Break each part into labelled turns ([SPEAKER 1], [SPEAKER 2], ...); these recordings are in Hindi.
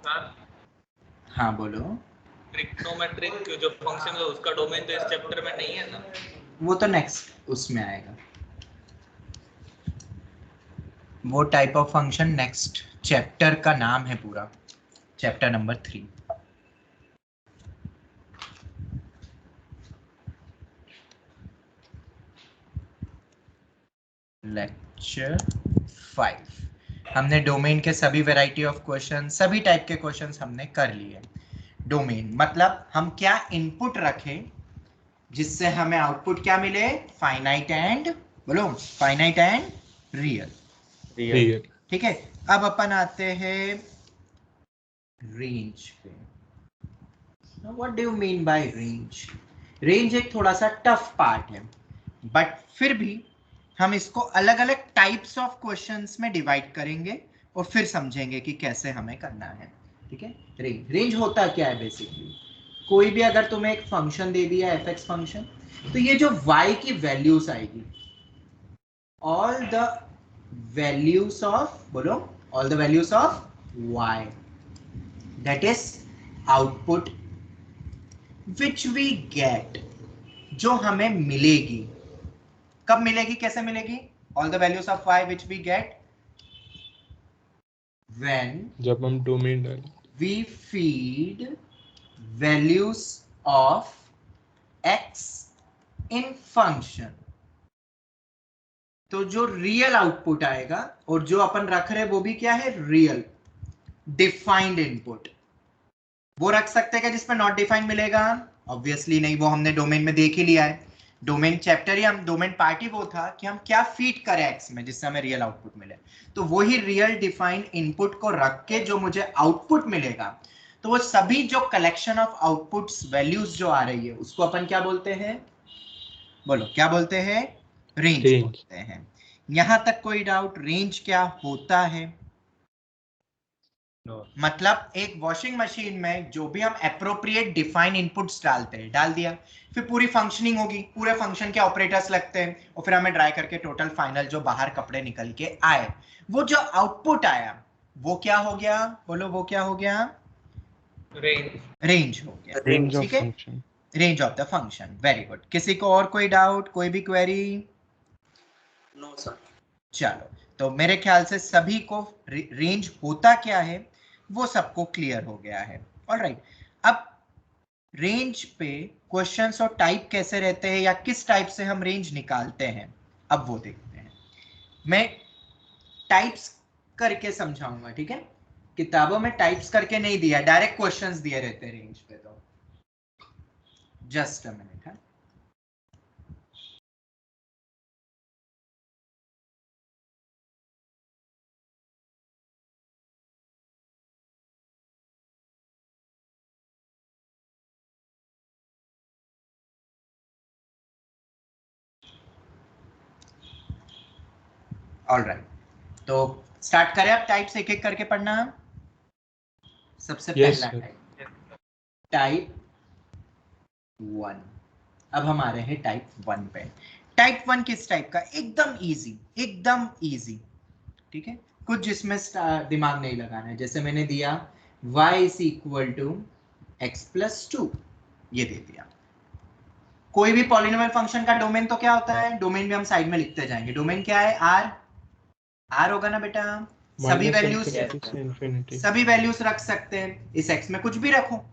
[SPEAKER 1] हाँ बोलो।
[SPEAKER 2] ट्रिग्नोमेट्रिक जो फंक्शन है उसका डोमेन तो इस चैप्टर में नहीं है ना?
[SPEAKER 1] वो तो नेक्स्ट उसमें आएगा, वो type of function next chapter का नाम है पूरा, चैप्टर नंबर 3। लेक्चर 5 हमने डोमेन के सभी वैरायटी ऑफ क्वेश्चन, सभी टाइप के क्वेश्चंस हमने कर लिए। डोमेन मतलब हम क्या इनपुट रखें जिससे हमें आउटपुट क्या मिले, फाइनाइट एंड, बोलो फाइनाइट एंड रियल। ठीक है, अब अपन आते हैं रेंज पे। What do you mean by range? Range एक थोड़ा सा टफ पार्ट है, बट फिर भी हम इसको अलग अलग टाइप्स ऑफ क्वेश्चंस में डिवाइड करेंगे और फिर समझेंगे कि कैसे हमें करना है। ठीक है, रेंज होता क्या है बेसिकली, कोई भी अगर तुम्हें एक फंक्शन दे दिया एफ एक्स फंक्शन, तो ये जो y की वैल्यूज आएगी, ऑल द वैल्यूज ऑफ, बोलो all the values of y, that is output which we get, जो हमें मिलेगी। कब मिलेगी, कैसे मिलेगी? All the values of y which we get when,
[SPEAKER 3] जब हम डोमेन डालें,
[SPEAKER 1] we feed values of x in function. तो जो रियल आउटपुट आएगा, और जो अपन रख रहे हैं वो भी क्या है, रियल डिफाइंड इनपुट। वो रख सकते हैं क्या जिसमें नॉट डिफाइंड मिलेगा? ऑब्वियसली नहीं, वो हमने डोमेन में देख ही लिया है। डोमेन चैप्टर या डोमेन पार्ट ही वो था कि हम क्या फीड करें एक्स में जिससे हमें रियल आउटपुट मिले। तो वही रियल डिफाइंड इनपुट को रख के जो मुझे आउटपुट मिलेगा, तो वो सभी जो कलेक्शन ऑफ आउटपुट्स वैल्यूज जो आ रही है उसको अपन क्या बोलते हैं, बोलो क्या बोलते हैं? रेंज बोलते हैं। यहां तक कोई डाउट? रेंज क्या होता है? मतलब एक वॉशिंग मशीन में जो भी हम एप्रोप्रिएट डिफाइन इनपुट्स डालते हैं, डाल दिया, फिर पूरी फंक्शनिंग होगी, पूरे फंक्शन के ऑपरेटर्स लगते हैं, और फिर हमें ड्राई करके टोटल फाइनल जो बाहर कपड़े निकल के आए, वो जो आउटपुट आया वो क्या हो गया, बोलो वो क्या हो गया? रेंज हो गया।
[SPEAKER 3] रेंज ऑफ
[SPEAKER 1] ठीक है,
[SPEAKER 3] function,
[SPEAKER 1] range of the function. Very good. किसी को और कोई डाउट, कोई भी क्वेरी?
[SPEAKER 4] No sir.
[SPEAKER 1] चलो, तो मेरे ख्याल से सभी को रेंज होता क्या है वो सबको क्लियर हो गया है। ऑलराइट, अब रेंज पे क्वेश्चंस और टाइप कैसे रहते हैं या किस टाइप से हम रेंज निकालते हैं, अब वो देखते हैं। मैं टाइप्स करके समझाऊंगा, ठीक है? किताबों में टाइप्स करके नहीं दिया, डायरेक्ट क्वेश्चंस दिए रहते हैं रेंज पे। तो जस्ट अ मिनट है। ऑलराइट, तो स्टार्ट करें अब टाइप्स एक एक करके पढ़ना। सबसे पहला टाइप 1। अब हम आ रहे हैं टाइप 1 पे। टाइप 1 किस टाइप का? एकदम इजी, एकदम इजी। ठीक है, कुछ जिसमें दिमाग नहीं लगाना है। जैसे मैंने दिया y is equal to x plus 2, ये दे दिया। कोई भी पॉलिनोमियल फंक्शन का डोमेन तो क्या होता है? डोमेन भी हम साइड में लिखते जाएंगे। डोमेन क्या है? आर होगा ना बेटा? सभी वैल्यूज रख सकते हैं। इस x में कुछ भी रखो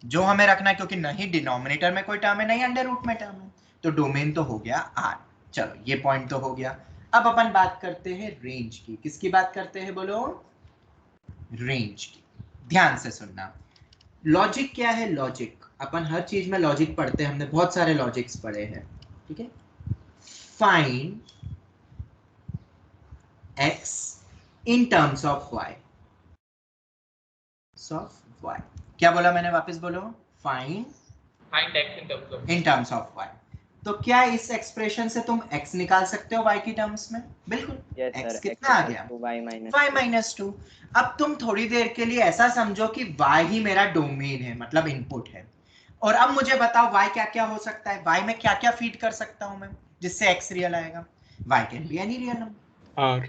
[SPEAKER 1] जो हमें रखना है, क्योंकि नहीं डिनोमिनेटर में कोई टर्म है, नहीं अंडर रूट में टर्म है, तो डोमेन तो हो गया आर। चलो, ये पॉइंट तो हो गया। अब अपन बात करते हैं रेंज की। किसकी बात करते हैं, बोलो? रेंज की। ध्यान से सुनना। लॉजिक क्या है? लॉजिक, अपन हर चीज में लॉजिक पढ़ते हैं, हमने बहुत सारे लॉजिक्स पढ़े हैं। ठीक है, find x in terms of y, of y। क्या बोला मैंने? वापस बोलो। Find x in terms of y। तो क्या इस एक्सप्रेशन से तुम x निकाल सकते हो y की टर्म्स में? बिल्कुल।
[SPEAKER 5] yes,
[SPEAKER 1] x
[SPEAKER 5] sir,
[SPEAKER 1] कितना आ गया? y minus 2। अब तुम थोड़ी देर के लिए ऐसा समझो कि y ही मेरा डोमेन है, मतलब इनपुट है। और अब मुझे बताओ y क्या क्या हो सकता है, y में क्या क्या फीड कर सकता हूं मैं जिससे x रियल आएगा? y can be any real number, r।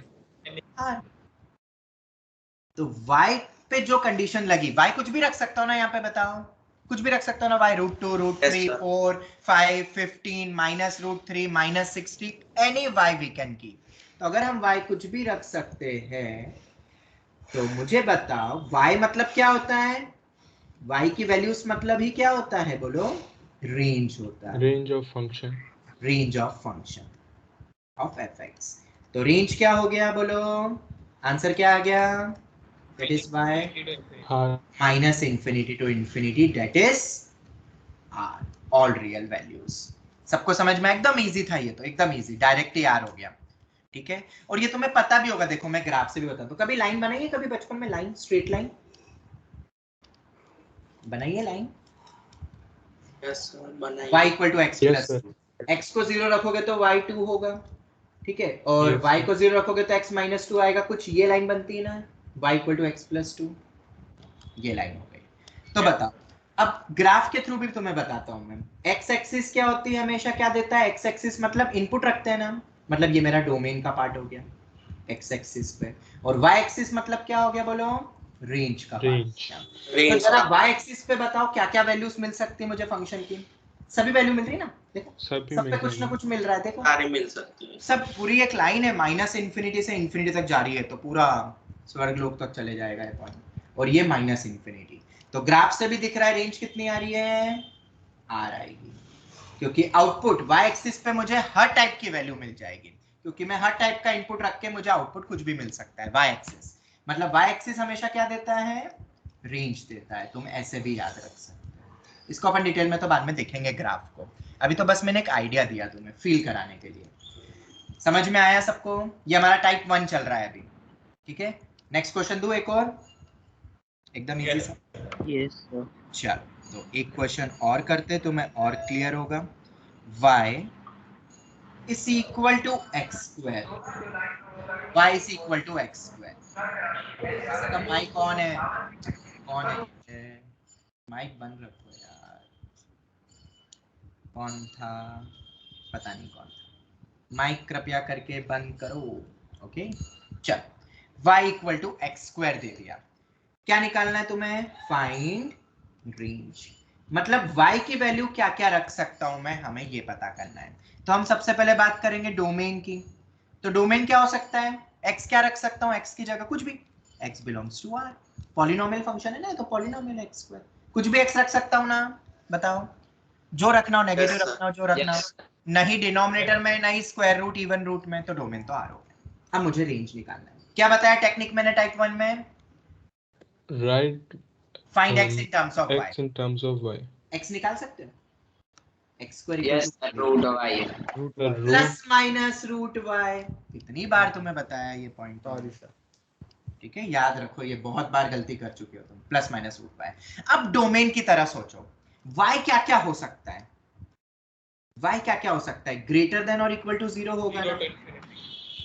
[SPEAKER 1] तो y पे जो कंडीशन लगी, y कुछ भी रख सकता हूँ ना, यहाँ पे बताओ, कुछ भी रख सकता हूँ ना, y √2, √3, 4, 5, 15, -√3, -60, any y we can keep. तो अगर हम y कुछ भी रख सकते हैं तो मुझे बताओ y मतलब क्या होता है, y की वैल्यूज मतलब ही क्या होता है, बोलो, रेंज होता है,
[SPEAKER 3] range of function,
[SPEAKER 1] range of function of fx. तो रेंज क्या हो गया, बोलो, आंसर क्या आ गया, that is y minus infinity to infinity, that is r, all real values. सबको समझ में, एकदम इजी था ये, तो एकदम इजी, डायरेक्ट ही आर हो गया, ठीक है। और ये तुम्हें पता भी होगा, देखो मैं ग्राफ से भी बताता हूँ, कभी लाइन बनाइए, कभी बचपन में लाइन, स्ट्रेट लाइन बनाइए, line y equal to x plus, x को 0 रखोगे तो y 2 होगा, ठीक है, और y को 0 रखोगे तो x माइनस 2 आएगा, कुछ ये लाइन बनती है ना, y equal to x plus 2, ये लाइन हो गई। तो बताओ, अब ग्राफ के थ्रू भी तुम्हें बताता हूं मैं, x एक्सिस क्या होती है, हमेशा क्या देता है, x एक्सिस मतलब इनपुट रखते हैं ना, मतलब ये मेरा डोमेन का पार्ट हो गया x एक्सिस पे, और y एक्सिस मतलब क्या हो गया, बोलो, रेंज का पार्ट। तो जरा y एक्सिस पे बताओ क्या क्या वैल्यूज मिल सकती है मुझे फंक्शन की, सभी वैल्यू मिल रही है ना, देखो सब पे कुछ ना कुछ मिल रहा है, देखो
[SPEAKER 4] सारी मिल सकती है,
[SPEAKER 1] सब, पूरी एक लाइन है, माइनस इन्फिनिटी से इन्फिनिटी तक जा रही है, तो पूरा स्वर्ग लोक तक चले जाएगा ये पॉइंट, और ये माइनस इन्फिनिटी। तो ग्राफ से भी दिख रहा है रेंज कितनी आ रही है, आर आएगी, क्योंकि आउटपुट y एक्सिस पे मुझे हर टाइप की वैल्यू मिल जाएगी, क्योंकि मैं हर टाइप का इनपुट रख के मुझे आउटपुट कुछ भी मिल सकता है। y एक्सिस मतलब y एक्सिस हमेशा क्या देता है, रेंज देता है, तुम ऐसे भी याद रख सकते हो, इसको अपन डिटेल में तो बाद में देखेंगे ग्राफ को, अभी तो बस मैंने एक आइडिया दिया तुम्हें फील कराने के लिए। समझ में आया सबको, ये हमारा टाइप 1 चल रहा है अभी, ठीक है। नेक्स्ट क्वेश्चन दूं एक और, एकदम इजी सा,
[SPEAKER 5] यस सर।
[SPEAKER 1] चल तो एक क्वेश्चन और करते तो मैं और क्लियर होगा। y is equal to x square, y is equal to x square, इसका माइक कौन है, कौन है, माइक बंद रखो यार, कौन था, पता नहीं कौन था, माइक कृपया करके बंद करो, ओके। चल y equal to x square दे दिया, क्या निकालना है तुम्हें, फाइंड रेंज, मतलब y की वैल्यू क्या क्या रख सकता हूं मैं, हमें ये पता करना है। तो हम सबसे पहले बात करेंगे डोमेन की, तो डोमेन क्या हो सकता है, x क्या रख सकता हूं, x की जगह कुछ भी, x belongs to r, polynomial function है ना, तो पॉलिनोमियल x स्क्वायर, कुछ भी x रख सकता हूं ना, बताओ, जो रखना हो, नेगेटिव रखना हो, जो रखना हो, नहीं डिनोमिनेटर में, नहीं स्क्वायर रूट, इवन रूट में, तो डोमेन तो r हो गया। अब मुझे रेंज निकालना है, क्या बताया टेक्निक मैंने टाइप 1 में,
[SPEAKER 3] right,
[SPEAKER 1] find x in terms of y,
[SPEAKER 3] x in terms of y,
[SPEAKER 1] x निकाल सकते हो, x square
[SPEAKER 4] yes root y
[SPEAKER 1] plus minus root y, कितनी बार तुम्हें बताया ये पॉइंट, सॉरी सर, ठीक है, याद रखो, ये बहुत बार गलती कर चुके हो तुम, प्लस माइनस रूट y। अब डोमेन की तरह सोचो, y क्या क्या हो सकता है, y क्या क्या हो सकता है, ग्रेटर देन और इक्वल टू 0 होगा ना,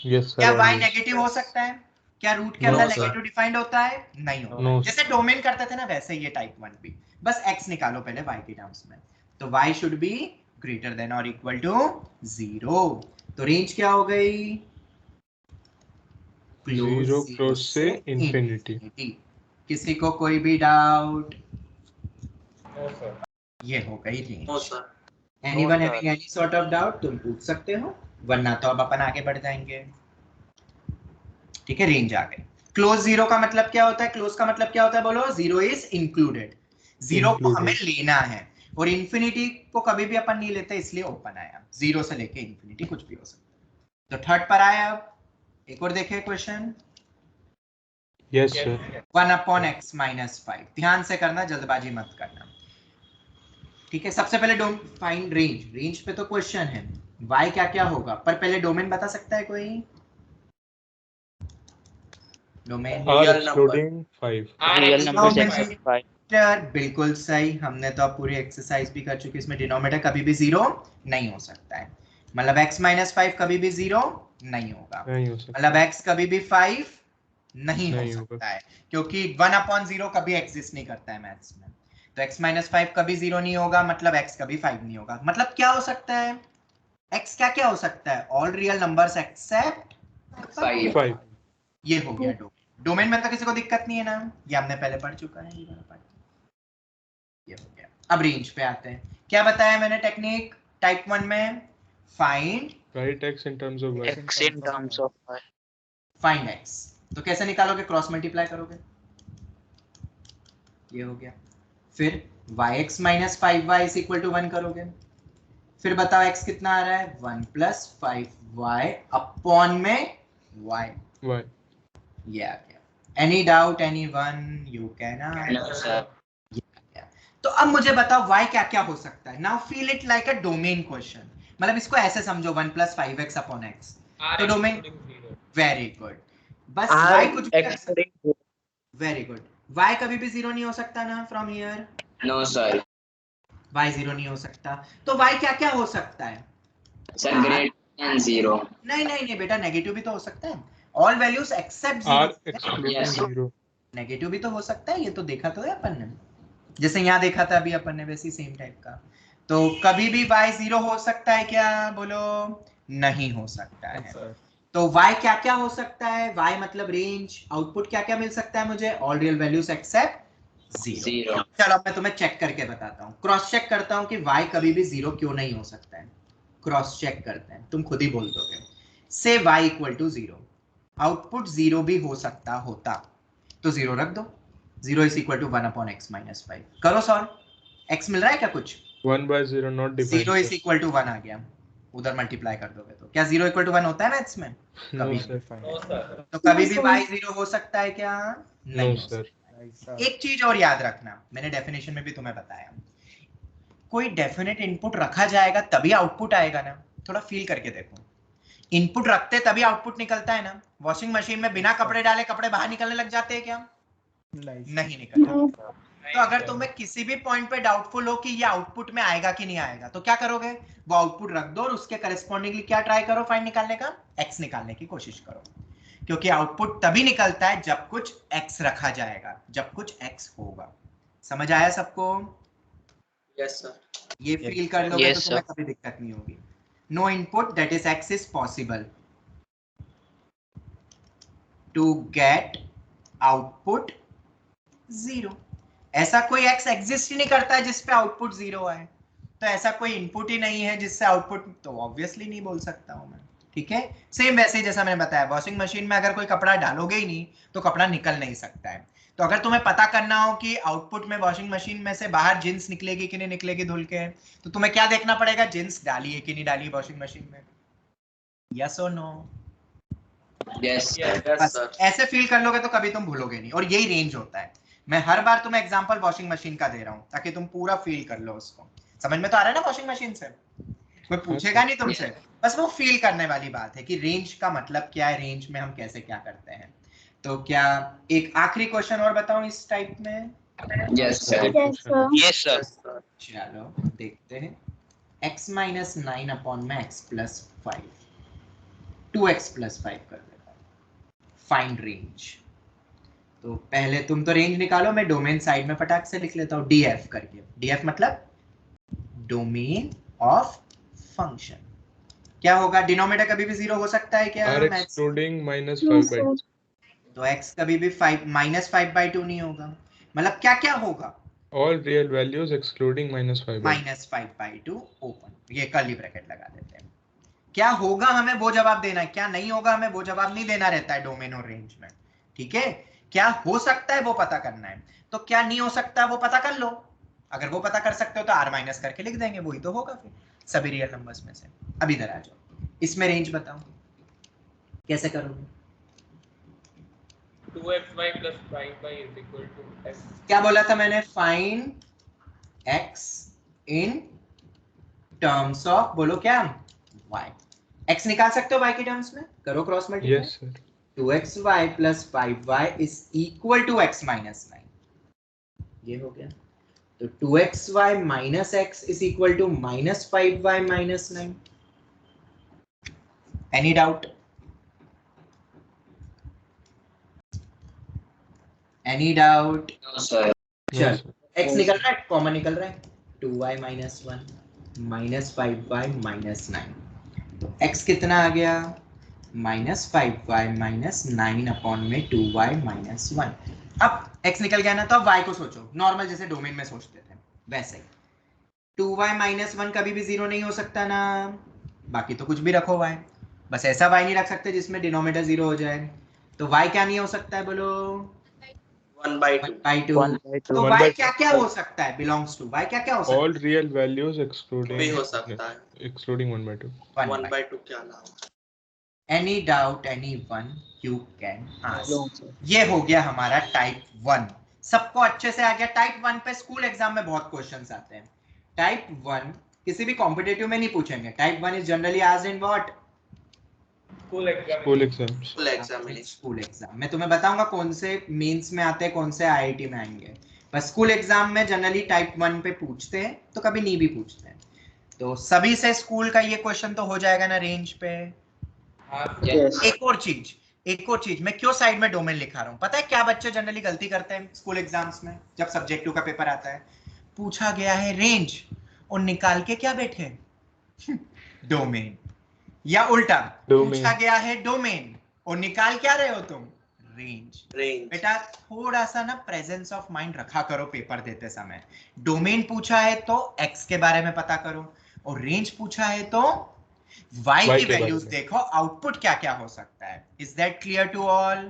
[SPEAKER 3] यस
[SPEAKER 1] क्या
[SPEAKER 3] सर,
[SPEAKER 1] y नेगेटिव हो सकता है, क्या रूट के अंदर नेगेटिव डिफाइंड होता है, नहीं होगा, जैसे डोमेन करते थे ना वैसे ये टाइप 1 भी, बस x निकालो पहले y के टर्म्स में, तो y should be greater than और इक्वल टू 0, तो रेंज क्या हो गई,
[SPEAKER 3] 0 क्लोज से इंफिनिटी।
[SPEAKER 1] किसी को कोई भी डाउट, ये हो गई range, anyone having any sort of doubt तुम पूछ सकते हो, वरना तो अब अपन आगे बढ़ जाएंगे, ठीक है। रेंज आ गई, क्लोज 0 का मतलब क्या होता है, क्लोज का मतलब क्या होता है, बोलो, 0 इज इंक्लूडेड, 0 को हमें लेना है, और इंफिनिटी को कभी भी अपन नहीं लेते, इसलिए ओपन आया, 0 से लेके इंफिनिटी कुछ भी हो सकता है। तो थर्ड पर आया, अब एक और देखें क्वेश्चन,
[SPEAKER 3] यस सर,
[SPEAKER 1] 1/x - 5, ध्यान से करना, जल्दबाजी मत करना, ठीक है। सबसे पहले फाइंड रेंज, रेंज पे तो क्वेश्चन है, y क्या क्या होगा, पर पहले डोमेन बता सकता है कोई, domain
[SPEAKER 3] r excluding 5,
[SPEAKER 5] real numbers accept 5,
[SPEAKER 1] बिल्कुल सही, हमने तो अब पूरी एक्सरसाइज भी कर चुकी, इसमें डिनोमिनेटर कभी भी 0 नहीं हो सकता है, मतलब x - 5 कभी भी 0 नहीं होगा,
[SPEAKER 3] नहीं हो सकता,
[SPEAKER 1] मतलब x कभी भी 5 नहीं हो
[SPEAKER 3] नहीं
[SPEAKER 1] सकता है, क्योंकि 1/0 कभी एग्जिस्ट नहीं करता है मैथ्स में, तो x - 5 कभी 0 नहीं होगा, मतलब x कभी 5 नहीं होगा, मतलब क्या हो सकता है, x क्या क्या हो सकता है, ऑल रियल नंबर्स एक्सेप्ट
[SPEAKER 3] 5,
[SPEAKER 1] ये हो गया डोमेन, डोमेन में तो किसी को दिक्कत नहीं है ना, ये हमने पहले पढ़ चुका है ये वाला पार्ट। ये हो गया। अब रेंज पे आते हैं। क्या बताया मैंने टेक्निक टाइप 1 में? Find
[SPEAKER 3] Write x in terms of y.
[SPEAKER 5] X in terms of y.
[SPEAKER 1] Find x। तो कैसे निकालोगे? क्रॉस मल्टीप्लाई करोगे, ये हो गया। फिर yx minus 5y is equal to 1 करोगे। फिर बताओ x कितना आ रहा है? 1 प्लस 5y अपॉन में y।
[SPEAKER 3] Y.
[SPEAKER 1] ये आ गया। Any doubt anyone? You can answer. तो अब मुझे बताओ y क्या क्या हो सकता है। Now feel it like a domain question, मतलब इसको ऐसे समझो 1 प्लस 5x अपॉन x। तो डोमेन, वेरी गुड। बस y कुछ भी, वेरी गुड। y कभी भी जीरो नहीं हो सकता ना from here?
[SPEAKER 4] No sir.
[SPEAKER 1] y zero नहीं हो सकता। तो y क्या क्या हो सकता है?
[SPEAKER 4] Sir greater than 0।
[SPEAKER 1] नहीं नहीं नहीं बेटा, नेगेटिव भी तो हो सकता है। All values except
[SPEAKER 3] R
[SPEAKER 1] 0।
[SPEAKER 3] excluding
[SPEAKER 4] Yes.
[SPEAKER 3] 0.
[SPEAKER 1] Negative भी तो हो सकता है, ये तो देखा तो है अपन ने, जैसे यहाँ देखा था अभी अपन ने, वैसे सेम टाइप का। तो कभी भी y जीरो हो सकता है क्या? बोलो। नहीं हो सकता है। तो y क्या क्या हो सकता है? y मतलब रेंज। आउटपुट क्या क्या मिल सकता है मुझे? All real values except 0। चलो अब मैं तुम्हें चेक करके बताता हूँ, क्रॉस चेक करता हूँ कि y कभी भी जीरो क्यों नहीं हो सकता है। क्रॉस चेक करते हैं, तुम खुद ही बोल दोगे। से y इक्वल टू 0, आउटपुट 0 भी हो सकता होता तो 0 रख दो। 0 is equal to 1 upon x minus 5। करो सॉल्व। x मिल रहा है क्या कुछ?
[SPEAKER 3] 1 by 0 not defined.
[SPEAKER 1] 0 is equal to 1 आ गया, उधर मल्टीप्लाई कर दोगे तो क्या 0 इक्वल टू 1 होता है मैथ्स में?
[SPEAKER 3] No
[SPEAKER 1] कभी
[SPEAKER 3] sir.
[SPEAKER 1] तो कभी भी y 0 हो सकता है क्या? नहीं
[SPEAKER 3] No
[SPEAKER 1] हो
[SPEAKER 3] sir.
[SPEAKER 1] सकता। एक चीज और याद रखना, मैंने डेफिनेशन में भी तुम्हें बताया, कोई डेफिनेट इनपुट रखा जाएगा तभी आउटपुट आएगा ना। थोड़ा फील करके देखो, इनपुट रखते तभी आउटपुट निकलता है ना। वॉशिंग मशीन में बिना कपड़े डाले कपड़े बाहर निकलने लग जाते हैं क्या? नहीं निकलता। तो अगर तुम्हें किसी भी पॉइंट पे डाउटफुल हो कि ये आउटपुट में आएगा कि नहीं आएगा, तो क्या करोगे? वो आउटपुट रख दो और उसके करस्पॉन्डिंगली क्या ट्राई करो? फाइंड निकालने का, x निकालने की कोशिश करो। क्योंकि आउटपुट तभी निकलता है जब कुछ x रखा जाएगा, जब कुछ x होगा। समझ आया सबको?
[SPEAKER 4] Yes sir.
[SPEAKER 1] ये फील कर लोगे
[SPEAKER 5] Yes,
[SPEAKER 1] तो तुम्हें
[SPEAKER 5] sir.
[SPEAKER 1] कभी दिक्कत नहीं होगी। No input that is x is possible to get output 0। ऐसा कोई x एग्जिस्ट ही नहीं करता है जिसपे आउटपुट 0 आए। तो ऐसा कोई इनपुट ही नहीं है जिससे आउटपुट, तो ऑब्वियसली नहीं बोल सकता हूं मैं। ठीक है, सेम वैसे ही जैसा मैंने बताया, वॉशिंग मशीन में अगर कोई कपड़ा डालोगे ही नहीं तो कपड़ा निकल नहीं सकता है। तो अगर तुम्हें पता करना हो कि आउटपुट में वॉशिंग मशीन में से बाहर जींस निकलेगी कि नहीं निकलेगी धुल के, तो तुम्हें क्या देखना पड़ेगा? जींस डाली है कि नहीं डाली वॉशिंग मशीन में। यस और नो?
[SPEAKER 4] यस
[SPEAKER 1] बस
[SPEAKER 4] सर।
[SPEAKER 1] ऐसे फील कर लोगे तो कभी तुम भूलोगे नहीं। और यही रेंज होता है। मैं हर बार तुम्हें एग्जांपल वॉशिंग मशीन का दे रहा हूं ताकि तुम पूरा फील कर लो उसको। समझ में तो आ रहा है ना वॉशिंग मशीन से? कोई पूछेगा नहीं तुमसे, बस वो फील करने वाली बात है कि रेंज का मतलब क्या है, रेंज में हम कैसे क्या करते हैं। तो क्या एक आखिरी क्वेश्चन और बताऊं इस टाइप में?
[SPEAKER 4] Yes sir.
[SPEAKER 5] Yes, sir.
[SPEAKER 1] चलो देखते हैं। x माइनस 9 अपॉन में x प्लस 5, 2x प्लस 5 कर देता हूं। Find range. तो पहले तुम तो रेंज निकालो, मैं डोमेन साइड में फटाक से लिख लेता हूँ df करके। df मतलब डोमेन ऑफ फंक्शन। क्या होगा? डिनोमिनेटर कभी भी 0 हो सकता है क्या?
[SPEAKER 3] R excluding minus 5 by 2.
[SPEAKER 1] तो x कभी भी 5 माइनस 5/2 नहीं होगा। मतलब क्या क्या होगा?
[SPEAKER 3] All real values excluding minus 5 by 2.
[SPEAKER 1] Minus 5/2 open, ये कर्ली ब्रैकेट लगा देते हैं। क्या होगा हमें वो जवाब देना है, क्या नहीं होगा हमें वो जवाब नहीं देना रहता है डोमेन और रेंज में। ठीक है, क्या हो सकता है वो पता करना है। तो क्या नहीं हो सकता वो पता कर लो। अगर वो पता कर सकते हो तो r माइनस करके लिख देंगे, वही तो होगा फिर सभी रियल नंबर्स में से। अब इधर आ जाओ, इसमें रेंज बताओ कैसे करोगे?
[SPEAKER 2] 2xy plus 5y is equal to x.
[SPEAKER 1] क्या बोला था मैंने? Find x in terms of, बोलो क्या? y। x निकाल सकते हो y की टर्म्स में, करो cross multiply.
[SPEAKER 3] Yes sir.
[SPEAKER 1] 2xy plus 5y is equal to x minus 9। ये हो गया। तो 2xy minus x is equal to minus 5y minus 9। Any doubt? Any doubt?
[SPEAKER 4] No sir.
[SPEAKER 3] No,
[SPEAKER 1] चल,
[SPEAKER 3] sir.
[SPEAKER 1] x निकल रहा है, कॉमन निकल रहा है। 2y minus 1 minus 5y minus 9। तो x कितना आ गया? -5y माइनस 9 अपॉन में 2y माइनस 1। अब x निकल गया ना, तो अब y को सोचो नॉर्मल जैसे डोमेन में सोचते थे वैसे ही। 2y माइनस 1 कभी भी 0 नहीं हो सकता ना, बाकी तो कुछ भी रखो y, बस ऐसा y नहीं रख सकते जिसमें डिनोमिनेटर 0 हो जाए। तो y क्या नहीं हो सकता है बोलो?
[SPEAKER 4] 1/2.
[SPEAKER 1] 1/2।
[SPEAKER 5] 1/2.
[SPEAKER 1] तो
[SPEAKER 3] One
[SPEAKER 1] y
[SPEAKER 3] by
[SPEAKER 1] क्या क्या हो सकता है? बिलोंग्स टू y क्या क्या हो सकता
[SPEAKER 3] All real values
[SPEAKER 4] भी
[SPEAKER 3] excluding
[SPEAKER 4] हो सकता है.
[SPEAKER 3] excluding 1/2.
[SPEAKER 1] है?
[SPEAKER 4] 1/2 क्या नाम?
[SPEAKER 1] Any doubt, anyone, you can ask.
[SPEAKER 5] No, sir.
[SPEAKER 1] ये हो गया हमारा टाइप 1। सबको अच्छे से आ गया? टाइप 1 पे स्कूल एग्जाम में बहुत क्वेश्चंस आते हैं। टाइप 1 किसी भी कॉम्पिटिटिव में नहीं पूछेंगे। Type 1 is generally asked in what?
[SPEAKER 2] School exam.
[SPEAKER 3] School exams.
[SPEAKER 4] Full examination.
[SPEAKER 1] School exam. मैं तुम्हें बताऊंगा कौन से मेंस में आते हैं, कौन से आईआईटी में आएंगे। बस स्कूल एग्जाम में जनरली टाइप 1 पे पूछते हैं, तो कभी नहीं भी पूछते हैं। तो सभी से स्कूल का ये क्वेश्चन तो हो जाएगा ना रेंज पे।
[SPEAKER 5] Yes.
[SPEAKER 1] एक और चीज मैं क्यों साइड में डोमेन लिखा रहा हूं, पता है क्या बच्चे जनरली गलती करते हैं स्कूल एग्जाम्स में? जब सब्जेक्ट 2 का पेपर आता है, पूछा गया है रेंज और निकाल के क्या बैठे? डोमेन। या उल्टा,
[SPEAKER 3] Domain.
[SPEAKER 1] पूछा गया है डोमेन और निकाल क्या रहे हो तुम? रेंज। बेटा थोड़ा सा ना प्रेजेंस ऑफ माइंड रखा करो पेपर देते समय। डोमेन पूछा है तो x के बारे में पता करो, और रेंज पूछा है तो y की
[SPEAKER 3] के
[SPEAKER 1] वैल्यूज
[SPEAKER 3] बारे में।
[SPEAKER 1] देखो, आउटपुट क्या क्या हो सकता है। Is that clear to all?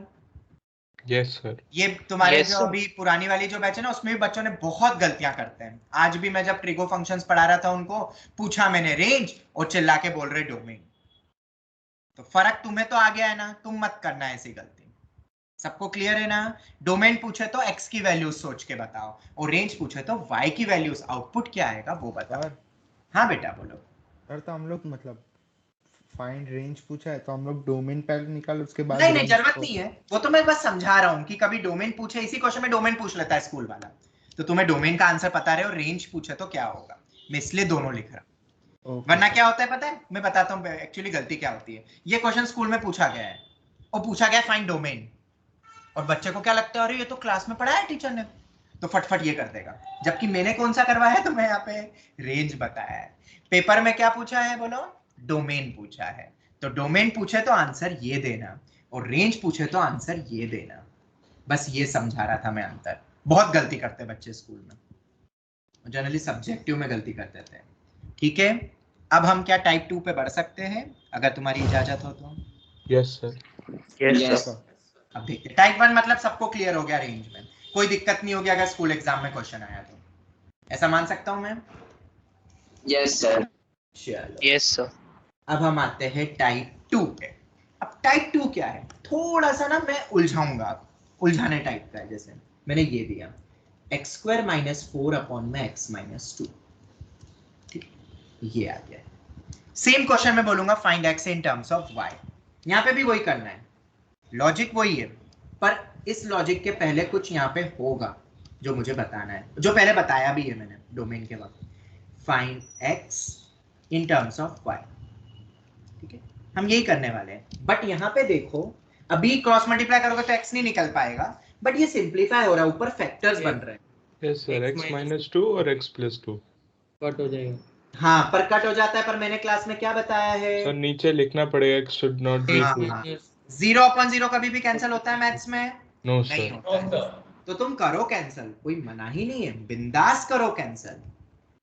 [SPEAKER 3] Yes, sir.
[SPEAKER 1] ये तुम्हारे
[SPEAKER 5] Yes,
[SPEAKER 1] जो
[SPEAKER 5] sir.
[SPEAKER 1] अभी पुरानी वाली जो बैच है ना, उसमें भी बच्चों ने बहुत गलतियां करते हैं। आज भी मैं जब ट्रिगो फंक्शंस पढ़ा रहा था, उनको पूछा मैंने रेंज और चिल्ला के बोल रहे डोमेन। तो फर्क तुम्हें तो आ गया है ना, तुम मत करना ऐसी गलती। सबको क्लियर है ना? डोमेन पूछे तो x की वैल्यूज सोच के बताओ, और रेंज पूछे तो y की वैल्यूज, आउटपुट क्या आएगा वो बताओ।
[SPEAKER 6] सर
[SPEAKER 1] हाँ बेटा बोलो।
[SPEAKER 6] सर तो हम लोग मतलब फाइंड रेंज पूछा है तो हम लोग डोमेन पहले निकाल उसके बाद
[SPEAKER 1] नहीं
[SPEAKER 6] range
[SPEAKER 1] जरूरत
[SPEAKER 6] को-
[SPEAKER 1] नहीं है, वो तो मैं बस समझा रहा हूँ कि कभी डोमेन पूछे, इसी क्वेश्चन में डोमेन पूछ लेता है स्कूल वाला, तो तुम्हें डोमेन का आंसर पता रहे और रेंज पूछे तो क्या होगा, मैं इसलिए दोनों लिख रहा हूँ।
[SPEAKER 6] ओके
[SPEAKER 1] वरना
[SPEAKER 6] सर।
[SPEAKER 1] क्या होता है पता है? मैं बताता हूँ एक्चुअली गलती क्या होती है। ये क्वेश्चन स्कूल में पूछा गया है और पूछा गया फाइंड डोमेन, और बच्चे को क्या लगता है, अरे ये तो क्लास में पढ़ा है टीचर ने, तो फटफट ये कर देगा। जबकि मैंने कौन सा करवाया है, तो मैं यहाँ पे रेंज बताया है। पेपर में क्या पूछा है बोलो? डोमेन पूछा है। तो डोमेन पूछे तो आंसर ये देना, और रेंज पूछे तो आंसर ये देना। बस ये समझा रहा था मैं अंतर। बहुत गलती करते बच्चे स्कूल में, जनरली सब्जेक्टिव में गलती करते थे। ठीक है, अब हम क्या टाइप 2 पे बढ़ सकते हैं, अगर तुम्हारी इजाजत हो तो?
[SPEAKER 3] Yes, sir.
[SPEAKER 5] Yes,
[SPEAKER 4] Yes.
[SPEAKER 5] sir.
[SPEAKER 1] अब देखते टाइप 1 मतलब सबको क्लियर हो गया रेंज में, कोई दिक्कत नहीं होगी अगर स्कूल एग्जाम में क्वेश्चन आया तो, ऐसा मान सकता हूं मैं?
[SPEAKER 4] Yes, sir.
[SPEAKER 1] चलो
[SPEAKER 5] Yes, sir.
[SPEAKER 1] अब हम आते हैं टाइप 2 पे। अब टाइप 2 क्या है, थोड़ा सा ना मैं उलझाऊंगा, उलझाने टाइप का है। जैसे मैंने ये दिया x² - 4 अपॉन में x - 2, ठीक, ये आ गया। सेम क्वेश्चन में बोलूंगा find x in terms of y। यहाँ पे भी वही करना है, लॉजिक वही है, पर इस लॉजिक के पहले कुछ यहाँ पे होगा जो मुझे बताना है, जो पहले बताया भी है मैंने डोमेन के वक्त। Find x in terms of y, ठीक है, हम यही करने वाले हैं। बट यहाँ पे देखो, अभी क्रॉस मल्टीप्लाई करोगे तो x नहीं निकल पाएगा, बट ये सिंप्लीफाई हो रहा है, ऊपर फैक्टर्स बन रहे हैं।
[SPEAKER 3] Yes, sir.
[SPEAKER 2] X
[SPEAKER 3] X - 2 और x + 2.
[SPEAKER 2] कट हो जाएगा।
[SPEAKER 1] हाँ पर कट हो जाता है, पर मैंने क्लास में क्या बताया है?
[SPEAKER 3] Sir, नीचे लिखना पड़ेगा x should not be
[SPEAKER 1] हाँ,
[SPEAKER 3] 2.
[SPEAKER 1] हाँ। 0 अपॉन 0 कभी भी कैंसिल होता है मैथ्स में?
[SPEAKER 3] No,
[SPEAKER 1] नहीं
[SPEAKER 3] sir.
[SPEAKER 1] होता है। तो तुम करो कैंसिल, कोई मना ही नहीं है, बिंदास करो कैंसिल,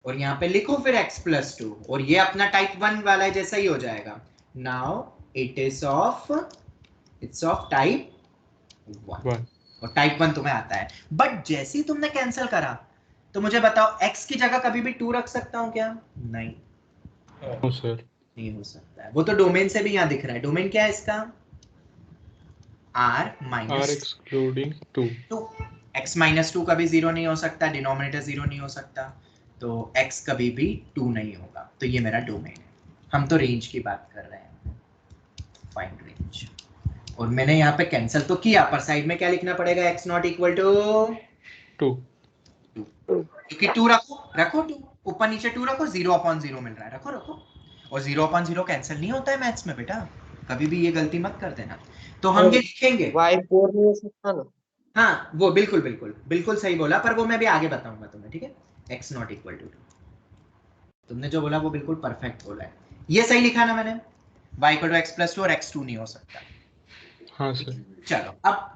[SPEAKER 1] और यहाँ पे लिखो फिर x + 2, और ये अपना टाइप 1 वाला जैसा ही हो जाएगा। Now it's of type 1,
[SPEAKER 3] 1.
[SPEAKER 1] और टाइप 1 तुम्हें आता है। बट जैसे ही तुमने कैंसिल करा, तो मुझे बताओ x की जगह कभी भी 2 रख सकता हूँ क्या? नहीं,
[SPEAKER 3] No, sir.
[SPEAKER 1] नहीं हो सकता है। वो तो डोमेन से भी यहाँ दिख रहा है। डोमेन क्या है इसका? r
[SPEAKER 3] R excluding 2.
[SPEAKER 1] 2। x - 2 कभी 0 नहीं हो सकता, डिनोमिनेटर 0 नहीं हो सकता, तो x कभी भी 2 नहीं होगा। तो ये मेरा डोमेन है। हम तो रेंज की बात कर रहे हैं, फाइंड रेंज। और मैंने यहाँ पे कैंसिल तो किया, पर साइड में क्या लिखना पड़ेगा? x not equal to
[SPEAKER 3] 2.
[SPEAKER 1] 2, क्योंकि 2 रखो 2 ऊपर नीचे 2 रखो, 0 अपॉन 0 मिल रहा है, रखो। और 0 अपॉन 0 कैंसिल नहीं होता है मैथ्स में बेटा, कभी भी ये गलती मत कर देना। तो हम ये लिखेंगे
[SPEAKER 5] Y4 नहीं हो सकता ना?
[SPEAKER 1] हाँ, वो बिल्कुल सही बोला, पर वो मैं भी आगे बताऊंगा तुम्हें, ठीक है? x नॉट इक्वल टू 2, तुमने जो बोला वो बिल्कुल परफेक्ट बोला है, ये सही लिखा ना मैंने? y equal to x plus two और x2 नहीं हो सकता।
[SPEAKER 3] हाँ सर।
[SPEAKER 1] चलो अब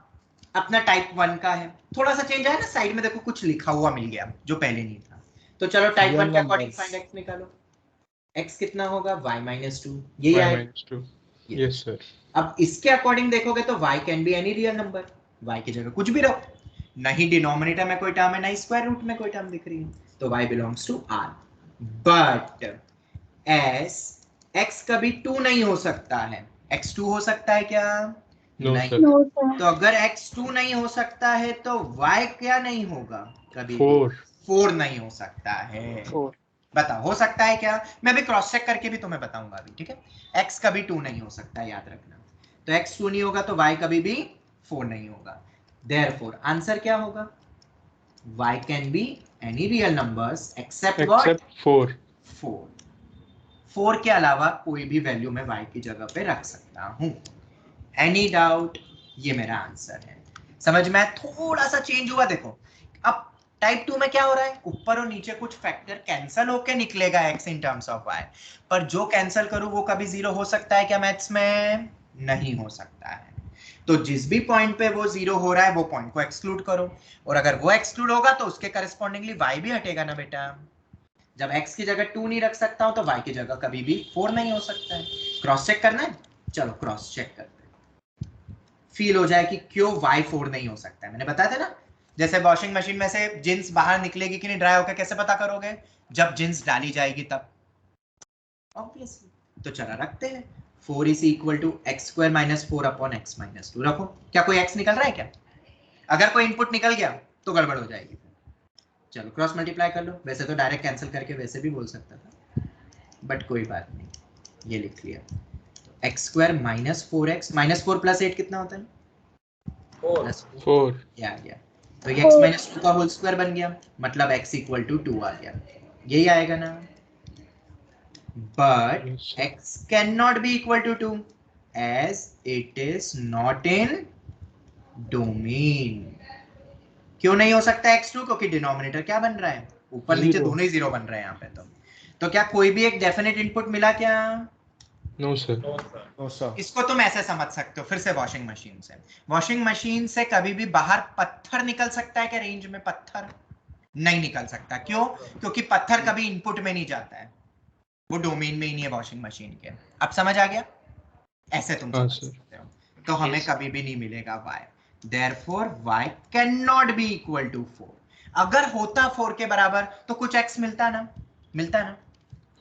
[SPEAKER 1] अपना टाइप 1 का है, थोड़ा सा चेंज आया ना, साइड में देखो कुछ लिखा हुआ मिल गया जो पहले नहीं था। तो चलो टाइप
[SPEAKER 6] Real
[SPEAKER 1] 1 के अकॉर्डिंग
[SPEAKER 6] numbers.
[SPEAKER 1] फाइंड x निकालो। x कितना होगा y माइनस टू, यही
[SPEAKER 3] y
[SPEAKER 1] आएगा।
[SPEAKER 3] minus 2 yes sir।
[SPEAKER 1] अब इसके अकॉर्डिंग देखोगे तो y can be any real number, y की जगह कुछ भी रखो, नहीं डिनोमिनेटर में कोई टर्म है, नहीं स्क्वायर रूट में कोई टर्म दिख रही है, तो y belongs to r। But as x कभी 2 नहीं हो सकता है, x2 हो सकता है क्या?
[SPEAKER 3] No
[SPEAKER 1] नहीं।
[SPEAKER 3] sir।
[SPEAKER 1] तो अगर x2 नहीं हो सकता है तो y क्या नहीं होगा कभी?
[SPEAKER 3] 4
[SPEAKER 1] 4 नहीं हो सकता है।
[SPEAKER 5] 4
[SPEAKER 1] बताओ हो सकता है क्या? मैं अभी क्रॉस चेक करके भी तुम्हें बताऊंगा अभी, ठीक है। x कभी 2 नहीं हो सकता, याद रखना। तो x 2 नहीं होगा तो y कभी भी 4 नहीं होगा। Therefore आंसर क्या होगा? y can be any real numbers except what?
[SPEAKER 3] except 4
[SPEAKER 1] 4। 4 के अलावा कोई भी वैल्यू मैं y की जगह पे रख सकता हूं। Any doubt? ये मेरा आंसर है। समझ में? थोड़ा सा चेंज हुआ, देखो अब टाइप 2 में क्या हो रहा है, ऊपर और नीचे कुछ फैक्टर कैंसिल होके निकलेगा x in terms of y, पर जो कैंसिल करूं वो कभी जीरो हो सकता है क्या मैथ्स में? नहीं हो सकता है। तो जिस भी पॉइंट पे वो जीरो हो रहा है वो पॉइंट को एक्सक्लूड करो, और अगर वो एक्सक्लूड होगा तो उसके करस्पॉन्डिंगली y भी हटेगा ना बेटा। जब x की जगह 2 नहीं रख सकता हूं तो y की जगह कभी भी 4 नहीं हो सकता है। क्रॉस चेक करना है? चलो क्रॉस चेक करते हैं, फील हो जाए कि क्यों y 4 नहीं हो सकता है। मैंने बताया था ना, जैसे वॉशिंग मशीन में से जींस बाहर निकलेगी कि नहीं ड्राई होकर, कैसे पता करोगे? जब जींस डाली जाएगी तब, ऑब्वियसली। तो चला रखते हैं, 4 is equal to x square minus 4 upon x minus 2 रखो। क्या कोई x निकल रहा है क्या? अगर कोई इनपुट निकल गया तो गड़बड़ हो जाएगी। चलो क्रॉस मल्टीप्लाई कर लो, वैसे तो डायरेक्ट कैंसिल करके वैसे भी बोल सकता था, बट कोई बात नहीं, ये लिख लिया। X square minus 4x minus 4 plus 8 कितना होता है?
[SPEAKER 3] 4
[SPEAKER 1] या तो ये x माइनस 2 का होल स्क्वायर बन गया, मतलब x इक्वल टू 2 आ गया, यही आएगा ना। But
[SPEAKER 3] yes sir।
[SPEAKER 1] x can not be equal to 2 as it is not in domain. क्यों नहीं हो सकता x2? क्योंकि डिनोमिनेटर क्या बन रहा है, ऊपर नीचे
[SPEAKER 3] Zero।
[SPEAKER 1] दोनों ही जीरो बन रहे हैं यहाँ पे। तो क्या कोई भी एक डेफिनेट इनपुट मिला क्या?
[SPEAKER 3] no sir।
[SPEAKER 6] No sir.
[SPEAKER 1] इसको तुम ऐसे समझ सकते हो, फिर से वॉशिंग मशीन से, वॉशिंग मशीन से कभी भी बाहर पत्थर निकल सकता है क्या? रेंज में पत्थर नहीं निकल सकता। क्यों? क्योंकि पत्थर कभी इनपुट में नहीं जाता है, वो डोमेन में ही नहीं है वॉशिंग मशीन के। अब समझ आ गया? ऐसे तुम
[SPEAKER 3] हाँ
[SPEAKER 1] समझ
[SPEAKER 3] सर।
[SPEAKER 1] सकते हो। तो हमें कभी भी नहीं मिलेगा y, therefore y cannot be equal to 4। अगर होता 4 के बराबर तो कुछ x मिलता ना, मिलता ना,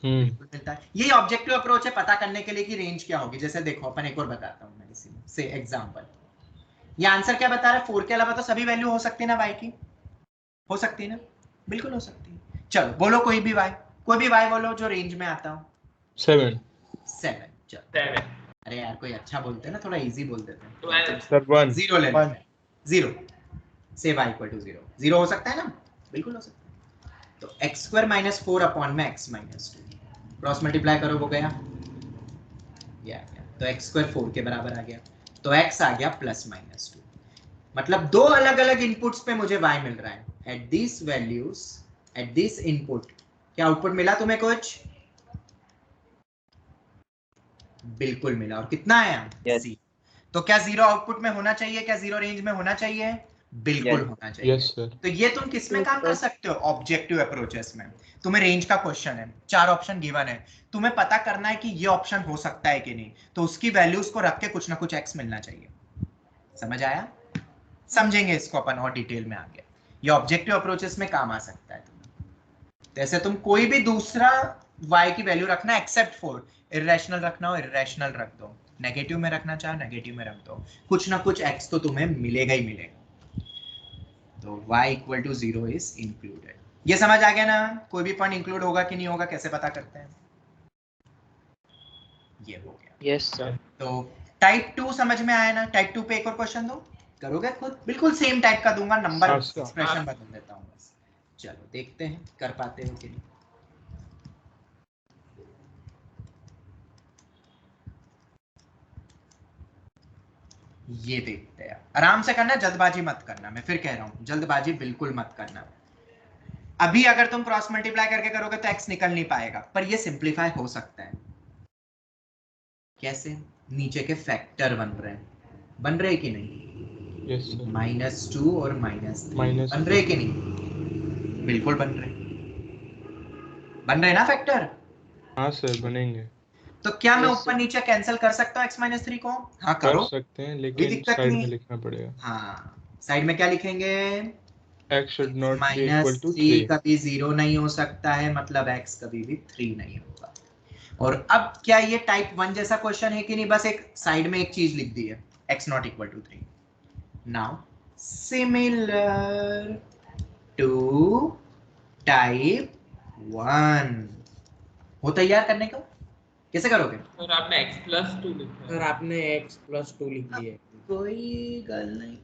[SPEAKER 1] बिल्कुल मिलता है। यही ऑब्जेक्टिव अप्रोच है पता करने के लिए कि रेंज क्या होगी। जैसे देखो अपन एक और बताता हूं मैं इसी में से एग्जांपल। ये आंसर क्या बता रहा है? 4 के अलावा तो सभी वैल्यू हो सकती है ना y की, हो सकती है ना, बिल्कुल हो सकती है। चलो बोलो कोई भी y, कोई भी y बोलो जो रेंज में आता हो।
[SPEAKER 3] 7
[SPEAKER 1] 7। चलो अरे यार कोई अच्छा बोलते हैं ना, थोड़ा इजी बोल देते हैं।
[SPEAKER 3] sir 1
[SPEAKER 1] जीरो ले लेते हैं, जीरो से y इक्वल टू 0, 0 हो सकता है ना, बिल्कुल हो सकता है। तो एक्स स्क्वायर माइनस 4 अपॉन में x माइनस 2, क्रॉस मल्टीप्लाई करो वो गया, ये आ गया। तो x स्क्वायर 4 के बराबर आ गया, तो x आ गया प्लस माइनस 2। मतलब दो अलग अलग इनपुट्स पे मुझे y मिल रहा है। At this values, at this input, क्या आउटपुट मिला तुम्हें कुछ? बिल्कुल मिला। और कितना आया?
[SPEAKER 5] Yes.
[SPEAKER 1] तो क्या जीरो आउटपुट में होना चाहिए? क्या जीरो रेंज में होना चाहिए? बिल्कुल
[SPEAKER 5] Yes.
[SPEAKER 1] होना चाहिए।
[SPEAKER 3] yes sir।
[SPEAKER 1] तो ये तुम किस में काम कर सकते हो? ऑब्जेक्टिव अप्रोचेस में। तुम्हें रेंज का क्वेश्चन है, 4 ऑप्शन गिवन है, तुम्हें पता करना है कि ये ऑप्शन हो सकता है कि नहीं, तो उसकी वैल्यूज को रख के कुछ ना कुछ x मिलना चाहिए। समझ आया? समझेंगे इसको अपन और डिटेल में आगे। ये ऑब्जेक्टिव अप्रोचेस में काम आ सकता है। जैसे तुम कोई भी दूसरा y की वैल्यू रखना एक्सेप्ट 4, इरेशनल रखना हो इरेशनल रख दो, नेगेटिव में रखना चाहो नेगेटिव में रख दो, कुछ ना कुछ x तो तुम्हें मिलेगा ही मिलेगा। तो y equal to 0 is included. ये समझ आ गया ना? कोई भी पॉइंट इंक्लूड होगा कि नहीं होगा कैसे पता करते हैं? ये हो गया।
[SPEAKER 5] Yes sir.
[SPEAKER 1] तो टाइप 2 समझ में आया ना? टाइप 2 पे एक और क्वेश्चन दो, करोगे खुद? बिल्कुल सेम टाइप का दूंगा, नंबर
[SPEAKER 3] हाँ, सर।
[SPEAKER 1] एक्सप्रेशन बदल देता हूँ बस। चलो देखते हैं कर पाते हो कि नहीं। ये देखते हैं, आराम से करना, जल्दबाजी मत करना। मैं फिर कह रहा हूं जल्दबाजी बिल्कुल मत करना। अभी अगर तुम क्रॉस मल्टीप्लाई करके करोगे तो x निकल नहीं पाएगा, पर ये सिंप्लीफाई हो सकता है। कैसे? नीचे के फैक्टर बन रहे कि नहीं?
[SPEAKER 3] Yes sir.
[SPEAKER 1] -2 और -3 बन रहे कि नहीं? बिल्कुल बन रहे ना फैक्टर?
[SPEAKER 3] हाँ सर बनेंगे।
[SPEAKER 1] तो क्या मैं
[SPEAKER 5] Yes,
[SPEAKER 1] ऊपर
[SPEAKER 5] sir.
[SPEAKER 1] नीचे कैंसिल कर सकता हूँ x-3 को? हाँ
[SPEAKER 3] कर
[SPEAKER 1] करो,
[SPEAKER 3] सकते हैं
[SPEAKER 1] कोई
[SPEAKER 3] लेकिन
[SPEAKER 1] दिक्कत
[SPEAKER 3] साइड में
[SPEAKER 1] नहीं।
[SPEAKER 3] लिखना पड़ेगा।
[SPEAKER 1] हाँ साइड में क्या लिखेंगे?
[SPEAKER 3] x should not be equal to
[SPEAKER 1] -3
[SPEAKER 3] 3।
[SPEAKER 1] कभी 0 नहीं हो सकता है, मतलब x कभी भी 3 नहीं होगा। और अब क्या ये टाइप 1 जैसा क्वेश्चन है कि नहीं? बस एक साइड में एक चीज लिख दी है, x not equal to 3। Now similar to type 1 हो तैयार करने का? कैसे करोगे?
[SPEAKER 2] सर आपने x+2 लिखा है।
[SPEAKER 7] सर आपने x+2 लिख लिया है।
[SPEAKER 1] कोई गल नहीं,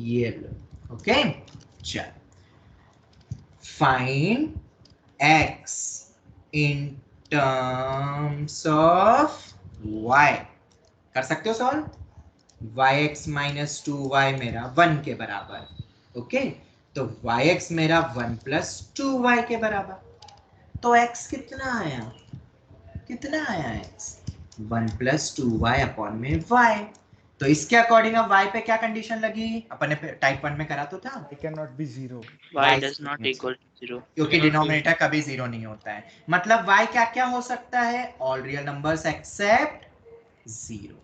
[SPEAKER 1] ये लो। ओके चल, find x in terms of y। कर सकते हो सॉल्व? yx माइनस 2y मेरा 1 के बराबर। ओके तो yx मेरा 1 प्लस 2y के बराबर। तो x कितना आया? x 1 प्लस 2y अपॉन में y। तो इसके अकॉर्डिंग अब y पे क्या कंडीशन लगी? अपन ने टाइप 1 में करा तो था,
[SPEAKER 6] I cannot be 0.
[SPEAKER 4] y does not equal to 0
[SPEAKER 1] क्योंकि डिनोमिनेटर कभी 0 नहीं होता है। मतलब y क्या क्या हो सकता है? All real numbers accept 0।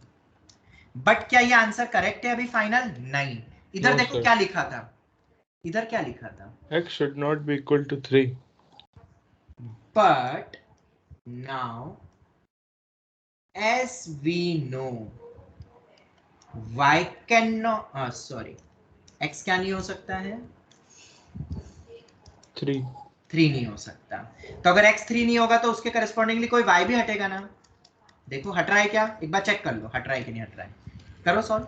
[SPEAKER 1] But क्या ये आंसर करेक्ट है अभी फाइनल? नहीं। इधर
[SPEAKER 3] No,
[SPEAKER 1] देखो
[SPEAKER 3] sir.
[SPEAKER 1] क्या लिखा था, इधर क्या लिखा था?
[SPEAKER 3] x should not be equal to 3।
[SPEAKER 1] But now as we know y cannot sorry x क्या नहीं हो सकता है?
[SPEAKER 3] 3।
[SPEAKER 1] 3 नहीं हो सकता। तो अगर x 3 नहीं होगा तो उसके करस्पॉन्डिंगली कोई y भी हटेगा ना। देखो हट रहा है क्या? एक बार चेक कर लो हट रहा है कि नहीं हट रहा है। करो सॉल्व।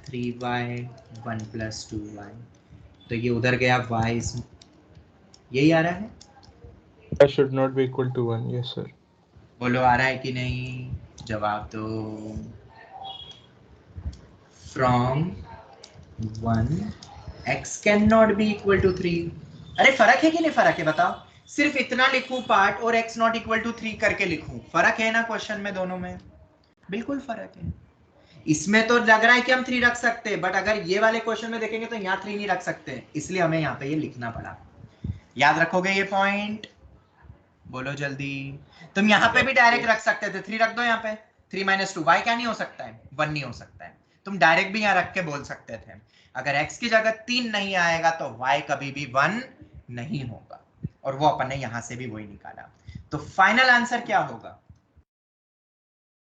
[SPEAKER 1] 3y 1 प्लस 2y, तो ये उधर गया y यही आ रहा है।
[SPEAKER 3] y should not be equal to 1। yes sir।
[SPEAKER 1] बोलो आ रहा है कि नहीं? जवाब दो। From 1 x can not be equal to 3। अरे फर्क है कि नहीं फर्क है? बताओ। सिर्फ इतना लिखूं पार्ट और x नॉट इक्वल टू 3 करके लिखूं, फर्क है ना क्वेश्चन में? दोनों में बिल्कुल फर्क है। इसमें तो लग रहा है कि हम 3 रख सकते हैं, बट अगर ये वाले क्वेश्चन में देखेंगे तो यहाँ 3 नहीं रख सकते, इसलिए हमें यहाँ पे ये लिखना पड़ा। याद रखोगे ये पॉइंट? बोलो जल्दी। तुम यहाँ पे भी डायरेक्ट रख सकते थे, 3 रख दो यहाँ पे। 3 माइनस 2 y क्या नहीं हो सकता है? 1 नहीं हो सकता है। तुम डायरेक्ट भी यहाँ रख के बोल सकते थे, अगर x की जगह 3 नहीं आएगा तो y कभी भी 1 नहीं होगा, और वो अपन ने यहाँ से भी वही निकाला। तो फाइनल आंसर क्या होगा?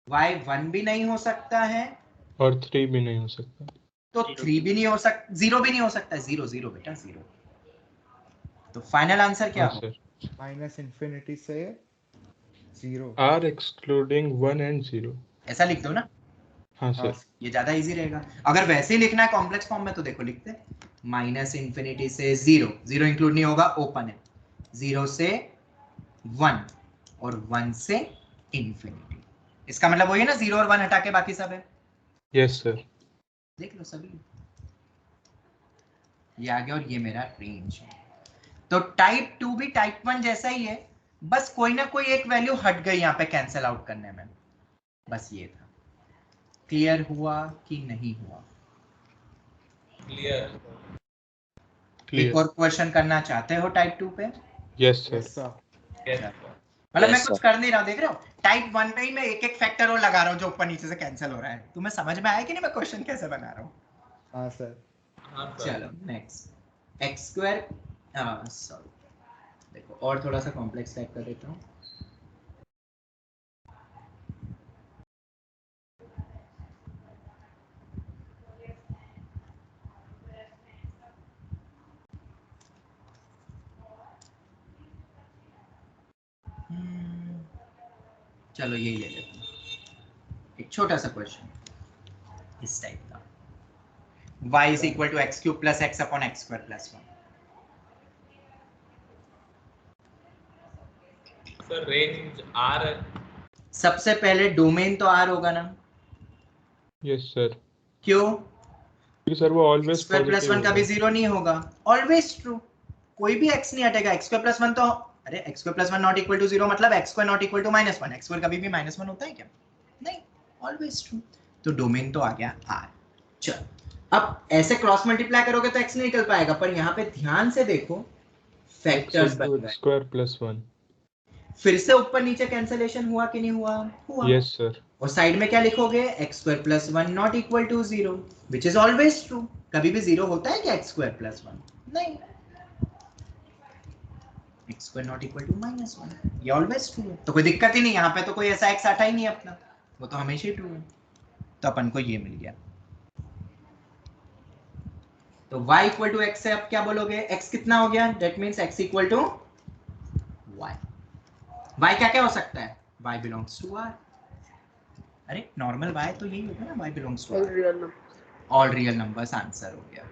[SPEAKER 1] y 1 भी नहीं हो सकता है
[SPEAKER 3] और 3 भी नहीं हो सकता।
[SPEAKER 1] तो 3 भी नहीं हो सकता, 0 भी नहीं हो सकता है। 0 0 बेटा 0। तो फाइनल आंसर क्या
[SPEAKER 3] हाँ
[SPEAKER 1] हो?
[SPEAKER 3] सर।
[SPEAKER 6] Minus infinity से 0.
[SPEAKER 3] r excluding 1 and 0।
[SPEAKER 1] ऐसा लिख दो ना।
[SPEAKER 3] हाँ
[SPEAKER 6] हाँ,
[SPEAKER 3] सर।
[SPEAKER 1] ये ज्यादा इजी रहेगा। अगर वैसे ही लिखना है कॉम्प्लेक्स फॉर्म में तो देखो लिखते माइनस इंफिनिटी से 0, 0 इंक्लूड नहीं होगा, ओपन है। 0 से 1 और 1 से इंफिनिटी। इसका मतलब वही है ना, 0 और 1 हटा के बाकी सब है।
[SPEAKER 3] Yes sir.
[SPEAKER 1] देख लो सभी, ये आ गया और ये मेरा रेंज है। तो टाइप 2 भी टाइप 1 जैसा ही है, बस कोई ना कोई एक वैल्यू हट गई यहाँ पे कैंसिल आउट करने में, बस ये था। क्लियर हुआ कि नहीं हुआ?
[SPEAKER 2] क्लियर।
[SPEAKER 1] एक और क्वेश्चन करना चाहते हो टाइप 2 पे?
[SPEAKER 3] Yes sir.
[SPEAKER 6] Yes, sir.
[SPEAKER 1] मतलब मैं
[SPEAKER 4] Yes,
[SPEAKER 1] कुछ
[SPEAKER 4] sir.
[SPEAKER 1] कर नहीं रहा, देख रहे हो? टाइप 1 पे ही मैं एक एक फैक्टर और लगा रहा हूँ जो ऊपर नीचे से कैंसिल हो रहा है। तुम्हें समझ में आया कि नहीं मैं क्वेश्चन कैसे बना रहा हूँ?
[SPEAKER 6] हाँ सर.
[SPEAKER 2] हाँ सर।
[SPEAKER 1] चलो नेक्स्ट। एक्स स्क्वायर, सॉरी देखो और थोड़ा सा कॉम्प्लेक्स टाइप कर देता हूँ। चलो यही ले लेते हैं, एक छोटा सा क्वेश्चन इस टाइप का। y is equal to x cube plus x upon x square plus 1।
[SPEAKER 2] Sir range r है।
[SPEAKER 1] सबसे पहले डोमेन तो r होगा ना?
[SPEAKER 3] Yes sir.
[SPEAKER 1] क्यों?
[SPEAKER 3] क्योंकि सर वो ऑलवेज
[SPEAKER 1] x square plus 1 कभी 0 नहीं होगा, ऑलवेज ट्रू। कोई भी x नहीं हटेगा। x square plus 1 तो, अरे x square plus 1 not equal to 0 मतलब x square not equal to -1। x square कभी भी -1 होता है क्या? नहीं। Always true. तो डोमेन तो आ गया R। चल अब ऐसे क्रॉस मल्टीप्लाई करोगे तो x नहीं निकल पाएगा, पर यहाँ पे ध्यान से देखो फैक्टर्स बन गए।
[SPEAKER 3] Square plus 1।
[SPEAKER 1] फिर से ऊपर नीचे कैंसलेशन हुआ कि नहीं हुआ? हुआ।
[SPEAKER 3] Yes sir.
[SPEAKER 1] और साइड में क्या लिखोगे? x square plus 1 not equal to 0, which is always true. कभी भी 0 होता है क्या x स्क्वायर प्लस 1? नहीं। x square not equal to minus 1, ये ऑलवेज ट्रू है। तो कोई दिक्कत ही नहीं, यहाँ पे तो कोई ऐसा x आता ही नहीं अपना, वो तो हमेशा ही ट्रू है। तो अपन को ये मिल गया। तो y इक्वल टू एक्स से अब क्या बोलोगे? x कितना हो गया? That means x equal to y। y क्या क्या हो सकता है? y belongs to r। अरे नॉर्मल y तो यही होगा ना, y belongs to r। All real numbers answer हो गया।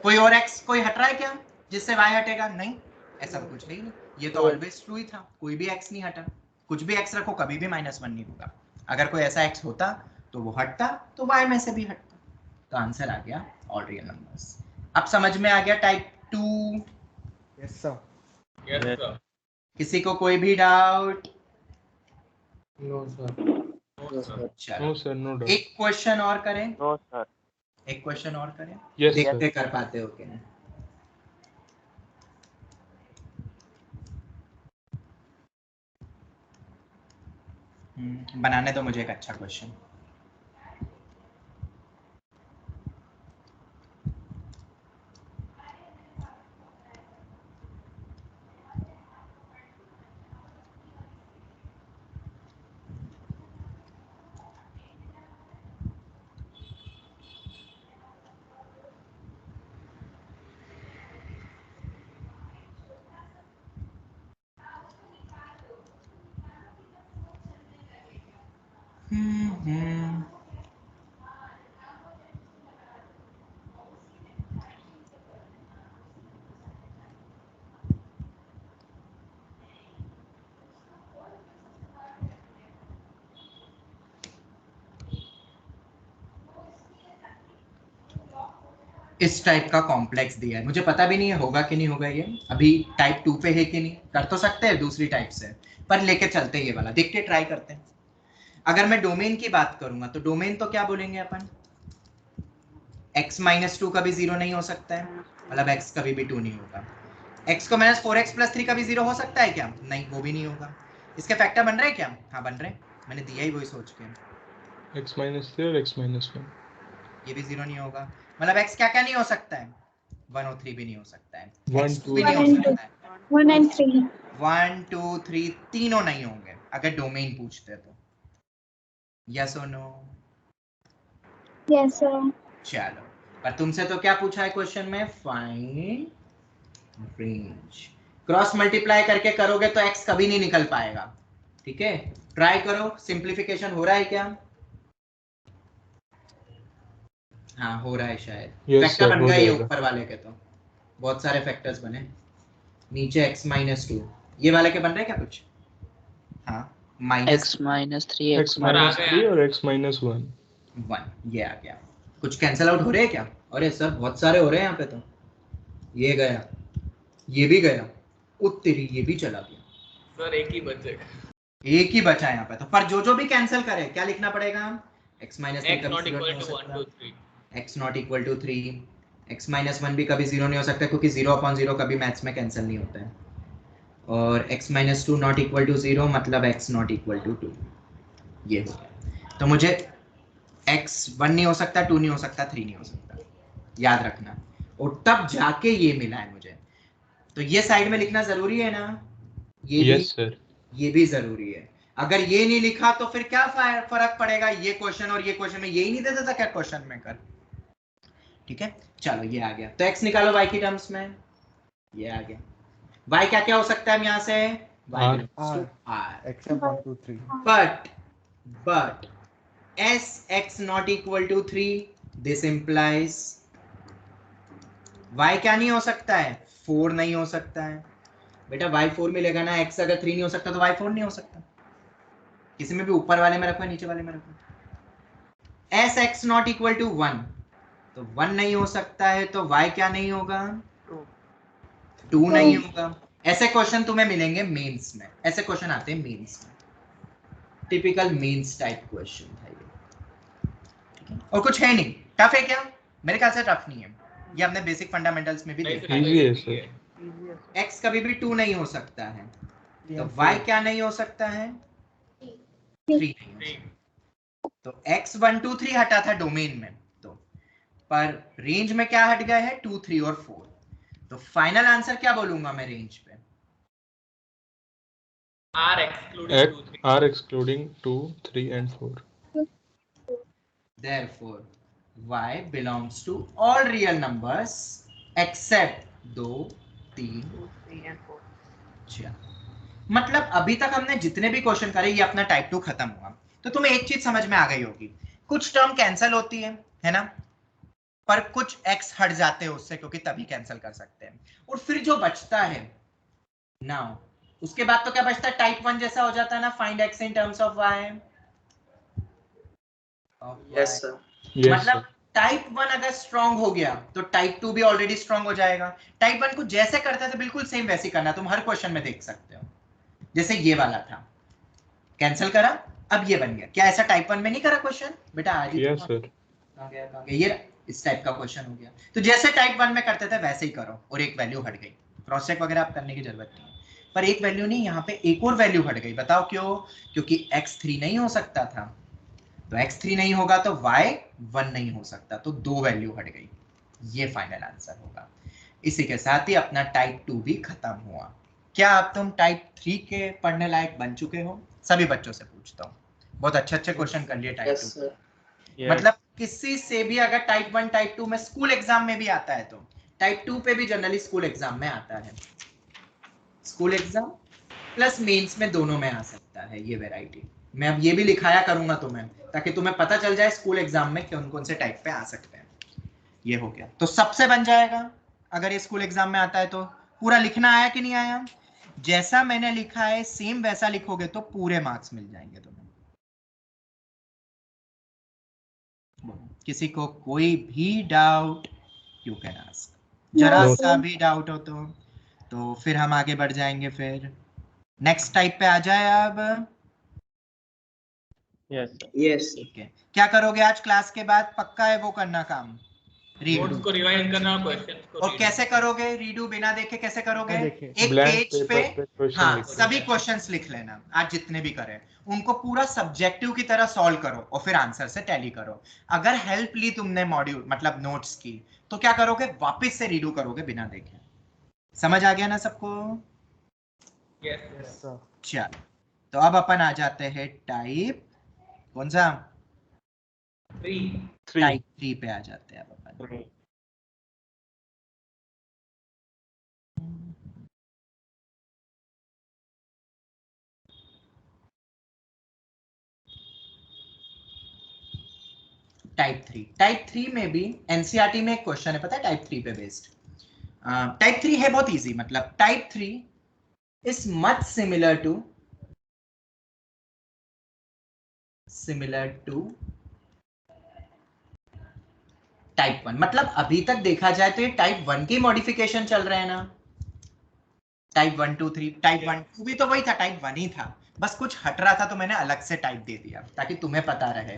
[SPEAKER 1] कोई और x कोई हट रहा है क्या जिससे y हटेगा? नहीं, ऐसा तो कुछ है ही नहीं, ये तो ऑलवेज ट्रू ही था, कोई भी x नहीं हटा। कुछ भी x रखो कभी भी -1 नहीं होगा। अगर कोई ऐसा x होता तो वो हटता तो y में से भी हटता। तो आंसर आ गया ऑल रियल नंबर्स। अब समझ में आ गया type 2?
[SPEAKER 6] Yes sir.
[SPEAKER 2] Yes sir.
[SPEAKER 1] किसी को कोई भी doubt?
[SPEAKER 7] No sir.
[SPEAKER 2] No sir.
[SPEAKER 1] चलो
[SPEAKER 3] नो सर, नो डाउट।
[SPEAKER 1] एक क्वेश्चन और करें।
[SPEAKER 4] No sir.
[SPEAKER 1] एक क्वेश्चन और करें,
[SPEAKER 3] यस
[SPEAKER 1] देखते
[SPEAKER 3] सर।
[SPEAKER 1] कर पाते हो कि नहीं। बनाने दो मुझे एक अच्छा क्वेश्चन। इस टाइप का कॉम्प्लेक्स दिया है, मुझे पता भी नहीं है होगा कि नहीं होगा, ये अभी टाइप 2 पे है कि नहीं। कर तो सकते हैं दूसरी टाइप से, पर लेके चलते ये वाला, देख के ट्राई करते हैं। अगर मैं डोमेन की बात करूंगा तो डोमेन तो क्या बोलेंगे अपन? x माइनस 2 कभी 0 नहीं हो सकता है, मतलब x कभी भी 2 नहीं होगा। x को माइनस 4x प्लस 3 कभी 0 हो सकता है क्या? नहीं, वो भी नहीं होगा। इसके फैक्टर बन रहे हैं क्या? हाँ बन रहे हैं, मैंने दिया ही वही सोच के।
[SPEAKER 3] x माइनस 3 और x माइनस 1।
[SPEAKER 1] ये भी 0 नहीं होगा, मतलब x क्या क्या नहीं हो सकता है? 1 और 3 भी नहीं हो सकता है,
[SPEAKER 3] 1
[SPEAKER 1] x 2
[SPEAKER 3] 2
[SPEAKER 1] भी नहीं हो सकता है,
[SPEAKER 8] 1 and 3.
[SPEAKER 1] 1 2 3 तीनों नहीं होंगे अगर डोमेन पूछते तो। यस और नो?
[SPEAKER 8] Yes, sir.
[SPEAKER 1] चलो, पर तुमसे तो क्या पूछा है क्वेश्चन में? Find range. क्रॉस मल्टीप्लाई करके करोगे तो x कभी नहीं निकल पाएगा, ठीक है? ट्राई करो, सिंप्लीफिकेशन हो रहा है क्या? हाँ हो रहा है शायद।
[SPEAKER 3] Yes,
[SPEAKER 1] फैक्टर
[SPEAKER 3] sir,
[SPEAKER 1] बन
[SPEAKER 3] हो
[SPEAKER 1] गए ये
[SPEAKER 3] जाएगा।
[SPEAKER 1] ऊपर वाले के, तो बहुत सारे फैक्टर्स बने। नीचे x माइनस 2, ये वाले के बन रहे क्या कुछ? हाँ minus
[SPEAKER 4] x minus 3
[SPEAKER 3] x
[SPEAKER 4] x
[SPEAKER 3] minus
[SPEAKER 2] गया।
[SPEAKER 3] 3 और x माइनस 1।
[SPEAKER 1] 1, ये आ गया। कुछ कैंसिल आउट हो रहे हैं क्या? अरे सर बहुत सारे हो रहे हैं यहाँ पे, तो ये गया, ये भी गया, तेरी ये भी चला गया।
[SPEAKER 2] सर एक ही बचेगा।
[SPEAKER 1] एक ही बचा यहाँ पे, तो पर जो जो भी कैंसिल करे क्या लिखना पड़ेगा? x माइनस 3
[SPEAKER 2] x
[SPEAKER 1] कभी
[SPEAKER 2] नॉट
[SPEAKER 1] 0
[SPEAKER 2] इक्वल
[SPEAKER 1] नहीं हो
[SPEAKER 2] टू 1
[SPEAKER 1] सकता,
[SPEAKER 2] 2 3।
[SPEAKER 1] x not equal to 3, x minus 1 भी कभी 0 नहीं हो सकता क्योंकि 0/0 कभी मैथ्स में कैंसिल नहीं होता है। और x minus 2 not equal to 0 मतलब x नॉट इक्वल टू 2, ये हो गया। तो मुझे x 1 नहीं हो सकता, 2 नहीं हो सकता, 3 नहीं हो सकता, याद रखना। और तब जाके ये मिला है मुझे, तो ये साइड में लिखना जरूरी है ना? ये भी,
[SPEAKER 3] यस सर।
[SPEAKER 1] ये भी जरूरी है। अगर ये नहीं लिखा तो फिर क्या फर्क पड़ेगा? ये क्वेश्चन और ये क्वेश्चन में यही नहीं दे देता क्या क्वेश्चन में कर? ठीक है, चलो ये आ गया। तो x निकालो y की टर्म्स में, ये आ गया। y क्या क्या हो सकता है यहाँ से? y
[SPEAKER 3] R.
[SPEAKER 1] belongs to r,
[SPEAKER 6] except 1 2 3.
[SPEAKER 1] but as x not equal to 3, this implies y क्या नहीं हो सकता है? 4 नहीं हो सकता है। बेटा y 4 मिलेगा ना, x अगर 3 नहीं हो सकता तो y 4 नहीं हो सकता। किसी में भी ऊपर वाले में रखो नीचे वाले में रखो। As x not equal to 1, तो 1 नहीं हो सकता है, तो y क्या नहीं होगा? 2 नहीं होगा। ऐसे क्वेश्चन तुम्हें मिलेंगे मेंस में, ऐसे क्वेश्चन आते हैं मेंस में, टिपिकल मेंस टाइप क्वेश्चन था ये। और कुछ है नहीं। टफ है क्या? मेरे ख्याल से टफ नहीं है, ये हमने बेसिक फंडामेंटल्स में भी देखा है।
[SPEAKER 3] इजी है सर।
[SPEAKER 1] x कभी भी 2 नहीं हो सकता है, तो y क्या नहीं हो सकता है? 3 नहीं हो सकता। तो x 1 2 3 हटा था डोमेन में, तो पर रेंज में क्या हट गया है? 2 3 और 4। तो फाइनल आंसर क्या बोलूंगा मैं रेंज पे?
[SPEAKER 2] R excluding 2, 3.
[SPEAKER 3] R excluding 2, 3 and 4.
[SPEAKER 1] Therefore y belongs to all real numbers except 2 3 4। मतलब अभी तक हमने जितने भी क्वेश्चन करे ये अपना टाइप 2 खत्म हुआ। तो तुम्हें एक चीज समझ में आ गई होगी, कुछ टर्म कैंसिल होती है ना, पर कुछ x हट जाते हैं उससे, क्योंकि तभी कैंसिल कर सकते हैं। और फिर जो बचता है ना, उसके बाद तो क्या बचता है? टाइप 1 जैसा हो जाता है ना, find x in terms of y।
[SPEAKER 5] Yes sir.
[SPEAKER 1] मतलब टाइप 1 अगर स्ट्रांग हो गया तो टाइप 2 भी ऑलरेडी स्ट्रांग हो जाएगा। टाइप 1 को जैसे करते थे बिल्कुल सेम वैसे करना, तुम हर क्वेश्चन में देख सकते हो। जैसे ये वाला था, कैंसिल करा, अब ये बन गया। क्या ऐसा टाइप 1 में नहीं करा क्वेश्चन बेटा? आज ही
[SPEAKER 3] Yes sir.
[SPEAKER 1] कहां गया ये इस टाइप का क्वेश्चन हो गया। तो जैसे टाइप 1 में करते थे वैसे ही करो, और एक वैल्यू हट गई। क्रॉस चेक वगैरह आप करने की जरूरत नहीं है। पर एक वैल्यू नहीं, यहाँ पे एक और वैल्यू हट गई। बताओ क्यों? क्योंकि x3 नहीं हो सकता था, तो x3 नहीं होगा तो y1 नहीं हो सकता, तो 2 वैल्यू हट गई। ये फाइनल आंसर होगा। इसी के साथ ही अपना टाइप 2 भी खत्म हुआ। क्या अब तुम टाइप 3 के पढ़ने लायक बन चुके हो? सभी बच्चों से पूछता हूँ, बहुत अच्छे क्वेश्चन कर लिए टाइप 2। मतलब किसी से भी अगर टाइप 1 टाइप 2 में स्कूल एग्जाम में भी आता है, तो टाइप 2 पे भी जनरली स्कूल एग्जाम में आता है। स्कूल एग्जाम प्लस मेंस में दोनों में आ सकता है ये वैरायटी। मैं अब ये भी लिखाया करूंगा तुम्हें, ताकि तुम्हें पता चल जाए स्कूल एग्जाम में कौन कौन से टाइप पे आ सकते हैं। ये हो गया, तो सबसे बन जाएगा। अगर ये स्कूल एग्जाम में आता है तो पूरा लिखना आया कि नहीं आया? जैसा मैंने लिखा है सेम वैसा लिखोगे तो पूरे मार्क्स मिल जाएंगे तुम्हें। किसी को कोई भी डाउट यू कैन आस्क। जरा
[SPEAKER 3] No.
[SPEAKER 1] सा भी डाउट हो तो फिर हम आगे बढ़ जाएंगे। फिर नेक्स्ट टाइप पे आ जाए अब।
[SPEAKER 5] यस
[SPEAKER 1] ठीक है, क्या करोगे आज क्लास के बाद? पक्का है वो करना काम,
[SPEAKER 2] नोट्स को रिवाइंड करना, क्वेश्चंस को
[SPEAKER 1] और कैसे करोगे? रीडू बिना देखे कैसे करोगे?
[SPEAKER 6] बिना देखे।
[SPEAKER 1] एक
[SPEAKER 3] Blank
[SPEAKER 1] पेज पे
[SPEAKER 3] paper पे question
[SPEAKER 1] हाँ
[SPEAKER 3] लिख
[SPEAKER 1] सभी
[SPEAKER 2] लेना।
[SPEAKER 1] क्वेश्चंस लिख लेना। आज जितने भी करें उनको पूरा सब्जेक्टिव की तरह सॉल्व करो, और फिर आंसर से टैली करो। अगर हेल्प ली तुमने मॉड्यूल मतलब नोट्स की, तो क्या करोगे? वापस से रीडू करोगे बिना देखे। समझ आ गया ना सबको?
[SPEAKER 2] यस
[SPEAKER 1] चलो, तो अब अपन आ जाते हैं टाइप कौन सा?
[SPEAKER 2] 3।
[SPEAKER 1] टाइप 3 पे आ जाते हैं अब अपन। टाइप 3 में भी एनसीईआरटी में एक क्वेश्चन है, पता है टाइप 3 पे बेस्ड। टाइप 3 है बहुत इजी। मतलब type 3 is much similar to type 1। मतलब अभी तक देखा जाए तो ये टाइप 1 की मॉडिफिकेशन चल रहे हैं ना। टाइप 1 2 3, टाइप 1 2 भी तो वही था, टाइप 1 ही था, बस कुछ हट रहा था तो मैंने अलग से टाइप दे दिया ताकि तुम्हें पता रहे।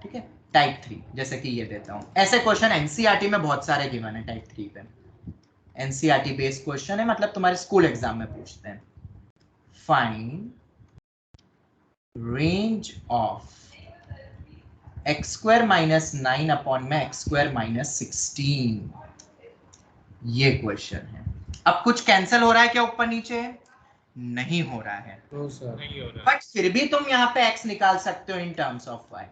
[SPEAKER 1] ठीक है, टाइप 3 जैसे कि ये देता हूं। ऐसे क्वेश्चन एनसीईआरटी में बहुत सारे गिवन है टाइप 3 पे। एनसीईआरटी बेस्ड क्वेश्चन है, मतलब तुम्हारे स्कूल एग्जाम में पूछते हैं। Find range of x square minus 9 upon में x स्क्वायर माइनस 16। ये क्वेश्चन है। अब कुछ कैंसिल हो रहा है क्या ऊपर नीचे? नहीं हो रहा है,
[SPEAKER 7] नो सर।
[SPEAKER 2] नहीं हो रहा।
[SPEAKER 1] बट फिर भी तुम यहाँ पे x निकाल सकते हो इन टर्म्स ऑफ y,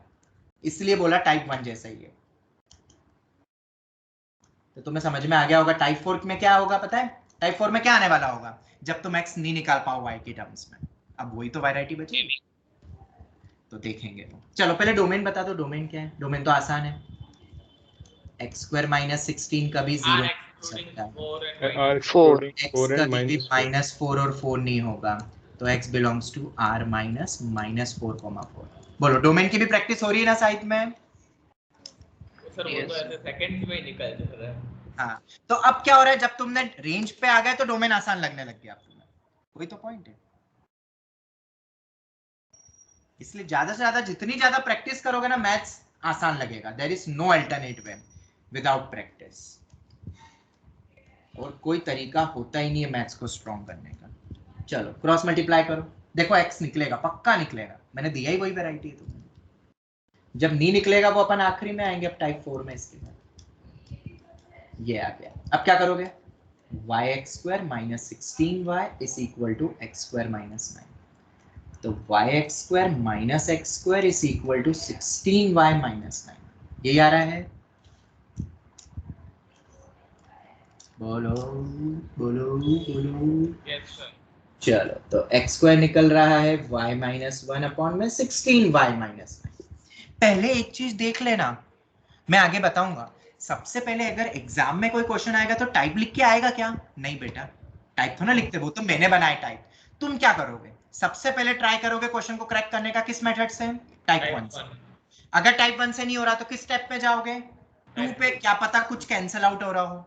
[SPEAKER 1] इसलिए बोला टाइप 1 जैसा ही है। तो तुम्हें समझ में आ गया होगा टाइप 4 में क्या होगा। पता है टाइप 4 में क्या आने वाला होगा? जब तुम x नहीं निकाल पाओ y की टर्म्स में। अब वही तो वैरायटी बची, तो देखेंगे। चलो पहले डोमेन बता दो, डोमेन क्या है? डोमेन तो आसान है, x स्क्वायर माइनस 16 कभी 0 सकता है,
[SPEAKER 3] R excluding 4
[SPEAKER 1] x
[SPEAKER 3] and
[SPEAKER 1] कभी भी
[SPEAKER 3] minus 4.
[SPEAKER 1] -4 और 4 नहीं होगा, तो x belongs to r minus -4,4। बोलो डोमेन की भी प्रैक्टिस हो रही है ना साइड में?
[SPEAKER 2] सर वो तो ऐसे सेकंड्स में ही निकल जा रहा है।
[SPEAKER 1] हाँ, तो अब क्या हो रहा है? जब तुमने रेंज पे आ गए तो डोमेन आसान लगने लग गया तुम्हें। वही तो पॉइंट है। इसलिए ज्यादा से ज्यादा जितनी ज्यादा प्रैक्टिस करोगे ना मैथ्स, आसान लगेगा. There is no alternate way without practice. और कोई तरीका होता ही नहीं है मैथ्स को स्ट्रॉन्ग करने का. चलो क्रॉस मल्टीप्लाई करो, देखो x निकलेगा, पक्का निकलेगा. मैंने दिया ही वही वैरायटी है तुम्हें. जब नहीं निकलेगा वो अपन आखिरी में आएंगे अब टाइप 4 में. इसके बाद ये आ गया. अब क्या करोगे? y(x²) - 16y is equal to x² - 9. तो y(x²) - x² is equal to 16y - 9. यही आ रहा है. बोलो बोलो बोलो.
[SPEAKER 2] Yes sir.
[SPEAKER 1] चलो तो x² निकल रहा है y - 1 अपॉन में 16y - 9. पहले एक चीज देख लेना, मैं आगे बताऊंगा. सबसे पहले अगर एग्जाम में कोई क्वेश्चन आएगा तो टाइप लिख के आएगा क्या? नहीं बेटा, टाइप तो ना लिखते, वो तो मैंने बनाए टाइप. तुम क्या करोगे? सबसे पहले ट्राई करोगे क्वेश्चन को क्रैक करने का. किस मेथड से? टाइप 1 से. अगर टाइप 1 से नहीं हो रहा तो किस स्टेप पे जाओगे? 2 पे. क्या पता कुछ कैंसिल आउट हो रहा हो.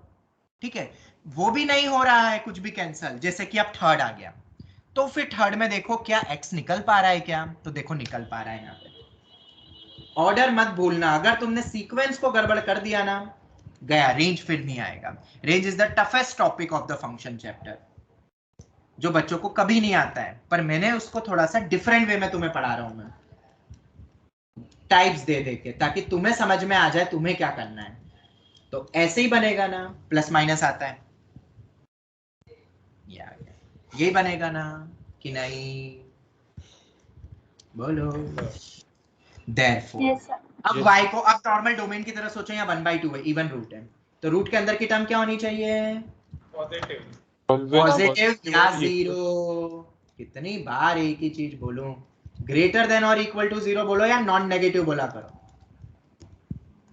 [SPEAKER 1] ठीक है, वो भी नहीं हो रहा है कुछ भी कैंसिल, जैसे कि अब थर्ड आ गया, तो फिर थर्ड में देखो क्या x निकल पा रहा है क्या? तो देखो निकल पा रहा है. यहाँ पे ऑर्डर मत भूलना. अगर तुमने सीक्वेंस को गड़बड़ कर दिया ना, गया. रेंज फिर नहीं आएगा. Range is the toughest topic of the function chapter, जो बच्चों को कभी नहीं आता है, पर मैंने उसको थोड़ा सा डिफरेंट वे में तुम्हें पढ़ा रहा हूं मैं, टाइप्स दे दे के, ताकि तुम्हें समझ में आ जाए तुम्हें क्या करना है. तो ऐसे ही बनेगा ना, प्लस माइनस आता है, यही बनेगा ना कि नहीं? बोलो. Therefore,
[SPEAKER 8] Yes, sir.
[SPEAKER 1] अब y को अब नॉर्मल डोमेन की तरह सोचो. यहाँ 1/2 है, इवन रूट है, तो रूट के अंदर की टर्म क्या होनी चाहिए?
[SPEAKER 2] पॉजिटिव.
[SPEAKER 1] पॉजिटिव या जीरो. कितनी बार एक ही चीज बोलूं? ग्रेटर देन और इक्वल टू 0 बोलो या नॉन नेगेटिव बोला करो.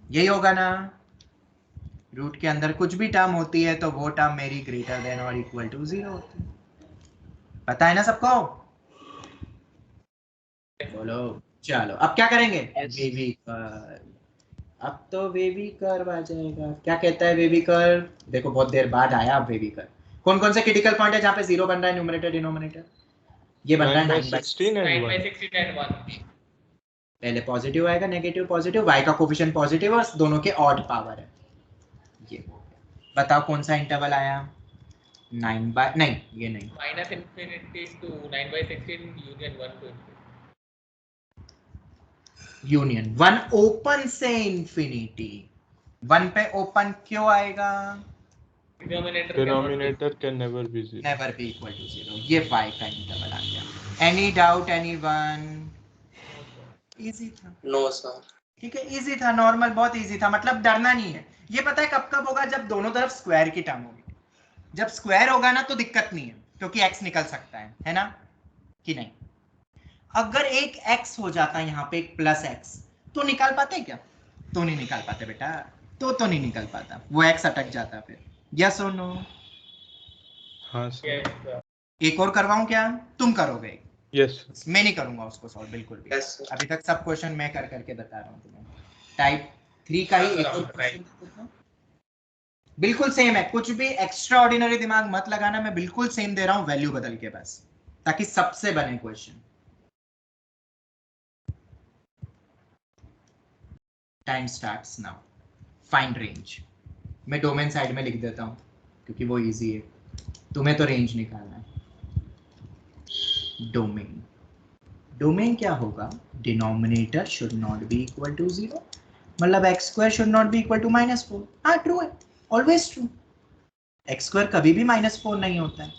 [SPEAKER 1] यही होगा ना. रूट के अंदर कुछ भी टर्म होती है तो वो टर्म मेरी ग्रेटर देन और इक्वल टू 0 होती है. पता है ना सबको? बोलो. चलो अब क्या करेंगे?
[SPEAKER 4] Yes.
[SPEAKER 1] Wavy curve. अब तो वेवी कर्व आ जाएगा. क्या कहता है वेवी कर्व? देखो बहुत देर बाद आया अब वेवी कर्व. कौन कौन से क्रिटिकल पॉइंट है जहाँ पे 0 बन रहा है न्यूमरेटर डिनोमिनेटर? ये बन रहा है
[SPEAKER 3] 9/16 and 1.
[SPEAKER 2] 9/16 and 1.
[SPEAKER 1] पहले पॉजिटिव आएगा, नेगेटिव पॉजिटिव, y का कोफिशिएंट पॉजिटिव और दोनों के ऑड पावर है. ये हो गया. बताओ कौन सा इंटरवल आया? 9 नहीं, ये नहीं.
[SPEAKER 2] -infinity to 9/16 union 1 to infinity.
[SPEAKER 1] Union 1 open से इंफिनिटी. 1 पे ओपन क्यों आएगा?
[SPEAKER 3] Denominator can never be 0.
[SPEAKER 1] Never be equal to 0. ये y का इंटरवल आ गया. Any doubt anyone? इजी था.
[SPEAKER 5] No, sir.
[SPEAKER 1] ठीक है, इजी था, नॉर्मल, बहुत इजी था. मतलब डरना नहीं है. ये पता है कब कब होगा? जब दोनों तरफ स्क्वायर की टर्म होगी. जब स्क्वायर होगा ना तो दिक्कत नहीं है, क्योंकि x निकल सकता है ना कि नहीं? अगर एक x हो जाता है यहाँ पे, एक प्लस x, तो निकाल पाते क्या? तो नहीं निकाल पाते बेटा. तो नहीं निकल पाता, वो x अटक जाता फिर. यस और नो?
[SPEAKER 3] हाँ सर.
[SPEAKER 2] Yes, sir.
[SPEAKER 1] एक और करवाऊं क्या? तुम करोगे?
[SPEAKER 3] यस.
[SPEAKER 1] मैं नहीं करूंगा उसको सॉल्व बिल्कुल भी.
[SPEAKER 5] Yes, sir.
[SPEAKER 1] अभी तक सब क्वेश्चन मैं कर करके बता रहा हूँ तुम्हें. टाइप 3 का ही एक और क्वेश्चन बिल्कुल सेम है. कुछ भी एक्स्ट्रा ऑर्डिनरी दिमाग मत लगाना, मैं बिल्कुल सेम दे रहा हूँ, वैल्यू बदल के बस, ताकि सबसे बने question. Time starts now. Find range. मैं डोमेन साइड में लिख देता हूँ क्योंकि वो इजी है. तुम्हें तो रेंज निकालना है. डोमेन. डोमेन क्या होगा? Denominator should not be equal to 0. मतलब x² should not be equal to -4. हाँ ट्रू है, ऑलवेज ट्रू. x² कभी भी -4 नहीं होता है.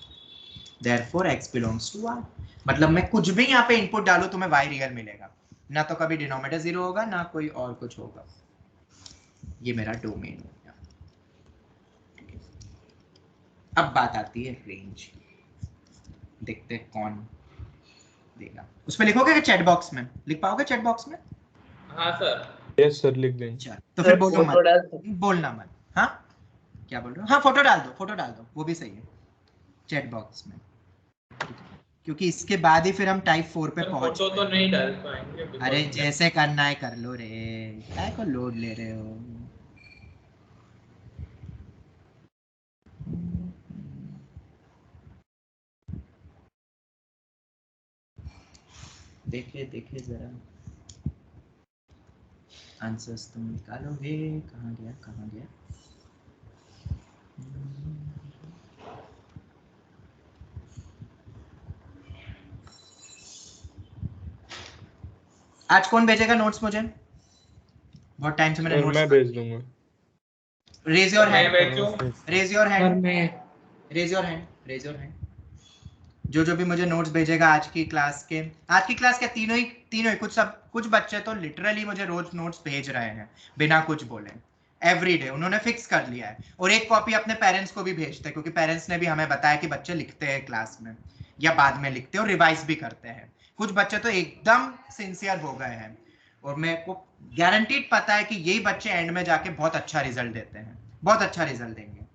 [SPEAKER 1] Therefore x belongs to R. मतलब मैं कुछ भी यहाँ पे इनपुट डालूं तुम्हें y रियल मिलेगा. ना तो कभी डिनोमिनेटर 0 होगा, ना कोई और कुछ होगा. ये मेरा डोमेन हो गया. अब बात आती है रेंज. देखते हैं कौन देगा. उसमें लिखोगे चैट बॉक्स में? लिख पाओगे चैट बॉक्स में?
[SPEAKER 2] हाँ सर.
[SPEAKER 3] यस सर, लिख देंगे.
[SPEAKER 1] चल तो फिर बोलो
[SPEAKER 5] फोटो डाल दो.
[SPEAKER 1] मत, बोलना मत. हाँ क्या बोल रहे हो? हाँ फोटो डाल दो, फोटो डाल दो, वो भी सही है चैट बॉक्स में, क्योंकि इसके बाद ही फिर हम टाइप 4 पे पहुंच.
[SPEAKER 2] फोटो तो नहीं डाल पाएंगे.
[SPEAKER 1] अरे जैसे करना है कर लो रे, काय को लोड ले रहे हो? देखे देखे जरा. आंसर्स तुम निकालोगे। कहाँ गया कहाँ गया? आज कौन भेजेगा नोट्स मुझे? बहुत टाइम से मैंने
[SPEAKER 3] सर
[SPEAKER 1] नोट्स।
[SPEAKER 3] मैं भेज दूंगा।
[SPEAKER 1] रेज योर
[SPEAKER 2] मैं
[SPEAKER 1] हैंड,
[SPEAKER 2] भेजूं?
[SPEAKER 1] रेज योर
[SPEAKER 7] सर
[SPEAKER 1] हैंड,
[SPEAKER 7] मैं
[SPEAKER 1] raise your hand, raise your hand. जो भी मुझे नोट्स भेजेगा आज की क्लास के तीनों ही कुछ बच्चे तो लिटरली मुझे रोज नोट्स भेज रहे हैं बिना कुछ बोले। एवरी डे उन्होंने फिक्स कर लिया है, और एक कॉपी अपने पेरेंट्स को भी भेजते हैं, क्योंकि पेरेंट्स ने भी हमें बताया कि बच्चे लिखते हैं क्लास में या बाद में लिखते हैं और रिवाइज भी करते हैं। कुछ बच्चे तो एकदम सिंसियर हो गए हैं, और मेरे को गारंटीड पता है कि यही बच्चे एंड में जाके बहुत अच्छा रिजल्ट देते हैं, बहुत अच्छा रिजल्ट देंगे।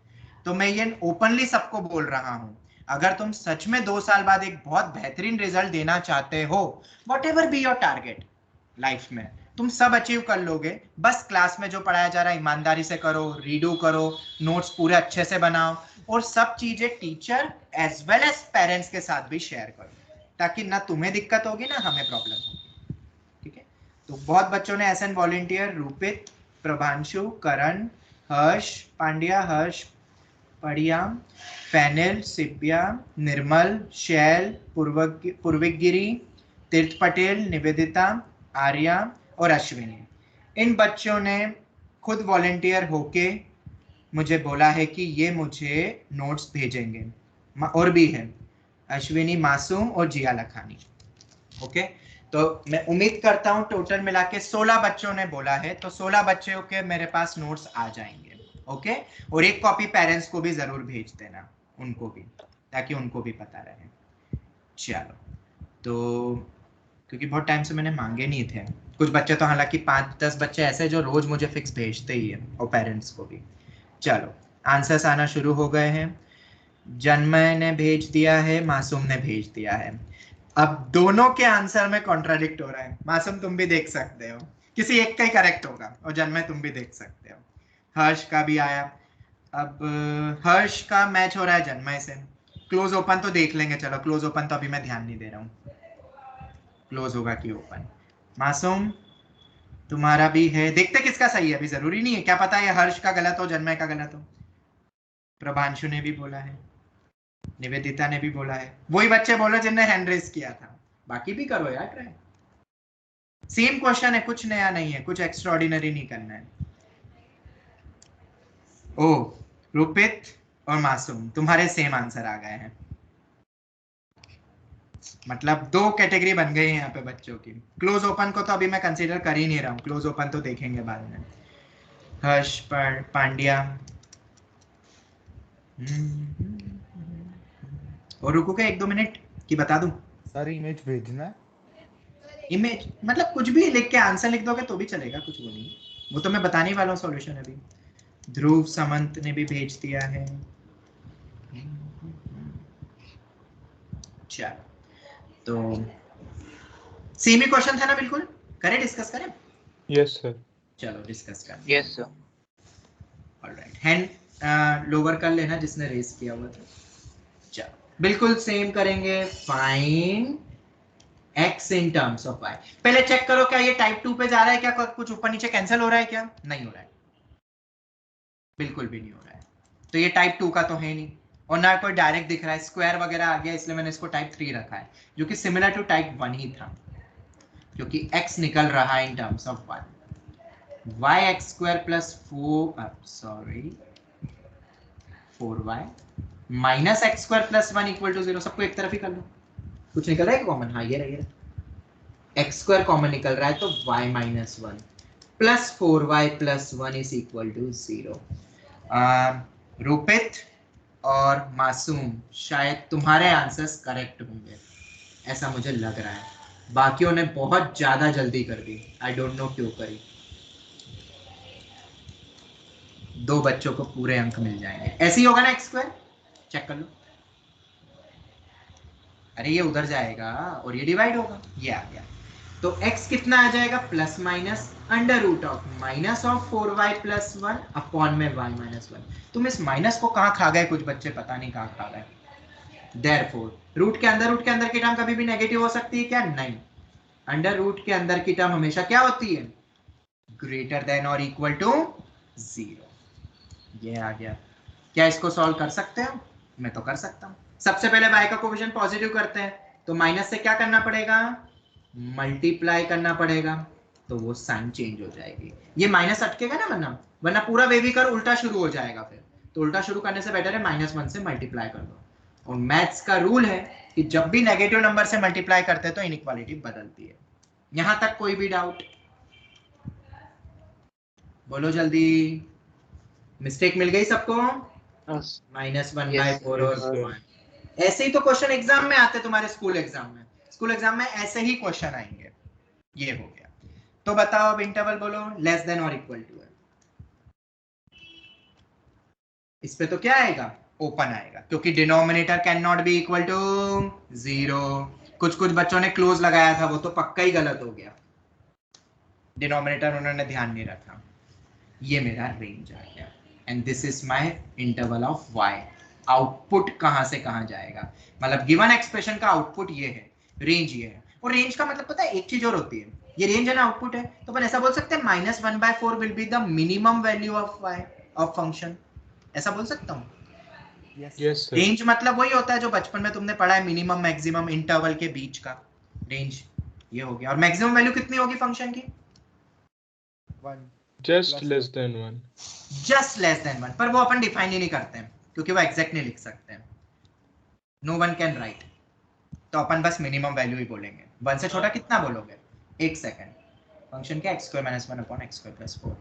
[SPEAKER 1] तो मैं ये ओपनली सबको बोल रहा हूँ, अगर तुम सच में 2 साल बाद एक बहुत बेहतरीन रिजल्ट देना चाहते हो, what ever be your target life में, तुम सब अचीव कर लोगे। बस क्लास में जो पढ़ाया जा रहा है ईमानदारी से करो, रीडू करो, नोट्स पूरे अच्छे से बनाओ, और सब चीजें teacher as well as parents के साथ भी शेयर करो, ताकि ना तुम्हें दिक्कत होगी ना हमें प्रॉब्लम होगी। ठीक है? तो बहुत बच्चों ने एस एन वॉलेंटियर, रूपित, प्रभांशु, करण, हर्ष पांड्या, हर्ष पड़ियाम, फैनिल, सिप्या, निर्मल, शैल, पूर्विकगिरी, तीर्थ पटेल, निवेदिता, आर्या और अश्विनी, इन बच्चों ने खुद वॉलेंटियर होके मुझे बोला है कि ये मुझे नोट्स भेजेंगे। और भी है अश्विनी, मासूम और जिया लखानी। ओके, तो मैं उम्मीद करता हूं टोटल मिला के 16 बच्चों ने बोला है, तो 16 बच्चों के मेरे पास नोट्स आ जाएंगे। ओके, और एक कॉपी पेरेंट्स को भी जरूर भेज देना, उनको भी, ताकि उनको भी पता रहे। चलो, तो क्योंकि बहुत टाइम से मैंने मांगे नहीं थे, कुछ बच्चे तो हालांकि 5-10 बच्चे ऐसे जो रोज मुझे फिक्स भेजते ही है, और पेरेंट्स को भी। चलो, आंसर्स आना शुरू हो गए हैं। जन्मय ने भेज दिया है, मासूम ने भेज दिया है। अब दोनों के आंसर में कॉन्ट्राडिक्ट हो रहा है। मासूम तुम भी देख सकते हो, किसी एक का ही करेक्ट होगा, और जन्मय तुम भी देख सकते हो। हर्ष का भी आया। अब हर्ष का मैच हो रहा है जन्मय से। क्लोज ओपन तो देख लेंगे, चलो क्लोज ओपन तो अभी मैं ध्यान नहीं दे रहा हूँ, क्लोज होगा कि ओपन। मासूम तुम्हारा भी है, देखते किसका सही है, अभी जरूरी नहीं है, क्या पता है हर्ष का गलत हो, जन्मय का गलत हो। प्रभांशु ने भी बोला है, निवेदिता ने भी बोला है, वही बच्चे बोलो जिनने हैंड रेस किया था। बाकी भी करो यार ट्राई, सेम क्वेश्चन है, कुछ नया नहीं है, कुछ एक्स्ट्राऑर्डिनरी नहीं करना है। ओ, रूपित और मासूम तुम्हारे सेम आंसर आ गए हैं, मतलब 2 कैटेगरी बन गई है यहाँ पे बच्चों की। क्लोज ओपन को तो अभी मैं कंसीडर कर ही नहीं रहा हूँ, क्लोज ओपन तो देखेंगे बाद में। हर्ष पांड्या, और रुको के 1-2 मिनट की बता दूं।
[SPEAKER 6] सर इमेज भेजना है?
[SPEAKER 1] इमेज मतलब कुछ भी लिख के आंसर लिख दोगे तो भी चलेगा, कुछ वो नहीं, वो तो मैं बताने वाला हूँ सॉल्यूशन अभी। ध्रुव समंत ने भी भेज दिया है। चलो, तो सेम ही क्वेश्चन था ना, बिल्कुल करें, डिस्कस करें।
[SPEAKER 3] Yes sir.
[SPEAKER 1] चलो डिस्कस करें।
[SPEAKER 4] Yes sir.
[SPEAKER 1] Alright, hand lower कर लेना जिसने रेस किया हुआ था। चलो बिल्कुल सेम करेंगे। Find x in terms of y। पहले चेक करो क्या ये टाइप 2 पे जा रहा है, क्या कुछ ऊपर नीचे कैंसिल हो रहा है, क्या नहीं हो रहा है, बिल्कुल भी नहीं हो रहा है। तो ये टाइप 2 का तो है नहीं, और ना कोई डायरेक्ट दिख रहा है, स्क्वायर वगैरह आ गया, इसलिए मैंने इसको टाइप 3 रखा है, जो कि सिमिलर टू टाइप 1 ही था, क्योंकि x निकल रहा है in terms of 1। y² plus 4y minus x² plus 1 equal to 0। सबको एक तरफ ही कर लो, कुछ निकल रहा है कॉमन, हाँ ये रहा, x² कॉमन निकल रहा है, तो y minus 1 plus 4y plus 1 is equal to 0। Rupit और मासूम शायद तुम्हारे आंसर्स करेक्ट होंगे, ऐसा मुझे लग रहा है। बाकियों ने बहुत ज्यादा जल्दी कर दी, आई डोंट नो क्यों करी। 2 बच्चों को पूरे अंक मिल जाएंगे, ऐसे ही होगा ना x², चेक कर लो। अरे ये उधर जाएगा और ये डिवाइड होगा, ये आ गया, तो x कितना आ जाएगा, plus minus under root of minus of 4y plus 1 upon में y माइनस 1। तुम इस माइनस को कहाँ खा गए, कुछ बच्चे पता नहीं कहाँ खा गए। देयरफॉर रूट के अंदर की टर्म कभी भी नेगेटिव हो सकती है क्या, नहीं। अंडर रूट के अंदर की टर्म हमेशा क्या होती है, ग्रेटर देन और इक्वल टू 0। ये आ गया। क्या इसको सॉल्व कर सकते हो? मैं तो कर सकता हूं। सबसे पहले y का कोफिशिएंट पॉजिटिव करते हैं, तो माइनस से क्या करना पड़ेगा? मल्टीप्लाई करना पड़ेगा, तो वो साइन चेंज हो जाएगी। ये माइनस अटकेगा ना, वरना पूरा वे भी कर उल्टा शुरू हो जाएगा फिर। तो उल्टा शुरू करने से बेटर है -1 से मल्टीप्लाई कर दो। और मैथ्स का रूल है कि जब भी नेगेटिव नंबर से मल्टीप्लाई करते हैं तो इनइक्वालिटी बदलती है। यहां तक कोई भी डाउट? बोलो जल्दी। मिस्टेक मिल गई सबको? -1/4 और 1। ऐसे ही तो क्वेश्चन एग्जाम में आते, तुम्हारे स्कूल एग्जाम में। स्कूल एग्जाम में ऐसे ही क्वेश्चन आएंगे। ये हो गया। तो बताओ अब इंटरवल बोलो, लेस देन और इक्वल टू है। इस पे तो क्या आएगा? ओपन आएगा, क्योंकि denominator can not be equal to 0। कुछ बच्चों ने क्लोज लगाया था, वो तो पक्का ही गलत हो गया। डिनोमिनेटर उन्होंने ध्यान नहीं रखा। ये मेरा रेंज आ गया, and this is my interval of y। Output कहां से कहां जाएगा, मतलब गिवन एक्सप्रेशन का आउटपुट ये है, रेंज ये है। और रेंज का मतलब पता है, एक चीज और होती है, ये रेंज है ना, आउटपुट है, तो अपन ऐसा बोल सकते हैं -1/4 will be the minimum value of y of function. ऐसा बोल सकता हूँ?
[SPEAKER 3] Yes sir.
[SPEAKER 1] रेंज मतलब वही होता है जो बचपन में तुमने पढ़ा है, मिनिमम मैक्सिमम इंटरवल के बीच का रेंज। ये हो गया। और मैक्सिमम वैल्यू कितनी होगी फंक्शन की?
[SPEAKER 6] 1।
[SPEAKER 3] Just less than 1।
[SPEAKER 1] Just less than 1, पर वो अपन डिफाइन ही नहीं करते हैं, क्योंकि वो एग्जैक्ट नहीं लिख सकते हैं। नो वन कैन राइट, तो अपन बस मिनिमम वैल्यू ही बोलेंगे। 1 से छोटा कितना बोलोगे? 1 सेकंड। फंक्शन क्या? x² - 1 / x² + 4।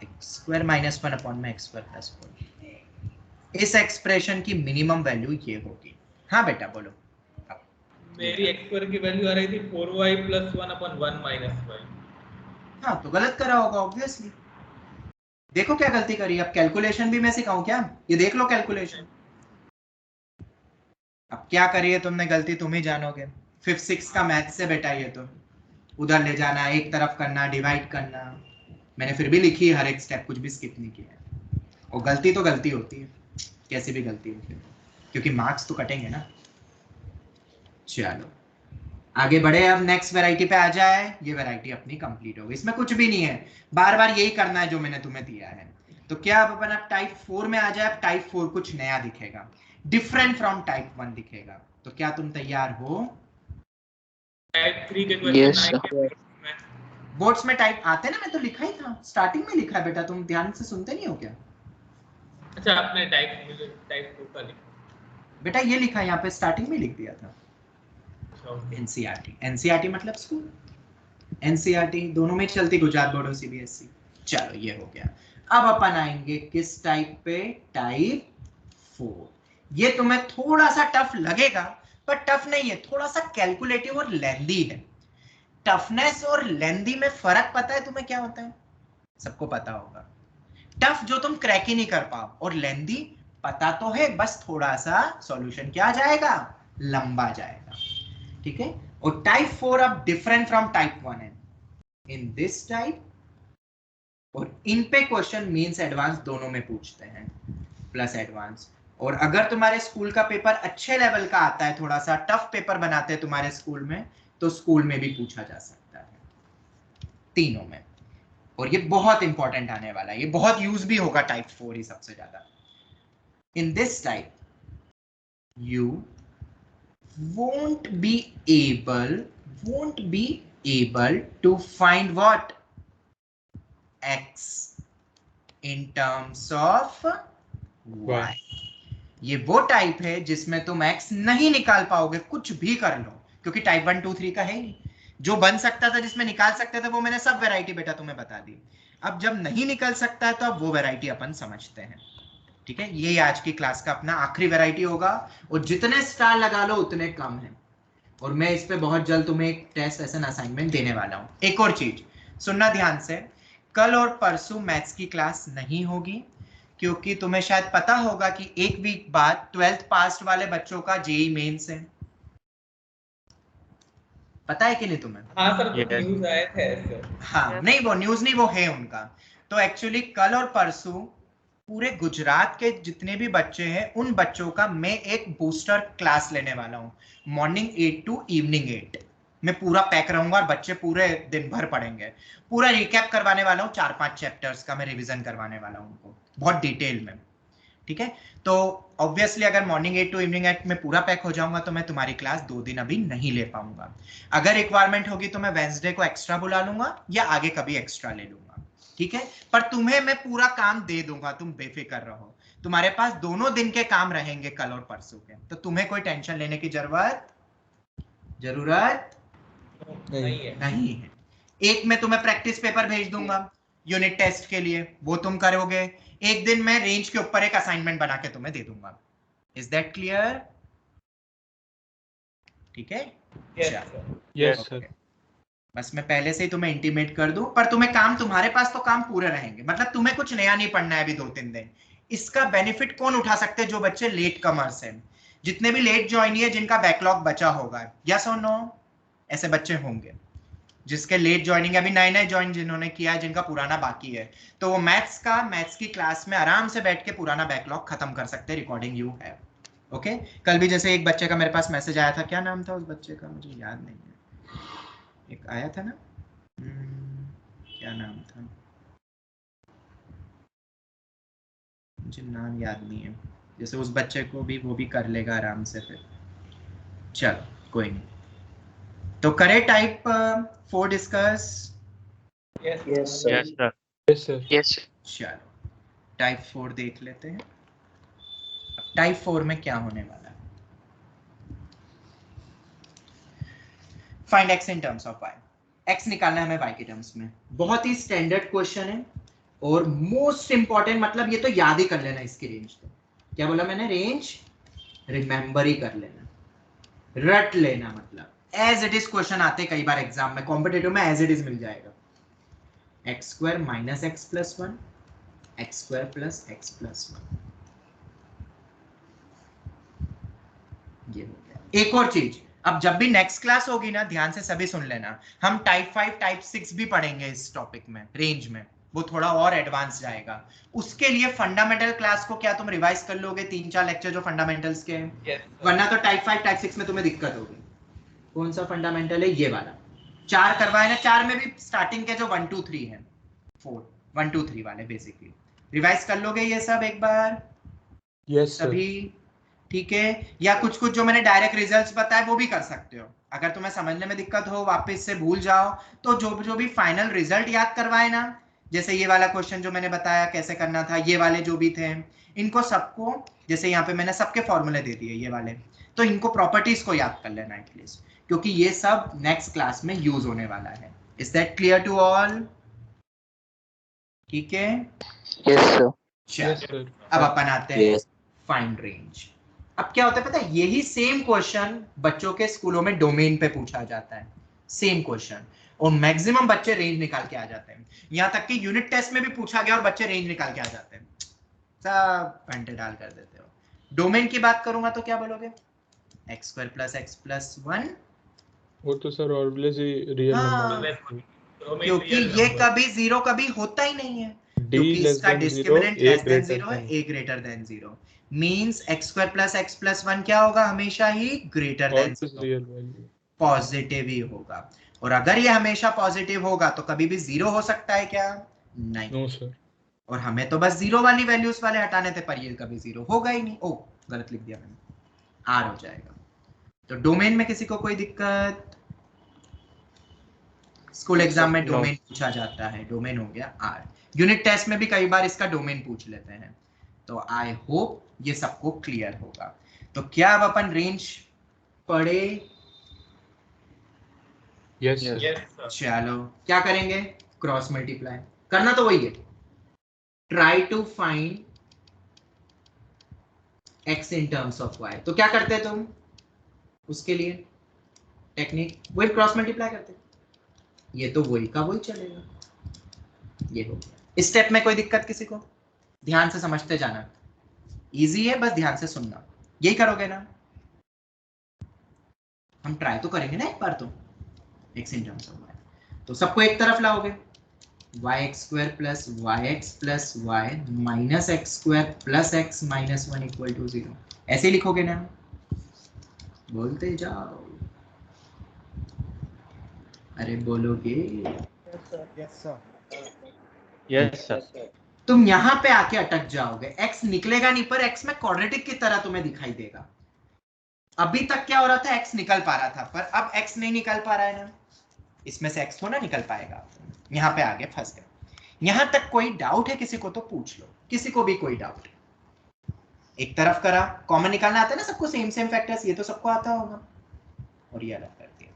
[SPEAKER 1] x² - 1 / x² + 4। इस एक्सप्रेशन की मिनिमम वैल्यू ये होगी। हाँ बेटा बोलो।
[SPEAKER 2] मेरी x² की वैल्यू आ रही थी 4y + 1/1 - y।
[SPEAKER 1] हाँ तो गलत करा होगा ऑब्वियसली। देखो क्या गलती करी। अब कैलकुलेशन भी मैं सिखाऊं क्या? ये देख लो कैलकुलेशन। अब क्या करिए तुमने गलती, तुम ही जानोगे। 5th 6th का मैथ से बेटा, ये तो उधर ले जाना, एक तरफ करना, डिवाइड करना। मैंने फिर भी लिखी है हर एक स्टेप, कुछ भी स्किप नहीं किया। और गलती तो गलती होती है, कैसी भी गलती होती है, क्योंकि मार्क्स तो कटेंगे ना। चलो आगे बढ़े। अब नेक्स्ट वैरायटी पे आ जाए। ये वैरायटी अपनी कंप्लीट हो गई। इसमें कुछ भी नहीं है, बार बार यही करना है जो मैंने तुम्हें दिया है। तो क्या अब अपन अब टाइप 4 में आ जाए। अब टाइप 4 कुछ नया दिखेगा, डिफरेंट फ्रॉम टाइप 1 दिखेगा। तो क्या तुम तैयार हो?
[SPEAKER 2] टाइप 3 के
[SPEAKER 4] Yes,
[SPEAKER 2] क्वेश्चन
[SPEAKER 4] sir.
[SPEAKER 2] आएंगे में।
[SPEAKER 1] बोर्ड्स में टाइप आते ना, मैं तो लिखा ही था, स्टार्टिंग में लिखा है बेटा, तुम ध्यान से सुनते नहीं हो क्या?
[SPEAKER 2] अच्छा, आपने टाइप 2 का लिखा।
[SPEAKER 1] बेटा ये लिखा है यहाँ पे, स्टार्टिंग में लिख दिया था। एनसीईआरटी, एनसीईआरटी मतलब स्कूल, एनसीईआरटी दोनों में चलती, गुजरात बोर्ड और सीबीएसई। चलो ये हो गया। अब अपन आएंगे किस टाइप पे? टाइप 4। ये तुम्हें थोड़ा सा टफ लगेगा, पर टफ नहीं है, थोड़ा सा कैलकुलेटिव और लेंदी है। टफनेस और लेंदी में फर्क पता है तुम्हें क्या होता है? सबको पता होगा। टफ जो तुम क्रैक ही नहीं कर पाओ, और लेंदी पता तो है, बस थोड़ा सा सॉल्यूशन क्या जाएगा, लंबा जाएगा। ठीक है। और टाइप 4 अब डिफरेंट फ्रॉम टाइप 1 है इन दिस टाइप। और इन पे क्वेश्चन मेंस एडवांस दोनों में पूछते हैं, प्लस एडवांस। और अगर तुम्हारे स्कूल का पेपर अच्छे लेवल का आता है, थोड़ा सा टफ पेपर बनाते हैं तुम्हारे स्कूल में, तो स्कूल में भी पूछा जा सकता है, तीनों में। और ये बहुत इंपॉर्टेंट आने वाला है, ये बहुत यूज भी होगा। टाइप 4 ही सबसे ज्यादा। In this type you won't be able to find what? X in terms of y. ये वो टाइप है जिसमें तुम x नहीं निकाल पाओगे, कुछ भी कर लो, क्योंकि टाइप 1 2 3 का है ही। जो बन सकता था, जिसमें निकाल सकते थे, वो मैंने सब वैरायटी बेटा तुम्हें बता दी। अब जब नहीं निकल सकता है, तो अब वो वैरायटी अपन समझते हैं। ठीक है, ये आज की क्लास का अपना आखिरी वैरायटी होगा। और जितने स्टार लगा लो उतने कम है। और मैं इस पे बहुत जल्द तुम्हें एक टेस्ट ऐसा असाइनमेंट देने वाला हूं। एक और चीज सुनना ध्यान से, कल और परसों मैथ्स की क्लास नहीं होगी, क्योंकि तुम्हें शायद पता होगा कि एक वीक बाद 12th पास वाले बच्चों का जेईई मेंस है। पता है कि नहीं तुम्हें?
[SPEAKER 2] हाँ सर, कुछ
[SPEAKER 4] Yes.
[SPEAKER 2] न्यूज़ आए थे ऐसे।
[SPEAKER 1] हाँ, नहीं वो न्यूज नहीं, वो है उनका। तो एक्चुअली कल और परसों पूरे गुजरात के जितने भी बच्चे हैं, उन बच्चों का मैं एक बूस्टर क्लास लेने वाला हूँ, मॉर्निंग 8 to इवनिंग 8। मैं पूरा पैक रहूंगा और बच्चे पूरे दिन भर पढ़ेंगे। पूरा रिकैप करवाने वाला हूँ, 4-5 चैप्टर्स का मैं रिवीजन करवाने वाला हूँ उनको बहुत डिटेल में, ठीक है। तो ऑब्वियसली अगर मॉर्निंग 8 टू इवनिंग 8 में पूरा पैक हो जाऊंगा तो मैं तुम्हारी क्लास 2 दिन अभी नहीं ले पाऊंगा। अगर रिक्वायरमेंट होगी तो मैं वेंसडे को एक्स्ट्रा बुला लूंगा या आगे कभी एक्स्ट्रा ले लूंगा, ठीक है। पर तुम्हें मैं पूरा काम दे दूंगा, तुम बेफिक्र रहो। तुम्हारे पास दोनों दिन के काम रहेंगे कल और परसों के, तो तुम्हें कोई टेंशन लेने की जरूरत नहीं है। एक में तुम्हें प्रैक्टिस पेपर भेज दूंगा यूनिट टेस्ट के लिए, वो तुम करोगे। एक दिन मैं रेंज के ऊपर एक असाइनमेंट बना के तुम्हें दे दूंगा। Is that clear? ठीक है,
[SPEAKER 3] Yes, sir.
[SPEAKER 1] बस मैं पहले से ही तुम्हें इंटीमेट कर दूं, पर तुम्हें काम, तुम्हारे पास तो काम पूरे रहेंगे, मतलब तुम्हें कुछ नया नहीं पढ़ना है अभी 2-3 दिन। इसका बेनिफिट कौन उठा सकते हैं? जो बच्चे लेट कमर्स हैं, जितने भी लेट ज्वाइन है, जिनका बैकलॉग बचा होगा, यस और नो? ऐसे बच्चे होंगे जिसके लेट ज्वाइनिंग, अभी नए ज्वाइन जिन्होंने किया है, जिनका पुराना बाकी है, तो वो मैथ्स की क्लास में आराम से बैठ के पुराना बैकलॉग खत्म कर सकते हैं। रिकॉर्डिंग यू है, ओके। कल भी जैसे एक बच्चे का मेरे पास मैसेज आया था, क्या नाम था उस बच्चे का मुझे याद नहीं है, एक आया था ना, क्या नाम था, मुझे नाम याद नहीं है। जैसे उस बच्चे को भी, वो भी कर लेगा आराम से फिर। चलो कोई नहीं, तो करे type 4 discuss.
[SPEAKER 5] Yes, sir.
[SPEAKER 4] Yes, sir.
[SPEAKER 3] Yes, sir.
[SPEAKER 4] Yes, sir.
[SPEAKER 1] चलो टाइप 4 देख लेते हैं। अब टाइप 4 में क्या होने वाला है? Find x in terms of y। x निकालना है हमें y के टर्म्स में। बहुत ही स्टैंडर्ड क्वेश्चन है और मोस्ट इंपॉर्टेंट, मतलब ये तो याद ही कर लेना इसकी रेंज। तो क्या बोला मैंने? रेंज रिमेंबर ही कर लेना, रट लेना, मतलब एज इट इज क्वेश्चन आते कई बार एग्जाम में, कॉम्पिटिटिव में एज इट इज मिल जाएगा। X square minus x plus 1, x square plus x plus 1, ये हो गया। एक और चीज, अब जब भी नेक्स्ट क्लास होगी ना, ध्यान से सभी सुन लेना, हम टाइप 5 टाइप 6 भी पढ़ेंगे इस टॉपिक में, रेंज में, वो थोड़ा और एडवांस जाएगा। उसके लिए फंडामेंटल क्लास को क्या तुम रिवाइज कर लोगे? 3-4 लेक्चर जो फंडामेंटल्स के हैं, वरना तो टाइप 5 टाइप 6 में तुम्हें दिक्कत होगी। कौन सा फंडामेंटल है? ये वाला 4 करवाए ना, 4 में भी स्टार्टिंग के जो 1 2 3 है, 1 2 3 वाले बेसिकली रिवाइज कर लोगे ये सब एक बार?
[SPEAKER 3] Yes, sir.
[SPEAKER 1] सभी ठीक है? या कुछ कुछ जो मैंने डायरेक्ट रिजल्ट्स बताए वो भी कर सकते हो। अगर तुम्हें समझने में दिक्कत हो, वापस से भूल जाओ, तो जो भी फाइनल रिजल्ट याद करवाए ना, जैसे ये वाला क्वेश्चन जो मैंने बताया कैसे करना था, ये वाले जो भी थे, इनको सबको, जैसे यहाँ पे मैंने सबके फॉर्मूले दे दिए ये वाले, तो इनको प्रॉपर्टीज को याद कर लेना एटलीस्ट, क्योंकि ये सब नेक्स्ट क्लास में यूज होने वाला है। Is that clear to all? ठीक है,
[SPEAKER 4] Yes, sir.
[SPEAKER 3] Yes, sir.
[SPEAKER 1] अब अपन आते हैं फाइंड रेंज। अब क्या होता है पता है, यही सेम क्वेश्चन बच्चों के स्कूलों में डोमेन पे पूछा जाता है, सेम क्वेश्चन, और मैक्सिमम बच्चे रेंज निकाल के आ जाते हैं। यहाँ तक कि यूनिट टेस्ट में भी पूछा गया और बच्चे रेंज निकाल के आ जाते हैं, सब घंटे डाल कर देते हो। डोमेन की बात करूंगा तो क्या बोलोगे? X square plus x plus 1,
[SPEAKER 3] वो तो सर ऑलवेज ही रियल नंबर,
[SPEAKER 1] क्योंकि ये कभी जीरो कभी होता ही नहीं है,
[SPEAKER 3] d
[SPEAKER 1] क्योंकि
[SPEAKER 3] less
[SPEAKER 1] इसका
[SPEAKER 3] than 0,
[SPEAKER 1] discriminant
[SPEAKER 3] a
[SPEAKER 1] less than
[SPEAKER 3] greater
[SPEAKER 1] 0 है,
[SPEAKER 3] than,
[SPEAKER 1] a greater than 0, means x square plus 1 क्या होगा? हमेशा ही greater than
[SPEAKER 3] always real value.
[SPEAKER 1] Positive ही होगा। और अगर ये हमेशा पॉजिटिव होगा तो कभी भी जीरो हो सकता है क्या? नहीं।
[SPEAKER 3] No, sir.
[SPEAKER 1] और हमें तो बस जीरो वाली वैल्यूज वाले हटाने थे, पर ये कभी जीरो होगा ही नहीं। ओ गलत लिख दिया मैंने, आर हो जाएगा। तो डोमेन में किसी को कोई दिक्कत? स्कूल एग्जाम में डोमेन पूछा जाता है, डोमेन हो गया आर। यूनिट टेस्ट में भी कई बार इसका डोमेन पूछ लेते हैं। तो आई होप ये सबको क्लियर होगा। तो क्या अब अपन रेंज पढ़े?
[SPEAKER 3] Yes, sir.
[SPEAKER 1] चलो क्या करेंगे? क्रॉस मल्टीप्लाई करना, तो वही है, try to find x in terms of y। तो क्या करते हैं तुम उसके लिए? टेक्निक वही, क्रॉस मल्टीप्लाई करते। ये तो वही का वही चलेगा, ये हो गया। इस स्टेप में कोई दिक्कत किसी को? ध्यान से समझते जाना, इजी है, बस ध्यान से सुनना। यही करोगे ना? हम ट्राई तो करेंगे ना एक बार, तो x in terms of y, तो सबको एक तरफ लाओगे, yx square plus yx plus y minus x square plus x minus 1 equal to 0, ऐसे लिखोगे ना? बोलते जाओ। अरे बोलोगे?
[SPEAKER 6] Yes sir.
[SPEAKER 4] Yes, sir.
[SPEAKER 1] तुम यहाँ पे आके अटक जाओगे, x निकलेगा नहीं, पर x में क्वाड्रेटिक की तरह तुम्हें दिखाई देगा। अभी तक क्या हो रहा था, x निकल पा रहा था, पर अब x नहीं निकल पा रहा है ना, इसमें से x थोड़ा निकल पाएगा। यहाँ पे आगे फंस गए। यहाँ तक कोई डाउट है किसी को तो पूछ लो, किसी को भी कोई डाउट? एक तरफ करा, कॉमन निकालना आता है ना सबको, सेम सेम फैक्टर्स, ये तो सबको आता होगा, और ये अलग कर दिया।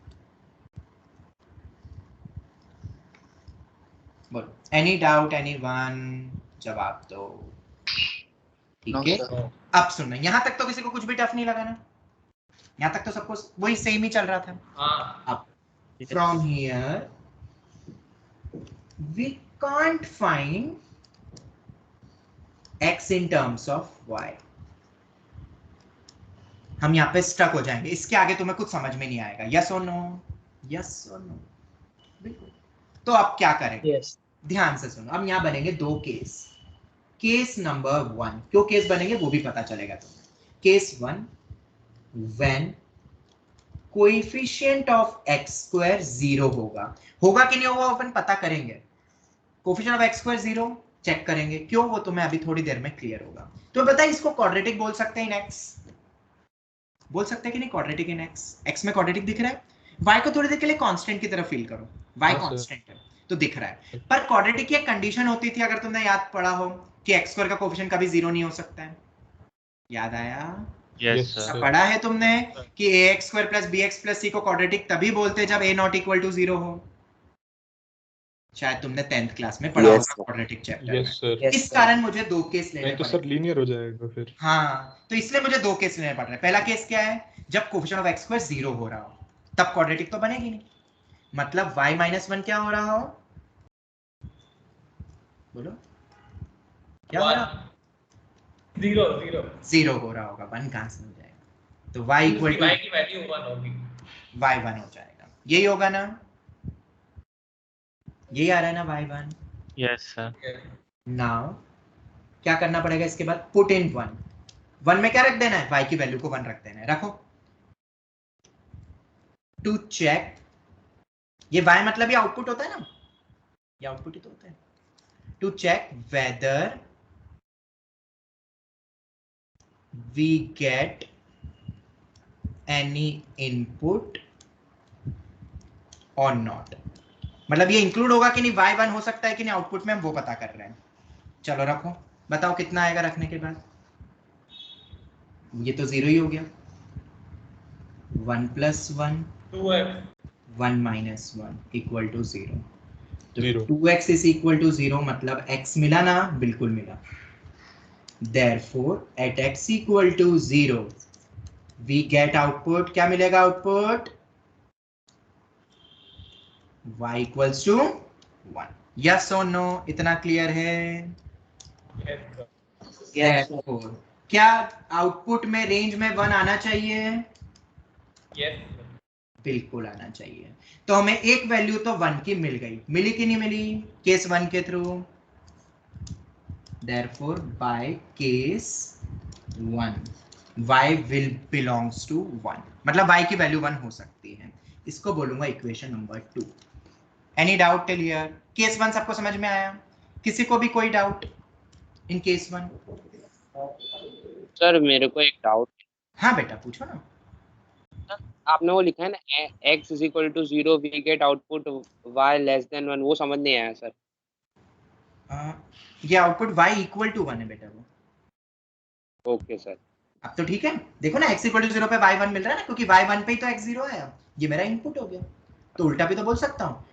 [SPEAKER 1] बोलो, एनी डाउट, एनीवन? जवाब दो। ठीक
[SPEAKER 4] No,
[SPEAKER 1] है,
[SPEAKER 4] sir.
[SPEAKER 1] अब सुनना, यहाँ तक तो किसी को कुछ भी टफ नहीं लगा ना? यहाँ तक तो सबको वही सेम ही चल रहा था।
[SPEAKER 2] हाँ,
[SPEAKER 1] अब from here we can't find x in terms of y. हम यहाँ पे स्टक हो जाएंगे, इसके आगे तुम्हें कुछ समझ में नहीं आएगा। यस और नो? यस और नो? बिल्कुल। तो अब क्या करेंगे?
[SPEAKER 5] Yes.
[SPEAKER 1] ध्यान से सुनो, अब यहाँ बनेंगे दो केस। केस नंबर 1, क्यों केस बनेंगे वो भी पता चलेगा तुम्हें। Case 1, when coefficient of x square 0 होगा कि नहीं होगा अपन पता करेंगे। Coefficient of x square 0 check करेंगे, क्यों, वो तुम्हें अभी थोड़ी देर में क्लियर होगा। तो पता है इसको क्वाड्रेटिक बोल सकते हैं इन x, बोल सकते हैं कि नहीं क्वाड्रेटिक इन x? x में क्वाड्रेटिक दिख रहा है, y को थोड़ी देर के लिए कांस्टेंट की तरफ फील करो, y कांस्टेंट है तो दिख रहा है। पर क्वाड्रेटिक की एक कंडीशन होती थी, अगर तुमने याद पढ़ा हो, कि x स्क्वायर का कोएफिशिएंट कभी 0 नहीं हो सकता है। याद आया?
[SPEAKER 4] Yes,
[SPEAKER 3] Yes,
[SPEAKER 4] sir.
[SPEAKER 1] पढ़ा है तुमने कि ax square plus bx plus c को क्वाड्रेटिक तभी बोलते जब a नॉट इक्वल टू 0 हो। शायद तुमने 10th क्लास में पढ़ा होगा क्वाड्रेटिक चैप्टर
[SPEAKER 3] yes, sir.
[SPEAKER 1] में। इस कारण मुझे दो केस लेने
[SPEAKER 3] नहीं तो
[SPEAKER 1] पड़े।
[SPEAKER 3] सर लीनियर हो जाएगा फिर।
[SPEAKER 1] हाँ, तो इसलिए मुझे दो केस लेने पड़ रहे हैं। पहला केस क्या है, जब कोएफिशिएंट ऑफ x स्क्वायर 0 हो रहा हो, तब क्वाड्रेटिक तो बनेगी नहीं। मतलब y माइनस 1 क्या हो रहा हो? बोलो क्या हो रहा? 0 हो रहा होगा, 1 कहां से हो जाएगा? तो y इक्वल टू
[SPEAKER 2] y की वैल्यू 1 होगी,
[SPEAKER 1] y 1 हो जाएगा। यही होगा ना? यही आ रहा है ना y 1?
[SPEAKER 4] Yes, sir.
[SPEAKER 1] नाउ क्या करना पड़ेगा इसके बाद? पुट इन 1 में क्या रख देना है? y की वैल्यू को 1 रख देना है। रखो। टू चेक, ये y मतलब ये आउटपुट होता है ना, ये आउटपुट ही तो होता है। To check whether we get any input और नॉट, मतलब ये इंक्लूड होगा कि नहीं, y1 हो सकता है कि नहीं आउटपुट में, हम वो पता कर रहे हैं। चलो रखो, बताओ कितना आएगा रखने के बाद? ये तो 0 ही हो गया। 1 plus 1
[SPEAKER 2] 2x
[SPEAKER 1] 1 minus 1 equal to 0।
[SPEAKER 3] Zero.
[SPEAKER 1] 2x is equal to 0 मतलब x मिला ना? बिल्कुल मिला। Therefore at x equal to 0 we get output, क्या मिलेगा output? y equals to 1। Yes और नो? इतना क्लियर है? Therefore, क्या आउटपुट में रेंज में 1 आना चाहिए?
[SPEAKER 2] यस
[SPEAKER 1] बिल्कुल आना चाहिए। तो हमें एक वैल्यू तो 1 की मिल गई, मिली कि नहीं मिली केस 1 के through? Therefore, by case 1 y will belongs to 1, मतलब y की वैल्यू 1 हो सकती है। इसको बोलूंगा equation number 2। Any doubt till here? Case 1 सबको समझ में आया? किसी को भी कोई डाउट इन केस 1?
[SPEAKER 8] सर मेरे को एक डाउट।
[SPEAKER 1] हाँ बेटा पूछो ना।
[SPEAKER 8] आपने वो लिखा है ना x is equal to 0 we get output y less than 1, वो समझ नहीं आया सर।
[SPEAKER 1] ये आउटपुट y इक्वल टू 1 है बेटा वो।
[SPEAKER 8] Okay sir.
[SPEAKER 1] अब तो ठीक है, देखो ना x इक्वल टू 0 पे y 1 मिल रहा है ना, क्योंकि y 1 पे ही तो x 0 है। ये मेरा इनपुट हो गया। तो उल्टा भी तो बोल सकता हूँ,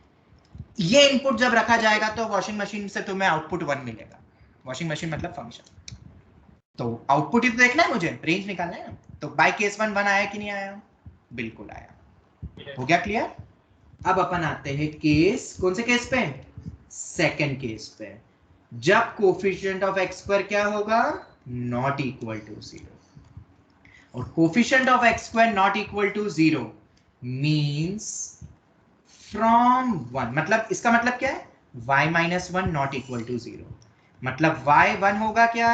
[SPEAKER 1] ये इनपुट जब रखा जाएगा तो वॉशिंग मशीन से तुम्हें आउटपुट 1 मिलेगा। वॉशिंग मशीन मतलब फंक्शन, तो आउटपुट ही तो देखना है मुझे, रेंज निकालना है ना। तो बाय केस 1 1 आया कि नहीं आया? बिल्कुल आया। हो गया क्लियर? अब अपन आते हैं केस, कौन से केस पे? सेकंड केस पे, जब कोफिशिएंट ऑफ x स्क्वायर क्या होगा? Not equal to 0। और coefficient of x square not equal to 0 means from 1, मतलब इसका मतलब क्या है? y minus 1 not equal to 0, मतलब y 1 होगा क्या?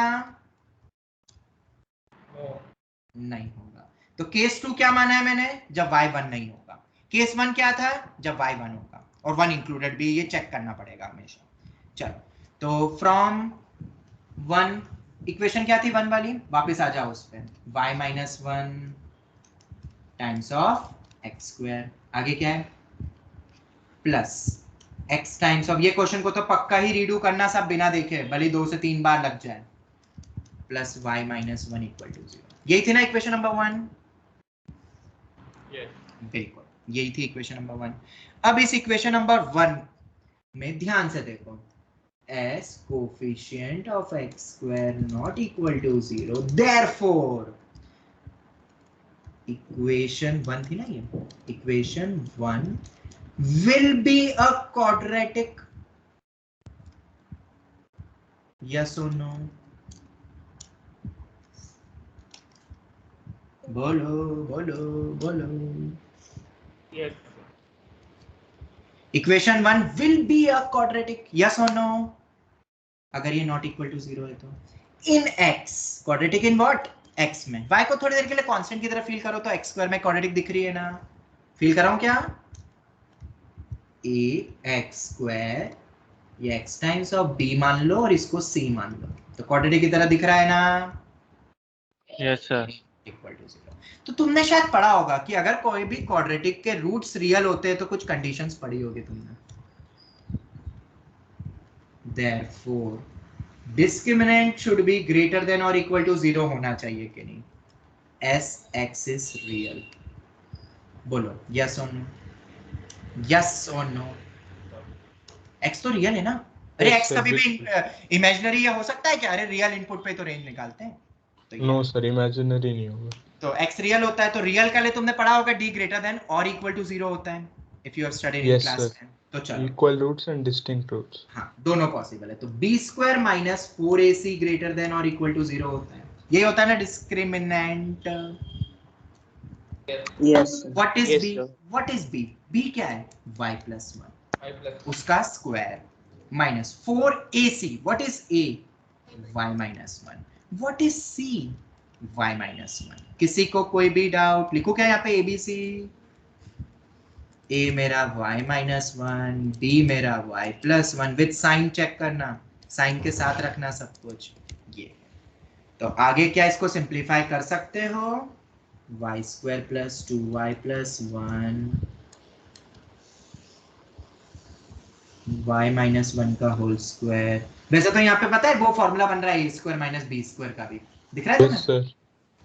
[SPEAKER 1] नहीं होगा। तो केस 2 क्या माना है मैंने? जब y 1 नहीं होगा। केस 1 क्या था, जब y 1 होगा और 1 इंक्लूडेड भी, ये चेक करना पड़ेगा हमेशा। चलो तो फ्रॉम 1 इक्वेशन क्या थी 1 वाली, वापस आ जाओ उस पे, y minus 1 times of x square, आगे क्या है प्लस x टाइम्स ऑफ, ये क्वेश्चन को तो पक्का ही रीडू करना सब बिना देखे, भले 2 से 3 बार लग जाए, plus y minus 1 equal to 0। यही थी ना इक्वेशन नंबर 1? बिल्कुल यही थी इक्वेशन नंबर 1। अब इस इक्वेशन नंबर 1 में ध्यान से देखो, as coefficient of x square not equal to 0, therefore equation 1 थी ना, ये equation 1 will be a quadratic, yes or no? बोलो बोलो बोलो।
[SPEAKER 2] Yes.
[SPEAKER 1] Equation 1 will be a quadratic, yes or no? अगर ये not equal to 0 है तो in x, quadratic in what, x में। y को थोड़ी देर के लिए कांस्टेंट की तरह फील करो तो x स्क्वायर में quadratic दिख रही है ना, फील कराऊं क्या, a x स्क्वायर, ये x टाइम्स ऑफ b मान लो और इसको c मान लो, तो quadratic की तरह दिख रहा है ना,
[SPEAKER 4] Yes, sir.
[SPEAKER 1] Equal to 0। तो तुमने शायद पढ़ा होगा कि अगर कोई भी क्वाड्रेटिक के रूट्स रियल होते हैं तो कुछ कंडीशंस पढ़ी होगी तुमने, therefore discriminant should be greater than or equal to 0 होना चाहिए कि नहीं, s x is real, बोलो yes or no, yes or no, x तो रियल है ना, अरे
[SPEAKER 3] Yes,
[SPEAKER 1] x
[SPEAKER 3] sir,
[SPEAKER 1] कभी भी
[SPEAKER 3] बिल्कुल।
[SPEAKER 1] इमेजिनरी हो सकता है क्या, अरे रियल इनपुट पे तो रेंज निकालते हैं, तो ये
[SPEAKER 3] नो सर, इमेजिनरी नहीं होगा।
[SPEAKER 1] तो x रियल होता है, तो रियल का लिए तुमने पढ़ा होगा d ग्रेटर देन और इक्वल टू 0 होता है, if you have studied in
[SPEAKER 3] Yes,
[SPEAKER 1] class
[SPEAKER 3] sir.
[SPEAKER 1] 10। तो चलो
[SPEAKER 3] equal roots and distinct roots.
[SPEAKER 1] हाँ दोनों पॉसिबल है, तो b square minus 4ac greater than और इक्वल टू 0 होता है, ये होता है ना discriminant.
[SPEAKER 5] Yes, sir.
[SPEAKER 1] What is
[SPEAKER 8] Yes,
[SPEAKER 1] b,
[SPEAKER 8] sir.
[SPEAKER 1] What is b, b क्या है y प्लस 1
[SPEAKER 2] I plus.
[SPEAKER 1] उसका square minus 4ac, what is a, y minus 1, what is c, y minus 1। किसी को कोई भी डाउट, लिखो क्या यहाँ पे abc, a मेरा y माइनस 1, b मेरा y plus 1, with sign check करना, साइन के साथ रखना सब कुछ, ये तो आगे क्या इसको सिंप्लीफाई कर सकते हो, y square plus 2y plus 1 y minus 1 का होल स्क्वायर। वैसे तो यहाँ पे पता है वो फॉर्मूला बन रहा है a square minus b square का भी, दिख रहा है
[SPEAKER 3] यस
[SPEAKER 1] तुम्हें?
[SPEAKER 3] सर।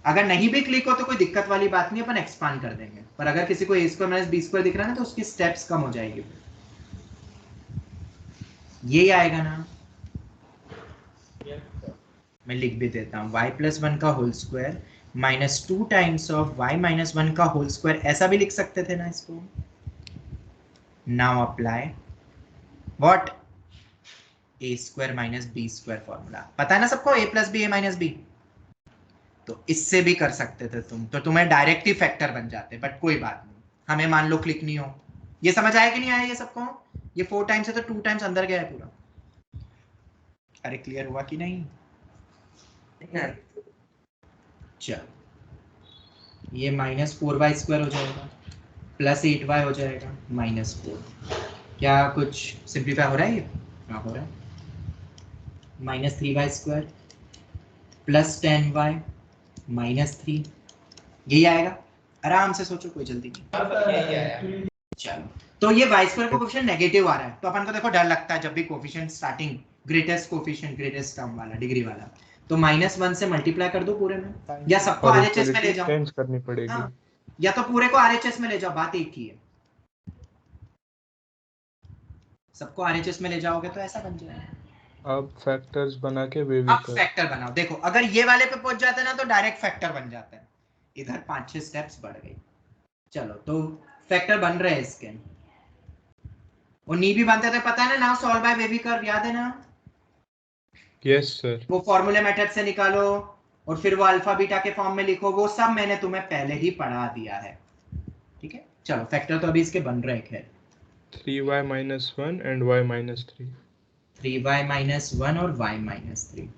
[SPEAKER 1] अगर नहीं भी क्लिक हो तो कोई दिक्कत वाली बात नहीं, अपन एक्सपांड कर देंगे, पर अगर किसी को a square minus b square दिख रहा है ना तो उसकी स्टेप्स कम हो जाएगी, यही आएगा ना।
[SPEAKER 2] Yes, sir.
[SPEAKER 1] मैं लिख भी देता हूँ y प्लस 1 का whole square minus 2 times of y minus 1 का होल स्क्वायर, ऐसा भी लिख सकते थे ना इसको। Now apply what, a square minus b square formula पता है ना सबको, a plus b a minus b, तो इससे भी कर सकते थे तुम, तो तुम्हें डायरेक्ट ही फैक्टर बन जाते, बट कोई बात नहीं, हमें मान लो क्लिक नहीं हो। ये समझ आया कि नहीं आया ये सबको, ये 4 टाइम्स है तो 2 टाइम्स अंदर गया है पूरा, अरे क्लियर हुआ कि नहीं? चलो ये माइनस 4y स्क्वायर हो जाएगा प्लस 8y हो जाएगा माइनस 4, क्या कुछ सिंप्लीफाई हो रहा है ये? हाँ हो रहा है, minus 3y square plus 10y minus 3, यही आएगा, आराम से सोचो कोई जल्दी नहीं। चलो तो ये y स्क्वायर का कोफिशिएंट नेगेटिव आ रहा है, तो अपन को देखो डर लगता है जब भी coefficient starting greatest coefficient greatest term वाला डिग्री वाला, तो -1 से मल्टीप्लाई कर दो पूरे में, या सबको
[SPEAKER 3] और
[SPEAKER 1] आरएचएस में ले
[SPEAKER 3] इक्वलिटी
[SPEAKER 1] जाओ,
[SPEAKER 3] चेंज करनी पड़ेगी।
[SPEAKER 1] हाँ, या तो पूरे को आरएचएस में ले जाओ, बात एक ही है, सबको आरएचएस में ले जाओगे तो ऐसा बन जाएगा।
[SPEAKER 3] अब फैक्टर्स बना के वे भी
[SPEAKER 1] अब
[SPEAKER 3] कर।
[SPEAKER 1] फैक्टर बनाओ, देखो अगर ये वाले पे पहुंच जाते हैं ना तो डायरेक्ट फैक्टर बन जाता है, इधर 5-6 स्टेप्स बढ़ गई। चलो तो फैक्टर बन रहे हैं इसके, और नी भी बनते थे पता है ना, now solve by baby curve याद है ना,
[SPEAKER 3] यस सर।
[SPEAKER 1] वो फॉर्मूले मेथड से निकालो और फिर वो अल्फा बीटा के फॉर्म में लिखो, वो सब मैंने तुम्हें पहले ही पढ़ा दिया है, ठीक है। चलो फैक्टर तो अभी इसके बन रहे हैं, खैर
[SPEAKER 3] 3y minus 1 and y minus 3।
[SPEAKER 1] 3y minus 1 और y minus 3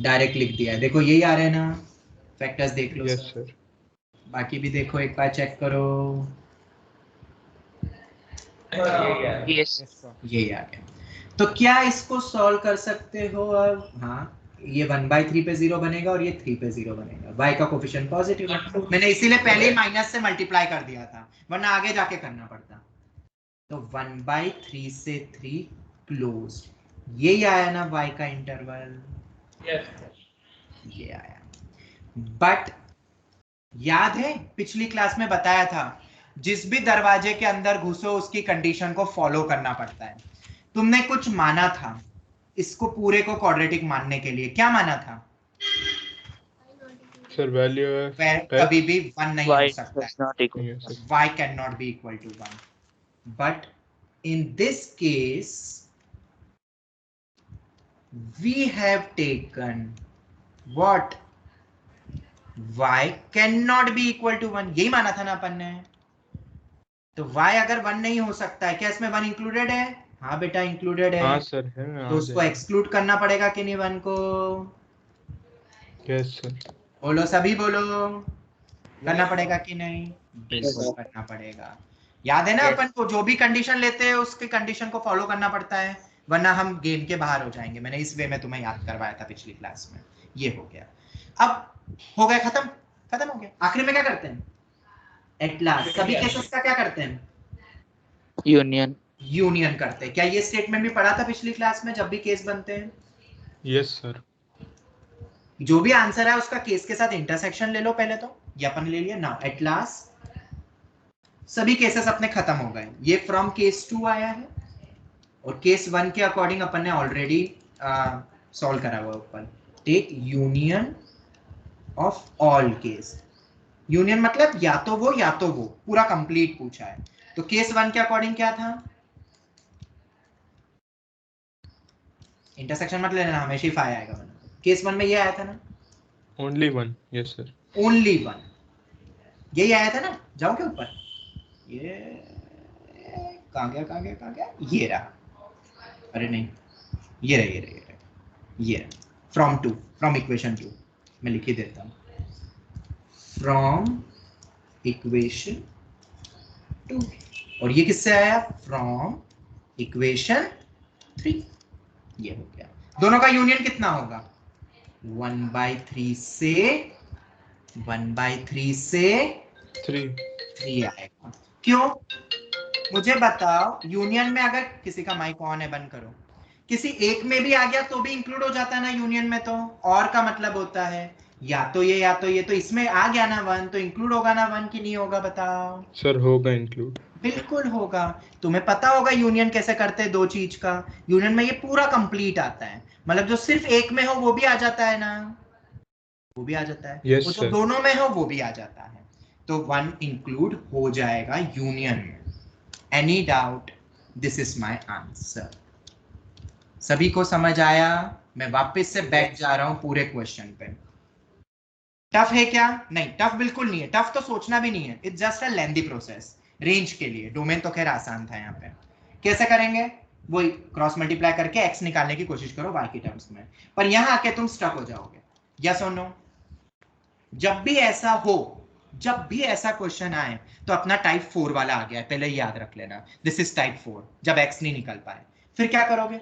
[SPEAKER 1] डायरेक्ट लिख दिया है, देखो यही आ रहे हैं ना फैक्टर्स, देख लो
[SPEAKER 3] यस
[SPEAKER 1] सर,
[SPEAKER 3] सर।
[SPEAKER 1] बाकी भी देखो एक बार चेक करो,
[SPEAKER 8] Yes.
[SPEAKER 1] ये आ गया। तो क्या इसको सॉल्व कर सकते हो अब? हाँ, ये 1/3 पे 0 बनेगा और ये 3 पे 0 बनेगा। y का कोफिशिएंट पॉजिटिव है, मैंने इसीलिए पहले ही माइनस से मल्टीप्लाई कर दिया था, वरना आगे जाके करना पड़ता। तो 1/3 से 3 क्लोज, यही आया ना y का इंटरवल? ये आया। बट याद है पिछली क्लास में बताया था, जिस भी दरवाजे के अंदर घुसो उसकी कंडीशन को फॉलो करना पड़ता है। तुमने कुछ माना था इसको पूरे को क्वाड्रेटिक मानने के लिए, क्या माना था?
[SPEAKER 3] सर वैल्यू
[SPEAKER 1] कभी भी 1 नहीं हो सकता है,
[SPEAKER 3] Yes, sir.
[SPEAKER 1] y cannot be equal to 1. But in this case we have taken what? y cannot be equal to 1, यही माना था ना अपन ने। तो y अगर 1 नहीं हो सकता है, क्या इसमें 1 इंक्लूडेड है? हाँ बेटा इंक्लूडेड है।
[SPEAKER 3] हाँ सर है,
[SPEAKER 1] तो उसको एक्सक्लूड करना पड़ेगा कि नहीं 1 को?
[SPEAKER 3] Yes sir.
[SPEAKER 1] बोलो सभी बोलो, करना पड़ेगा कि नहीं? बिल्कुल करना पड़ेगा। याद है ना अपन को जो भी कंडीशन लेते हैं उसके कंडीशन को फॉलो करना पड़ता है, वरना हम गेम के बाहर हो जाएंगे। मैंने इस वे में तुम्हें याद करवाया था पिछली क्लास में। ये हो गया, अब हो गया, खत्म हो गया। आखिरी में क्या करते हैं? एट लास्ट सभी केसेस का क्या करते हैं? यूनियन करते हैं। क्या ये स्टेटमेंट भी पढ़ा था पिछली क्लास में जब भी केस बनते हैं?
[SPEAKER 3] Yes sir.
[SPEAKER 1] जो भी आंसर है उसका केस के साथ इंटरसेक्शन ले लो पहले, तो ये अपन ले लिया ना। एट लास्ट सभी केसेस अपने खत्म हो गए। ये फ्रॉम केस 2 आया है और केस 1 के अकॉर्डिंग अपन ने ऑलरेडी सॉल्व करा हुआ ऊपर। Take union of all case. Union मतलब या तो वो पूरा कंप्लीट पूछा है। तो केस 1 के अकॉर्डिंग क्या था? इंटरसेक्शन मत लेना, हमेशा ही 5 आएगा। केस 1 में ये आया था ना,
[SPEAKER 3] ओनली 1। Yes sir.
[SPEAKER 1] ओनली 1 यही आया था ना। जाओ के ऊपर, ये कहाँ गया? ये रहा। अरे नहीं, ये रहा फ्रॉम इक्वेशन 2। मैं लिख ही देता हूँ, फ्रॉम इक्वेशन 2। और ये किससे आया? From equation 3। ये हो गया। दोनों का यूनियन कितना होगा? 1/3 से 3 आएगा। क्यों? मुझे बताओ, यूनियन में अगर किसी का माइक ऑन है, बंद करो, किसी एक में भी आ गया तो भी इंक्लूड हो जाता है ना यूनियन में। तो और का मतलब होता है या तो ये, तो इसमें आ गया ना 1, तो इंक्लूड होगा ना 1 की नहीं होगा? बताओ।
[SPEAKER 3] सर होगा इंक्लूड।
[SPEAKER 1] बिल्कुल होगा। तुम्हें पता होगा यूनियन कैसे करते हैं दो चीज का। यूनियन में ये पूरा कंप्लीट आता है, मतलब जो सिर्फ एक में हो वो भी आ जाता है ना, वो भी आ जाता है।
[SPEAKER 3] Yes,
[SPEAKER 1] वो जो
[SPEAKER 3] sir.
[SPEAKER 1] दोनों में हो वो भी आ जाता है। तो 1 इंक्लूड हो जाएगा यूनियन में। Any doubt? This is my answer. सभी को समझ आया? मैं वापस से बैठ जा रहा हूं पूरे क्वेश्चन पे। टफ है क्या? नहीं, टफ बिल्कुल नहीं है। टफ तो सोचना भी नहीं है, it's just a lengthy process. Range के लिए डोमेन तो खैर आसान था। यहाँ पे कैसे करेंगे? वही क्रॉस मल्टीप्लाई करके एक्स निकालने की कोशिश करो y के टर्म्स में, पर यहाँ आके तुम स्टक हो जाओगे। यस और नो? जब भी ऐसा क्वेश्चन आए तो अपना टाइप 4 वाला आ गया है, पहले याद रख लेना। This is type 4। जब x नहीं निकल पाए फिर क्या करोगे?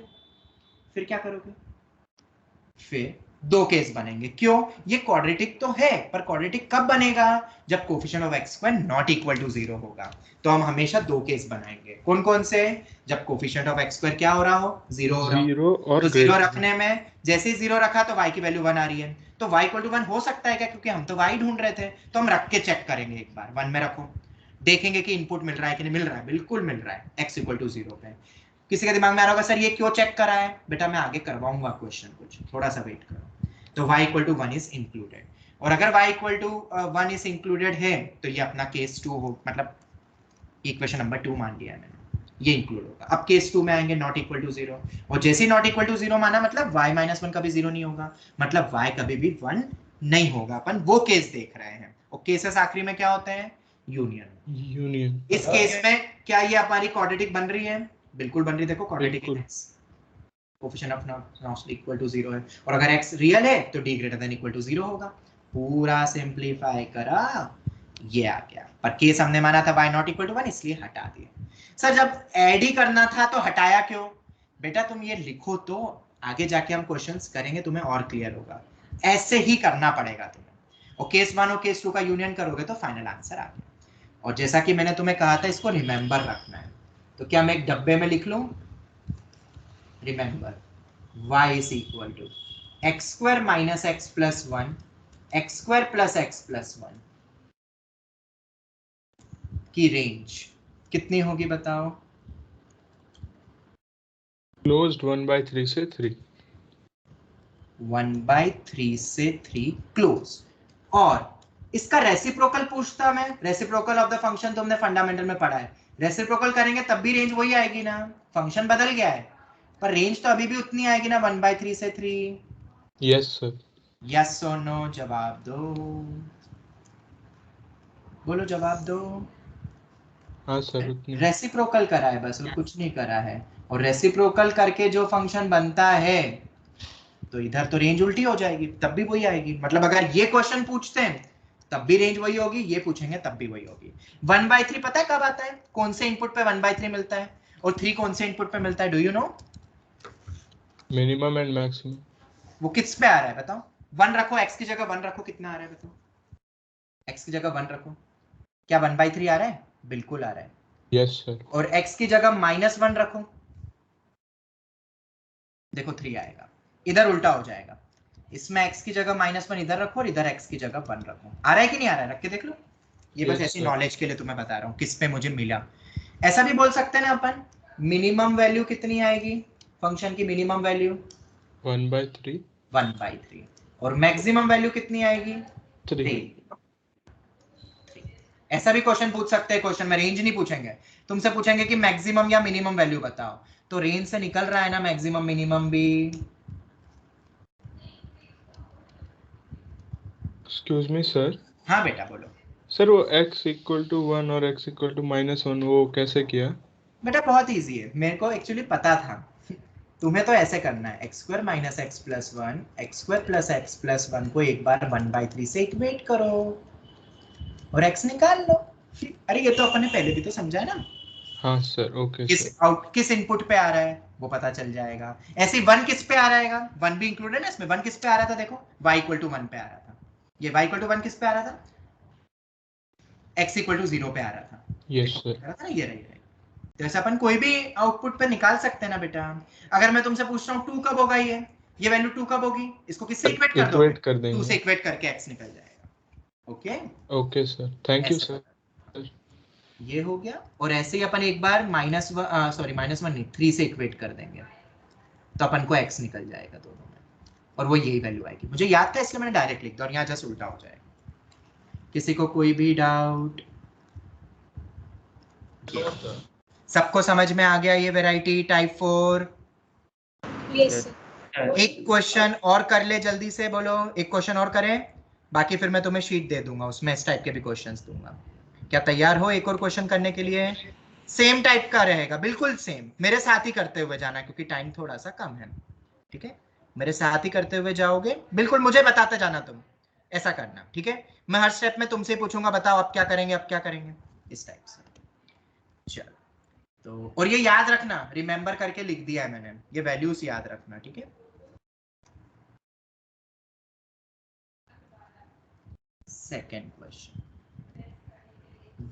[SPEAKER 1] फिर 2 केस बनेंगे। क्यों? ये क्वाड्रेटिक तो है, पर क्वाड्रेटिक कब बनेगा? जब coefficient of x square not equal to 0 होगा। तो हम हमेशा 2 केस बनाएंगे। कौन कौन से? जब कोफिशिएंट ऑफ x स्क्वायर क्या हो रहा हो? 0 हो रहा हो।
[SPEAKER 3] और
[SPEAKER 1] तो 0 रखने में जैसे ही 0 रखा तो y की वैल्यू 1 आ रही है। तो y इक्वल टू 1 हो सकता है क्या? क्योंकि हम तो y ढूंढ रहे थे, तो हम रख के चेक करेंगे एक बार। 1 में रखो, देखेंगे कि इनपुट मिल रहा है कि नहीं मिल रहा है। बिल्कुल मिल रहा है, x इक्वल टू 0 पे। किसी के दिमाग में आ रहा होगा सर ये क्यों चेक करा है? बेटा मैं आगे करवाऊंगा क्वेश्चन, कुछ थोड़ा सा वेट करो। तो y equal to 1 is included, और अगर y equal to 1 is included है तो ये अपना केस 2 हो, मतलब इक्वेशन नंबर 2 मान लिया मैंने, ये इंक्लूड होगा। अब केस 2 में आएंगे नॉट इक्वल टू 0, और जैसे ही नॉट इक्वल टू 0 माना मतलब y माइनस 1 कभी 0 नहीं होगा, मतलब y कभी भी 1 नहीं होगा। अपन वो केस देख रहे हैं। और केसेस आखिरी में क्या होते हैं? यूनियन। इस केस में क्या ये हमारी क्वाड्रेटिक बन रही है? बिल्कुल बन रही। देखो क्वाड्रेटिक है, coefficient of not equal to 0 है, और अगर x रियल है तो d greater than equal to 0 होगा। पूरा सिंपलीफाई करा, ये आ गया। पर केस हमने माना था y नॉट इक्वल टू 1, इसलिए हटा दिया। सर जब ऐड ही करना था तो हटाया क्यों? बेटा तुम ये लिखो तो आगे जाके हम क्वेश्चंस करेंगे, तुम्हें और क्लियर होगा। ऐसे ही करना पड़ेगा तुम्हें, और केस 1 और केस 2 का यूनियन करोगे तो फाइनल आंसर आ गया। और जैसा कि मैंने तुम्हें कहा था इसको रिमेंबर रखना है, तो क्या मैं एक डब्बे में लिख लूं? Remember y is equal to x square minus x plus 1 x square plus x plus 1 की रेंज कितनी होगी बताओ?
[SPEAKER 3] क्लोज्ड 1/3 से 3।
[SPEAKER 1] 1/3 से 3 क्लोज। और इसका रेसिप्रोकल पूछता मैं, रेसिप्रोकल ऑफ द फंक्शन तुमने फंडामेंटल में पढ़ा है, रेसिप्रोकल करेंगे तब भी रेंज वही आएगी ना, फंक्शन बदल गया है पर रेंज तो अभी भी उतनी आएगी ना, 1/3 से 3।
[SPEAKER 3] Yes sir.
[SPEAKER 1] यस और नो जवाब दो, बोलो जवाब दो।
[SPEAKER 3] हाँ सर उतनी।
[SPEAKER 1] रेसिप्रोकल करा है बस, और कुछ नहीं करा है। और रेसिप्रोकल करके जो फंक्शन बनता है तो इधर तो रेंज उल्टी हो जाएगी, तब भी वही आएगी। मतलब अगर ये क्वेश्चन पूछते हैं तब भी रेंज वही होगी, ये पूछेंगे तब भी वही होगी। 1/3 पता है कब आता है? कौन से इनपुट पे 1/3 मिलता है, और 3 कौन से इनपुट पे मिलता है? Do you know?
[SPEAKER 3] Minimum and maximum.
[SPEAKER 1] वो किस पे आ रहा है बताओ? 1 रखो, x की जगह 1 रखो, कितना आ रहा है बताओ? x की जगह 1 रखो, क्या 1/3 आ रहा है? बिल्कुल आ रहा है।
[SPEAKER 3] Yes sir.
[SPEAKER 1] और x की जगह -1 रखो, देखो 3 आएगा। इधर उल्टा हो जाएगा, इसमें x की जगह -1 इधर रखो और इधर x की जगह 1 रखो। आ रहा है कि नहीं आ रहा है? रख के देख लो। ये बस ऐसी नॉलेज के लिए तुम्हें बता रहा हूँ किस पे मुझे मिला। ऐसा भी बोल सकते हैं ना अपन, मिनिमम वैल्यू कितनी आएगी फंक्शन की? Minimum value
[SPEAKER 3] 1/3।
[SPEAKER 1] 1/3। और मैक्सिमम वैल्यू कितनी आएगी?
[SPEAKER 3] 3।
[SPEAKER 1] ऐसा भी क्वेश्चन पूछ सकते हैं, क्वेश्चन में रेंज नहीं पूछेंगे, तुमसे पूछेंगे कि मैक्सिमम या मिनिमम वैल्यू बताओ, तो रेंज से निकल रहा है ना मैक्सिमम मिनिमम भी।
[SPEAKER 3] Excuse me sir.
[SPEAKER 1] हाँ बेटा बोलो।
[SPEAKER 3] सर वो x इक्वल टू 1 और x इक्वल टू -1 वो कैसे किया?
[SPEAKER 1] बेटा बहुत इजी है, मेरे को एक्चुअली पता था। तुम्हें तो ऐसे करना है, x square minus x plus 1 x square plus x plus 1 को एक बार 1/3 से इक्वेट करो और x निकाल लो। अरे ये तो अपन ने पहले भी तो समझा है ना।
[SPEAKER 3] हाँ सर ओके सर।
[SPEAKER 1] किस इनपुट पे आ रहा है वो पता चल जाएगा। ऐसे 1 किस पे आ रहेगा? 1 भी इंक्लूडेड है ना इसमें। 1 किस पे आ रहा था? देखो y इक्वल टू 1 पे आ रहा था, ये y इक्वल टू 1 किस पे आ रहा था? x इक्वल टू 0 पे आ रहा था।
[SPEAKER 3] Yes sir.
[SPEAKER 1] ना ये रही। तो ऐसे अपन कोई भी आउटपुट पे निकाल सकते हैं ना बेटा। अगर मैं तुमसे पूछ रहा हूँ 2 कब होगा, ये वैल्यू 2 कब होगी, इसको किससे इक्वेट कर दोगे? 2 से इक्वेट करके x निकल जाएगा। Okay
[SPEAKER 3] okay sir, thank you sir.
[SPEAKER 1] ये हो गया। और ऐसे ही अपन एक बार -1 नहीं 3 से इक्वेट कर देंगे तो अपन को x निकल जाएगा दोनों में, और वो यही वैल्यू आएगी। मुझे याद था इसलिए मैंने डायरेक्ट लिख दिया, और यहाँ जस्ट उल्टा हो जाएगा। किसी को कोई भी डाउट? सबको समझ में आ गया ये वैरायटी टाइप 4?
[SPEAKER 9] Yes sir.
[SPEAKER 1] एक क्वेश्चन और कर ले जल्दी से, बोलो एक क्वेश्चन और करें, बाकी फिर मैं तुम्हें शीट दे दूंगा, उसमें इस टाइप के भी क्वेश्चंस दूंगा। क्या तैयार हो एक और क्वेश्चन करने के लिए? सेम टाइप का रहेगा, बिल्कुल सेम। मेरे साथ ही करते हुए जाना क्योंकि टाइम थोड़ा सा कम है, ठीक है? मेरे साथ ही करते हुए जाओगे, बिल्कुल मुझे बताते जाना, तुम ऐसा करना, ठीक है? मैं हर स्टेप में तुमसे पूछूंगा, बताओ अब क्या करेंगे, अब क्या करेंगे, इस टाइप से। चलो तो, और ये याद रखना, रिमेंबर करके लिख दिया है मैंने, ये वैल्यूज याद रखना, ठीक है? Second question,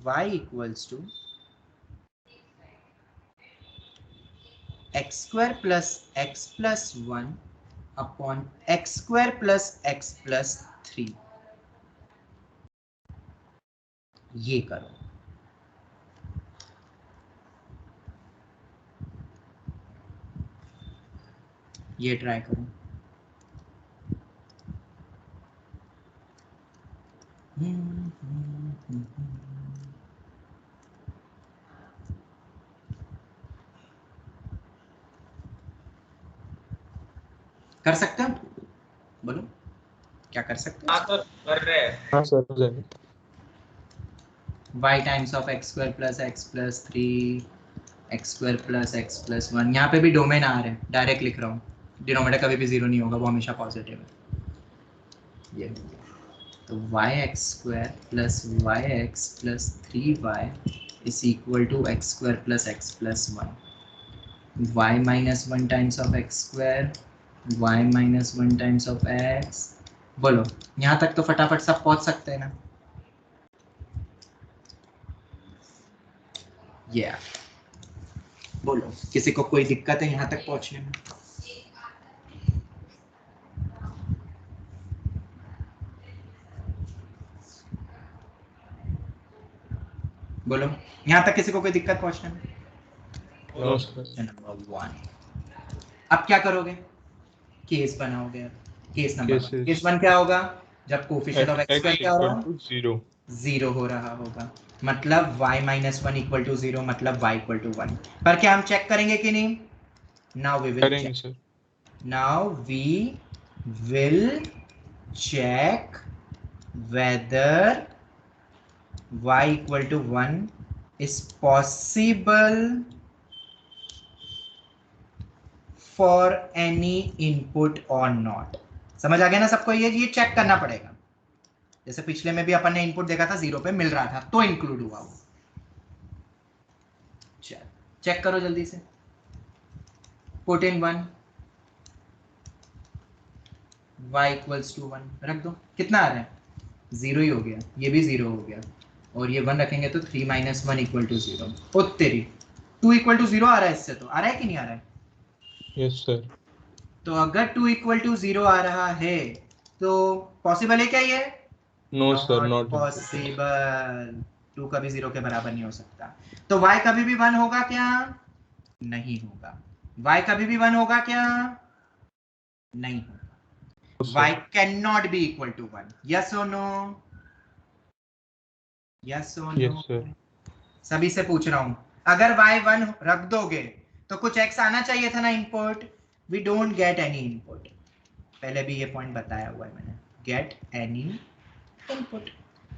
[SPEAKER 1] y equals to x square plus x plus 1 upon x square plus x plus 3, ये करो। ये ट्राई करो। कर सकते हो? बोलो क्या कर सकते हो?
[SPEAKER 2] हाँ सर कर रहे हैं।
[SPEAKER 3] हाँ सर हो जाएगा।
[SPEAKER 1] y times of x square plus x plus 3 x square plus x plus 1, यहाँ पे भी डोमेन आ रहे हैं, डायरेक्ट लिख रहा हूँ। डिनोमिनेटर कभी भी 0 नहीं होगा, वो हमेशा पॉजिटिव है। ये तो yx square plus yx plus 3y is equal to x square plus x plus 1. y minus 1 times of x square, y minus 1 times of x. बोलो यहाँ तक तो फटाफट सब पहुंच सकते हैं ना? बोलो किसी को कोई दिक्कत है यहाँ तक पहुंचने में? बोलो यहाँ तक किसी को कोई दिक्कत पहुंचने में?
[SPEAKER 3] No sir.
[SPEAKER 1] नंबर 1। अब क्या करोगे? केस बनाओगे। केस नंबर केस 1 क्या होगा? जब कोफिशिएंट ऑफ x स्क्वायर क्या हो रहा है?
[SPEAKER 3] 0
[SPEAKER 1] 0 हो रहा होगा, मतलब y minus 1 equal to 0, मतलब y equal to 1। पर क्या हम चेक करेंगे कि नहीं? Now we will
[SPEAKER 3] करेंगे
[SPEAKER 1] check.
[SPEAKER 3] Sir.
[SPEAKER 1] Now we will check whether y equal to 1 is possible for any input or not. समझ आ गया ना सबको? ये चेक करना पड़ेगा। जैसे पिछले में भी अपन ने इनपुट देखा था 0 पे मिल रहा था तो इंक्लूड हुआ वो। चल चेक करो जल्दी से। Put in 1, y equals to 1 रख दो। कितना आ रहा है? 0 ही हो गया, ये भी 0 हो गया, और ये 1 रखेंगे तो 3 minus 1 equal to 0। ओ तेरी 2 equal to 0 आ रहा है इससे, तो आ रहा है कि नहीं आ रहा है?
[SPEAKER 3] Yes sir.
[SPEAKER 1] तो अगर 2 equal to 0 आ रहा है तो पॉसिबल है क्या ये?
[SPEAKER 3] No sir, not
[SPEAKER 1] possible. 2 कभी 0 के बराबर नहीं हो सकता। तो y कभी भी 1 होगा क्या? नहीं होगा। y कभी भी 1 होगा क्या? नहीं होगा। y cannot be equal to 1। yes or no? yes or no?
[SPEAKER 3] Yes sir.
[SPEAKER 1] सभी से पूछ रहा हूं, अगर y 1 रख दोगे तो कुछ x आना चाहिए था ना input. We don't get any input. पहले भी ये पॉइंट बताया हुआ है मैंने, गेट एनी इनपुट।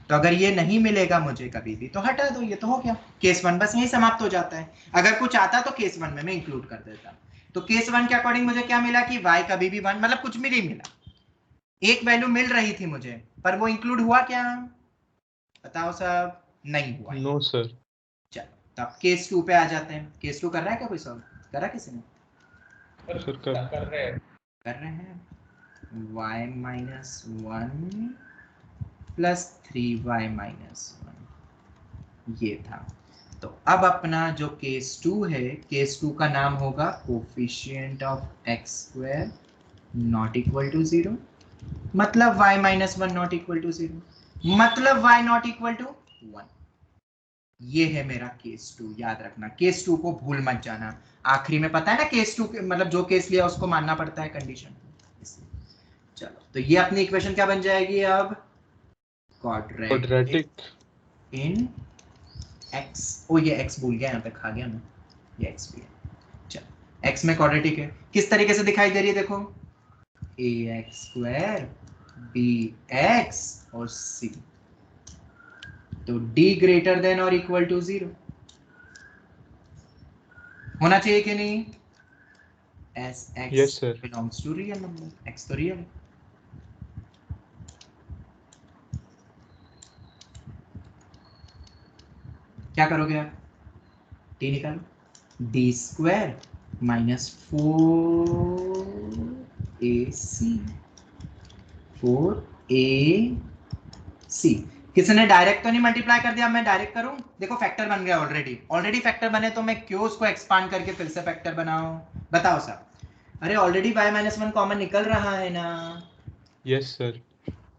[SPEAKER 1] तो अगर ये नहीं मिलेगा मुझे कभी भी तो हटा दो, ये तो हो गया। केस 1 बस यही समाप्त हो जाता है। अगर कुछ आता तो केस 1 में मैं इंक्लूड कर देता। तो केस 1 के अकॉर्डिंग मुझे क्या मिला कि y कभी भी 1, मतलब कुछ भी नहीं मिला, एक वैल्यू मिल रही थी मुझे, पर वो इंक्लूड हुआ क्या? बताओ सब। नहीं हुआ।
[SPEAKER 3] No sir.
[SPEAKER 1] चलो तब केस 2 पे आ जाते हैं। केस 2 कर रहा है क्या कोई? सॉल्व कर रहा है किसी ने?
[SPEAKER 3] सर कर
[SPEAKER 1] रहे हैं। y minus 1 plus 3y minus 1 ये था। तो अब अपना जो केस 2 है, केस 2 का नाम होगा coefficient of x square not equal to 0, मतलब y minus 1 not equal to 0, मतलब y नॉट इक्वल टू 1। ये है मेरा केस 2। याद रखना, केस 2 को भूल मत जाना। आखिरी में पता है ना केस 2 मतलब जो केस लिया उसको मानना पड़ता है कंडीशन। चलो तो ये अपनी इक्वेशन क्या बन जाएगी अब? Quadratic in x। ओ ये x भूल गया, यहाँ पे खा गया मैं, ये x भी है। चलो x में क्वाड्रेटिक है, किस तरीके से दिखाई दे रही है देखो, ax स्क्वायर bx और c। तो d ग्रेटर देन और इक्वल टू 0 होना चाहिए कि नहीं? as x
[SPEAKER 3] yes, sir.
[SPEAKER 1] belongs to real number, x तो रियल है। क्या करोगे आप? t निकालो, d स्क्वायर माइनस 4ac। किसने डायरेक्ट तो नहीं मल्टीप्लाई कर दिया? मैं डायरेक्ट करूं? देखो फैक्टर बन गया ऑलरेडी फैक्टर बने, तो मैं क्यों उसको एक्सपांड करके फिर से फैक्टर बनाऊं? बताओ साहब। अरे ऑलरेडी y minus 1 कॉमन निकल रहा है ना?
[SPEAKER 3] Yes sir.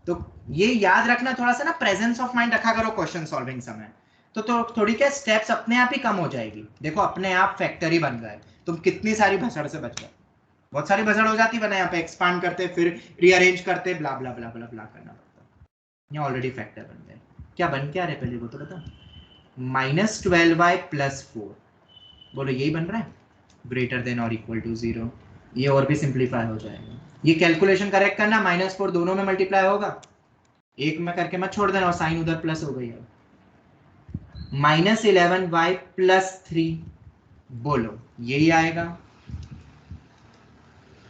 [SPEAKER 1] तो ये याद रखना, थोड़ा सा ना प्रेजेंस ऑफ माइंड रखा करो क्वेश्चन सॉल्विंग समय। तो थोड़ी क्या स्टेप्स अपने आप ही कम हो जाएगी। देखो अपने आप फैक्टर ही बन गए, तुम कितनी सारी भसड़ से बच गए। बहुत सारी भसड़ हो जाती, वरना यहाँ पे एक्सपांड करते फिर रीअरेंज करते ब्ला ब्ला ब्ला ब्ला ब्ला करना पड़ता। यहाँ ऑलरेडी फैक्टर बन गए। क्या बन क्या रहे पहले वो तो बता। -12y + 4, बोलो यही बन रहा है, ग्रेटर देन और इक्वल टू 0। ये और भी सिंप्लीफाई हो जाएगा। ये कैलकुलेशन करेक्ट करना, -4 दोनों में मल्टीप्लाई होगा, एक में करके मत छोड़ देना, और साइन उधर प्लस हो गई है। -11y + 3, बोलो यही आएगा,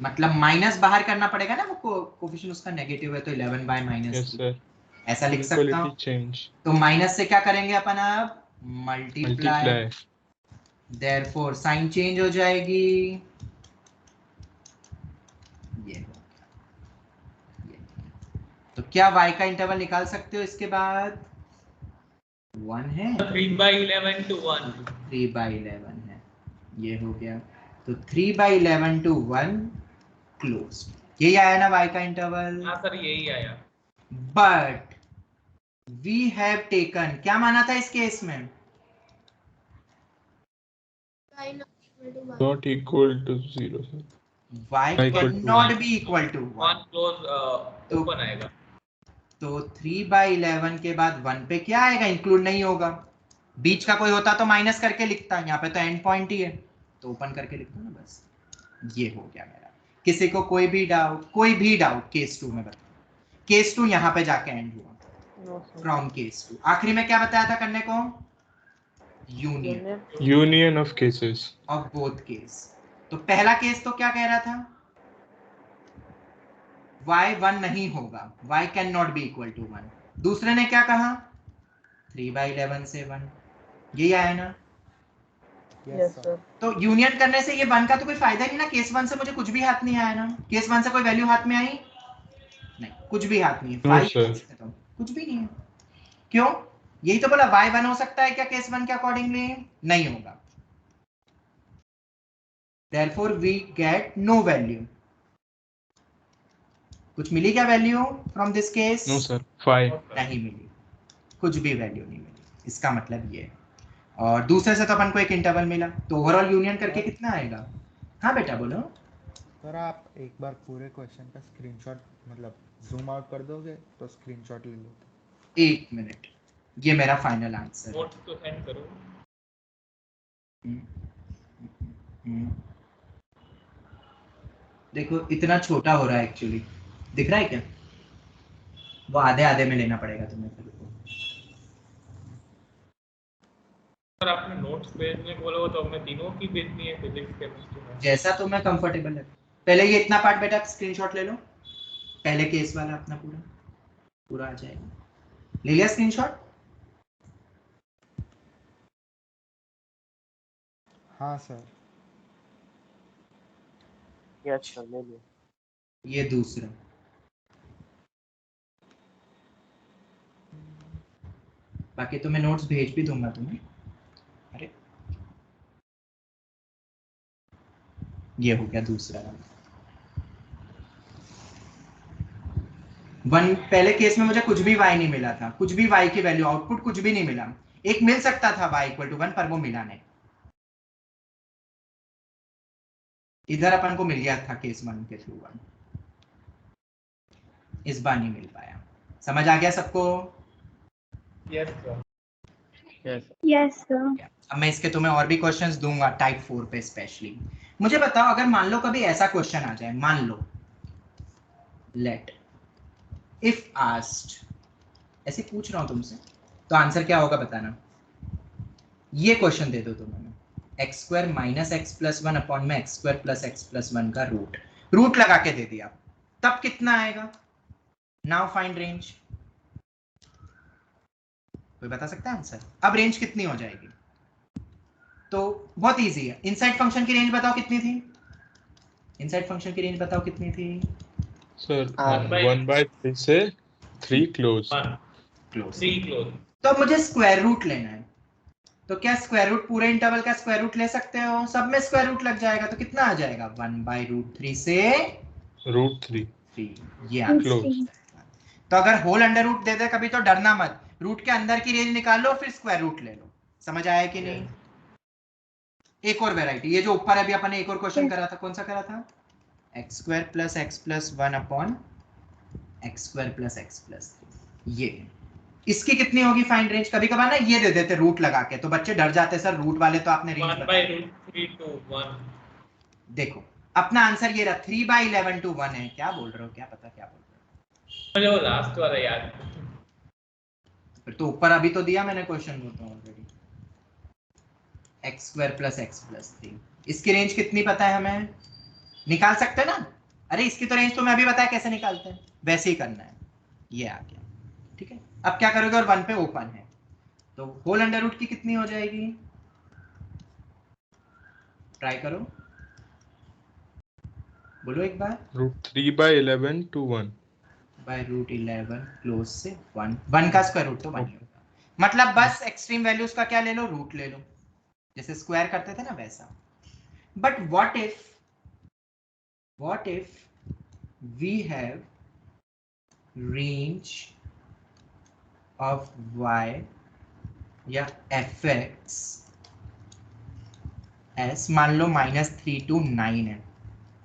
[SPEAKER 1] मतलब माइनस बाहर करना पड़ेगा ना, वो कोफिशिएंट उसका नेगेटिव है तो 11y -
[SPEAKER 3] यस सर।
[SPEAKER 1] ऐसा लिख सकता हूं।
[SPEAKER 3] चेंज।
[SPEAKER 1] तो माइनस से क्या करेंगे अपन? अब मल्टीप्लाई, देयरफॉर साइन चेंज हो जाएगी, ये हो गया, ये। तो क्या y का इंटरवल निकाल सकते हो इसके बाद? 1 है,
[SPEAKER 2] 3/11 to 1,
[SPEAKER 1] 3/11 है, ये हो गया। तो 3/11 to 1 क्लोज, यही आया ना y का इंटरवल?
[SPEAKER 2] हाँ सर यही आया।
[SPEAKER 1] बट वी हैव टेकन, क्या माना था इस केस में?
[SPEAKER 3] Not equal to 0 sir.
[SPEAKER 1] y
[SPEAKER 3] equal to
[SPEAKER 1] cannot
[SPEAKER 3] one.
[SPEAKER 1] be equal to 1,
[SPEAKER 2] 1 close open आएगा।
[SPEAKER 1] तो 3/11 के बाद 1 पे क्या आएगा? इंक्लूड नहीं होगा। बीच का कोई होता तो माइनस करके लिखता, यहाँ पे तो एंड पॉइंट ही है, तो ओपन करके लिखता ना बस। ये हो गया मेरा। किसी को कोई भी डाउट केस 2 में बताओ। केस 2 यहाँ पे जाके एंड हुआ फ्रॉम केस 2। आखिरी में क्या बताया था करने को?
[SPEAKER 3] Union of cases.
[SPEAKER 1] Of both case. तो पहला केस तो क्या कह रहा था? y 1 नहीं होगा, y can not be equal to 1। दूसरे ने क्या कहा? 3/11 से 1, यही आया ना?
[SPEAKER 6] Yes sir.
[SPEAKER 1] तो यूनियन करने से ये 1 का तो कोई फायदा नहीं ना। केस 1 से मुझे कुछ भी हाथ नहीं आया ना। केस 1 से कोई वैल्यू हाथ में आई नहीं, कुछ भी हाथ नहीं है।
[SPEAKER 3] No, sir.
[SPEAKER 1] तो कुछ भी नहीं है। क्यों? यही तो बोला, y 1 हो सकता है क्या केस 1 के अकॉर्डिंगली? नहीं होगा। Therefore we get no value. कुछ मिली क्या value from this case?
[SPEAKER 3] No sir. 5.
[SPEAKER 1] नहीं मिली, कुछ भी वैल्यू नहीं मिली। इसका मतलब ये है। और दूसरे से तो अपन को एक इंटरवल मिला, तो ओवरऑल यूनियन करके कितना आएगा? हाँ बेटा बोलो।
[SPEAKER 6] सर आप एक बार पूरे क्वेश्चन का स्क्रीनशॉट मतलब जूम आउट कर दोगे तो स्क्रीनशॉट ले लो।
[SPEAKER 1] 1 मिनट, ये मेरा फाइनल आंसर है।
[SPEAKER 2] नोट्स तो सेंड करो।
[SPEAKER 1] देखो इतना छोटा हो रहा है एक्चुअली, दिख रहा है क्या? वो आधे आधे में लेना पड़ेगा तुम्हें फिर को।
[SPEAKER 2] सर आपने नोट्स भेजने को बोला तो हमने तीनों की भेजनी है, फिजिक्स केमिस्ट्री में।
[SPEAKER 1] जैसा तुम्हें कंफर्टेबल है। पहले ये इतना पार्ट बेटा स्क्रीनशॉट ले लो, पहले केस वाला अपना पूरा आ जाएगा। ले लिया स्क्रीनशॉट?
[SPEAKER 6] हाँ सर।
[SPEAKER 8] यस सर ले लिया।
[SPEAKER 1] ये दूसरा, बाकी तो मैं नोट्स भेज भी दूंगा तुम्हें। अरे ये हो गया दूसरा वन। पहले केस में मुझे कुछ भी y नहीं मिला था, कुछ भी y की वैल्यू आउटपुट कुछ भी नहीं मिला। एक मिल सकता था y इक्वल टू 1, पर वो मिला नहीं। इधर अपन को मिल गया था केस 1 के थ्रू 1, इस बार नहीं मिल पाया। समझ आ गया सबको?
[SPEAKER 2] Yes sir.
[SPEAKER 9] Yes, sir.
[SPEAKER 1] अब मैं इसके तुम्हें और भी क्वेश्चंस दूंगा टाइप 4 पे स्पेशली। मुझे बताओ, अगर मान लो कभी ऐसा क्वेश्चन आ जाए, मान लो लेट इफ आस्क्ड, ऐसे पूछ रहा हूं तुमसे, तो आंसर क्या होगा बताना। ये क्वेश्चन दे दो तुम्हें, x² minus x plus 1 upon में x² प्लस x प्लस 1 का रूट लगा के दे दिया, तब कितना आएगा? Now find range. कोई बता सकता है आंसर? अब रेंज कितनी हो जाएगी? तो बहुत इजी है। इनसाइड फंक्शन की रेंज बताओ कितनी थी? इनसाइड फंक्शन की रेंज बताओ कितनी थी?
[SPEAKER 3] Sir, 1/3 से 3 close.
[SPEAKER 2] 1
[SPEAKER 1] क्लोज।
[SPEAKER 2] 3 क्लोज।
[SPEAKER 1] तो अब मुझे स्क्वायर रूट लेना है, तो क्या स्क्वायर रूट पूरे इंटरवल का स्क्वायर रूट ले सकते हो? सब में स्क्वायर रूट लग जाएगा, तो कितना आ जाएगा? 1/√3 से
[SPEAKER 3] √3.
[SPEAKER 1] 3, ये आंसर।
[SPEAKER 3] Close.
[SPEAKER 1] तो अगर होल अंडर रूट दे दे कभी तो डरना मत, रूट के अंदर की रेंज निकाल लो, फिर स्क्वायर रूट ले लो। समझ आया कि नहीं? एक और वेराइटी, ये जो ऊपर अभी अपन ने एक और क्वेश्चन करा था, कौन सा करा था? x² plus x plus 1 upon x² plus x plus 3। ये इसकी कितनी होगी फाइंड रेंज? कभी कभार ना ये दे देते रूट लगा के, तो बच्चे डर जाते, सर रूट वाले तो आपने रेंज
[SPEAKER 2] 1/√3 to 1।
[SPEAKER 1] देखो अपना आंसर ये रहा, 3/11 to 1 है। क्या बोल रहे हो? क्या पता क्या बोल रहे हो?
[SPEAKER 2] मुझे वो लास्ट वाला याद।
[SPEAKER 1] फिर तो ऊपर अभी तो दिया मैंने क्वेश्चन को तो already, x² plus x plus 3। इसकी रेंज कितनी पता है हमें? निकाल सकते हैं ना? अरे इसकी तो रेंज तो मैं अभी बताया कैसे निकालते हैं, वैसे ही करना है। ये आ गया, ठीक है। अब क्या करोगे? और 1 पे ओपन है, तो होल अंडर रूट की कितनी हो जाएगी? ट्राई करो, बोलो एक बार।
[SPEAKER 3] √3/11 to 1
[SPEAKER 1] बाय √11 क्लोज से 1 का स्क्वायर रूट तो 1 ही होगा, मतलब बस एक्सट्रीम वैल्यूज का क्या ले लो, रूट ले लो, जैसे स्क्वायर करते थे ना वैसा। But what if we have range of y या fx एस, मान लो -3 to 9 है,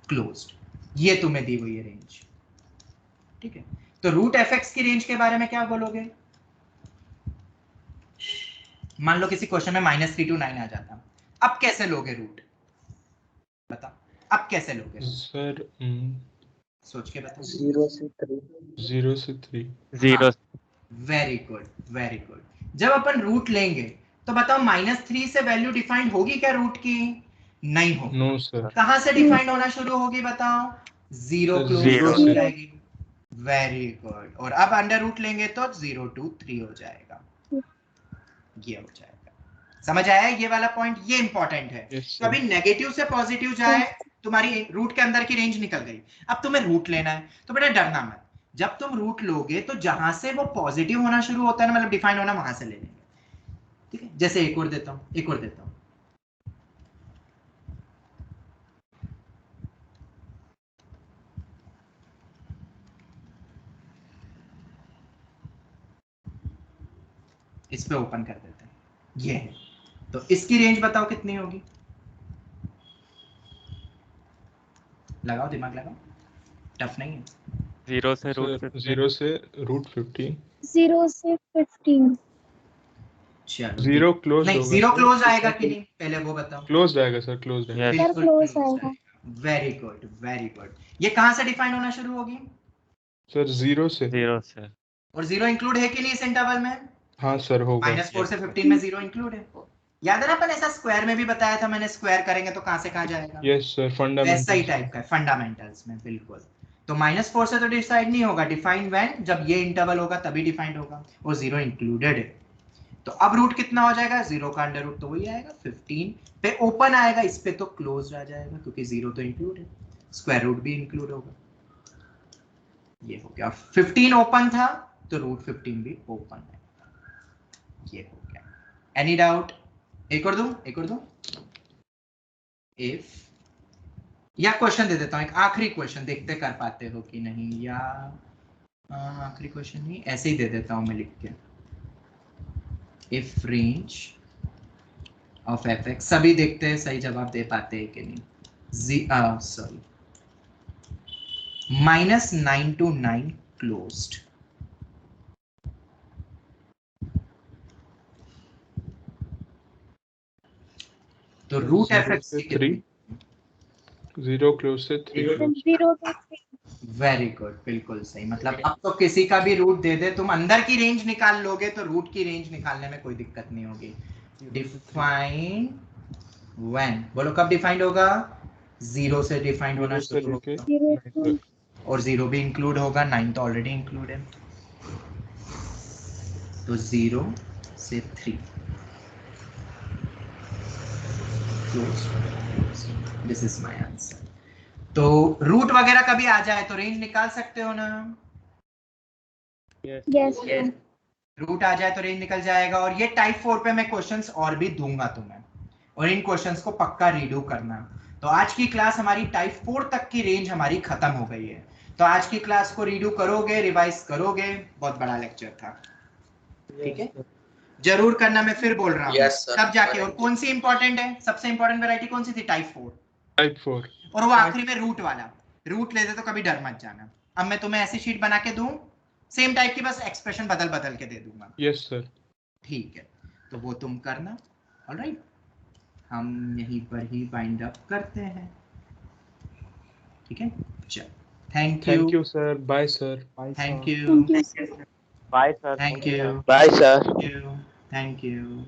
[SPEAKER 1] क्लोज्ड, ये तुम्हें दी हुई है रेंज, ठीक है। तो रूट fx की रेंज के बारे में क्या बोलोगे? मान लो किसी क्वेश्चन में -3 to 9 आ जाता, अब कैसे लोगे रूट, बताओ अब कैसे लोगे?
[SPEAKER 3] सर
[SPEAKER 1] सोच के बताओ।
[SPEAKER 5] 0 से 3.
[SPEAKER 3] 0 से 3
[SPEAKER 4] 0
[SPEAKER 1] वेरी गुड, वेरी गुड। जब अपन रूट लेंगे तो बताओ -3 से वैल्यू डिफाइंड होगी क्या रूट की? नहीं होगी।
[SPEAKER 3] No sir.
[SPEAKER 1] कहां से डिफाइंड होना शुरू होगी बताओ? 0 क्लोज
[SPEAKER 3] Zero
[SPEAKER 1] हो
[SPEAKER 3] से।
[SPEAKER 1] जाएगी। Very good. और अब अंडर रूट लेंगे तो 0 to 3 हो जाएगा, ये हो जाएगा। समझ आया ये वाला पॉइंट? ये इंपॉर्टेंट है।
[SPEAKER 3] Yes,
[SPEAKER 1] तो अभी नेगेटिव से पॉजिटिव जाए, तुम्हारी रूट के अंदर की रेंज निकल गई। अब तुम्हें रूट लेना है तो बेटा डरना मत, जब तुम रूट लोगे तो जहां से वो पॉजिटिव होना शुरू होता है ना, मतलब डिफाइन होना, वहां से ले लेंगे, ठीक है। जैसे एक और देता हूं, इस पे ओपन कर देते हैं, ये है। तो इसकी रेंज बताओ कितनी होगी? लगाओ दिमाग लगाओ, टफ नहीं है।
[SPEAKER 4] 0 से
[SPEAKER 3] सर
[SPEAKER 4] √15
[SPEAKER 3] 0 से √15
[SPEAKER 9] 0 से 15.
[SPEAKER 1] चलो
[SPEAKER 3] 0 क्लोज
[SPEAKER 1] नहीं,
[SPEAKER 3] होगा
[SPEAKER 1] 0
[SPEAKER 3] सर।
[SPEAKER 1] क्लोज आएगा कि नहीं, पहले वो बताओ।
[SPEAKER 3] क्लोज आएगा सर, क्लोज आएगा।
[SPEAKER 4] Yes.
[SPEAKER 9] सर
[SPEAKER 1] बिल्कुल
[SPEAKER 9] क्लोज
[SPEAKER 1] close
[SPEAKER 9] आएगा.
[SPEAKER 1] आएगा। Very good, very good. ये कहां से डिफाइन होना शुरू होगी?
[SPEAKER 3] सर 0 से।
[SPEAKER 4] 0 से
[SPEAKER 1] और 0 इंक्लूड है कि नहीं इस इंटरवल में?
[SPEAKER 3] हाँ सर होगा।
[SPEAKER 1] -4 से 15 में 0 इंक्लूड है। याद है ना अपन ऐसा स्क्वायर में भी बताया था मैंने, स्क्वायर करेंगे तो कहां से कहां जाएगा?
[SPEAKER 3] यस सर,
[SPEAKER 1] वैसा ही
[SPEAKER 3] फंडामेंटल।
[SPEAKER 1] टाइप का है, फंडामेंटल्स में, बिल्कुल। तो -4 से तो डिसाइड नहीं होगा, डिफाइंड व्हेन, जब ये इंटरवल होगा तभी डिफाइंड होगा, और 0 इंक्लूडेड है। तो अब रूट कितना हो जाएगा? 0 का अंडर रूट तो वही आएगा 15 पे ओपन आएगा, इस पे तो क्लोज आ जाएगा क्योंकि 0 तो इंक्लूड है, स्क्वायर रूट भी इंक्लूड होगा। ये हो गया, 15 ओपन था तो रूट 15 भी ओपन है, ये हो गया। Any doubt? एक और दूं? इफ, या क्वेश्चन दे देता हूं, एक आखिरी क्वेश्चन, देखते कर पाते हो कि नहीं, या आखिरी क्वेश्चन नहीं, ऐसे ही दे देता हूं मैं लिख के। इफ रेंज ऑफ fx, सभी देखते हैं सही जवाब दे पाते हैं कि नहीं। सॉरी, -9 to 9 क्लोज्ड, तो रूट fx की कितनी?
[SPEAKER 3] 0 क्लोज से 3 क्लोज।
[SPEAKER 9] 0 to 3.
[SPEAKER 1] वेरी गुड, बिल्कुल सही। मतलब अब तो किसी का भी रूट दे दे, तुम अंदर की रेंज निकाल लोगे तो रूट की रेंज निकालने में कोई दिक्कत नहीं होगी। डिफाइन व्हेन, बोलो कब डिफाइंड होगा? 0 से डिफाइंड होना शुरू होगा,
[SPEAKER 9] 0 to
[SPEAKER 1] और 0 भी इंक्लूड होगा, 9 तो ऑलरेडी इंक्लूड है, तो 0 से 3 close. This is my answer. तो रूट वगैरह कभी आ जाए तो रेंज निकाल सकते हो ना?
[SPEAKER 9] yes.
[SPEAKER 1] रूट आ जाए तो रेंज निकल जाएगा। और ये टाइप 4 पे मैं क्वेश्चंस और भी दूंगा तुम्हें, और इन क्वेश्चंस को पक्का रीडू करना। तो आज की क्लास हमारी टाइप 4 तक की रेंज हमारी खत्म हो गई है, तो आज की क्लास को रीडू करोगे, रिवाइज करोगे, बहुत बड़ा लेक्चर था, ठीक है? जरूर करना, मैं फिर बोल रहा हूँ।
[SPEAKER 5] Yes, sir.
[SPEAKER 1] तब जाके, और कौन सी इंपॉर्टेंट है, सबसे इंपॉर्टेंट वैरायटी कौन सी थी? टाइप 4।
[SPEAKER 3] टाइप 4।
[SPEAKER 1] और वो आखिरी में रूट वाला, रूट लेते तो कभी डर मत जाना। अब मैं तुम्हें ऐसी शीट बना के दूं सेम टाइप की, बस एक्सप्रेशन बदल बदल के दे दूंगा।
[SPEAKER 3] Yes sir.
[SPEAKER 1] ठीक है, तो वो तुम करना। ऑलराइट, हम यहीं पर ही बाइंड अप करते हैं, ठीक है? चलो, thank
[SPEAKER 3] thank you sir, bye sir.
[SPEAKER 1] Thank you,
[SPEAKER 4] bye sir.
[SPEAKER 1] Thank you,
[SPEAKER 8] bye sir.
[SPEAKER 1] Thank you.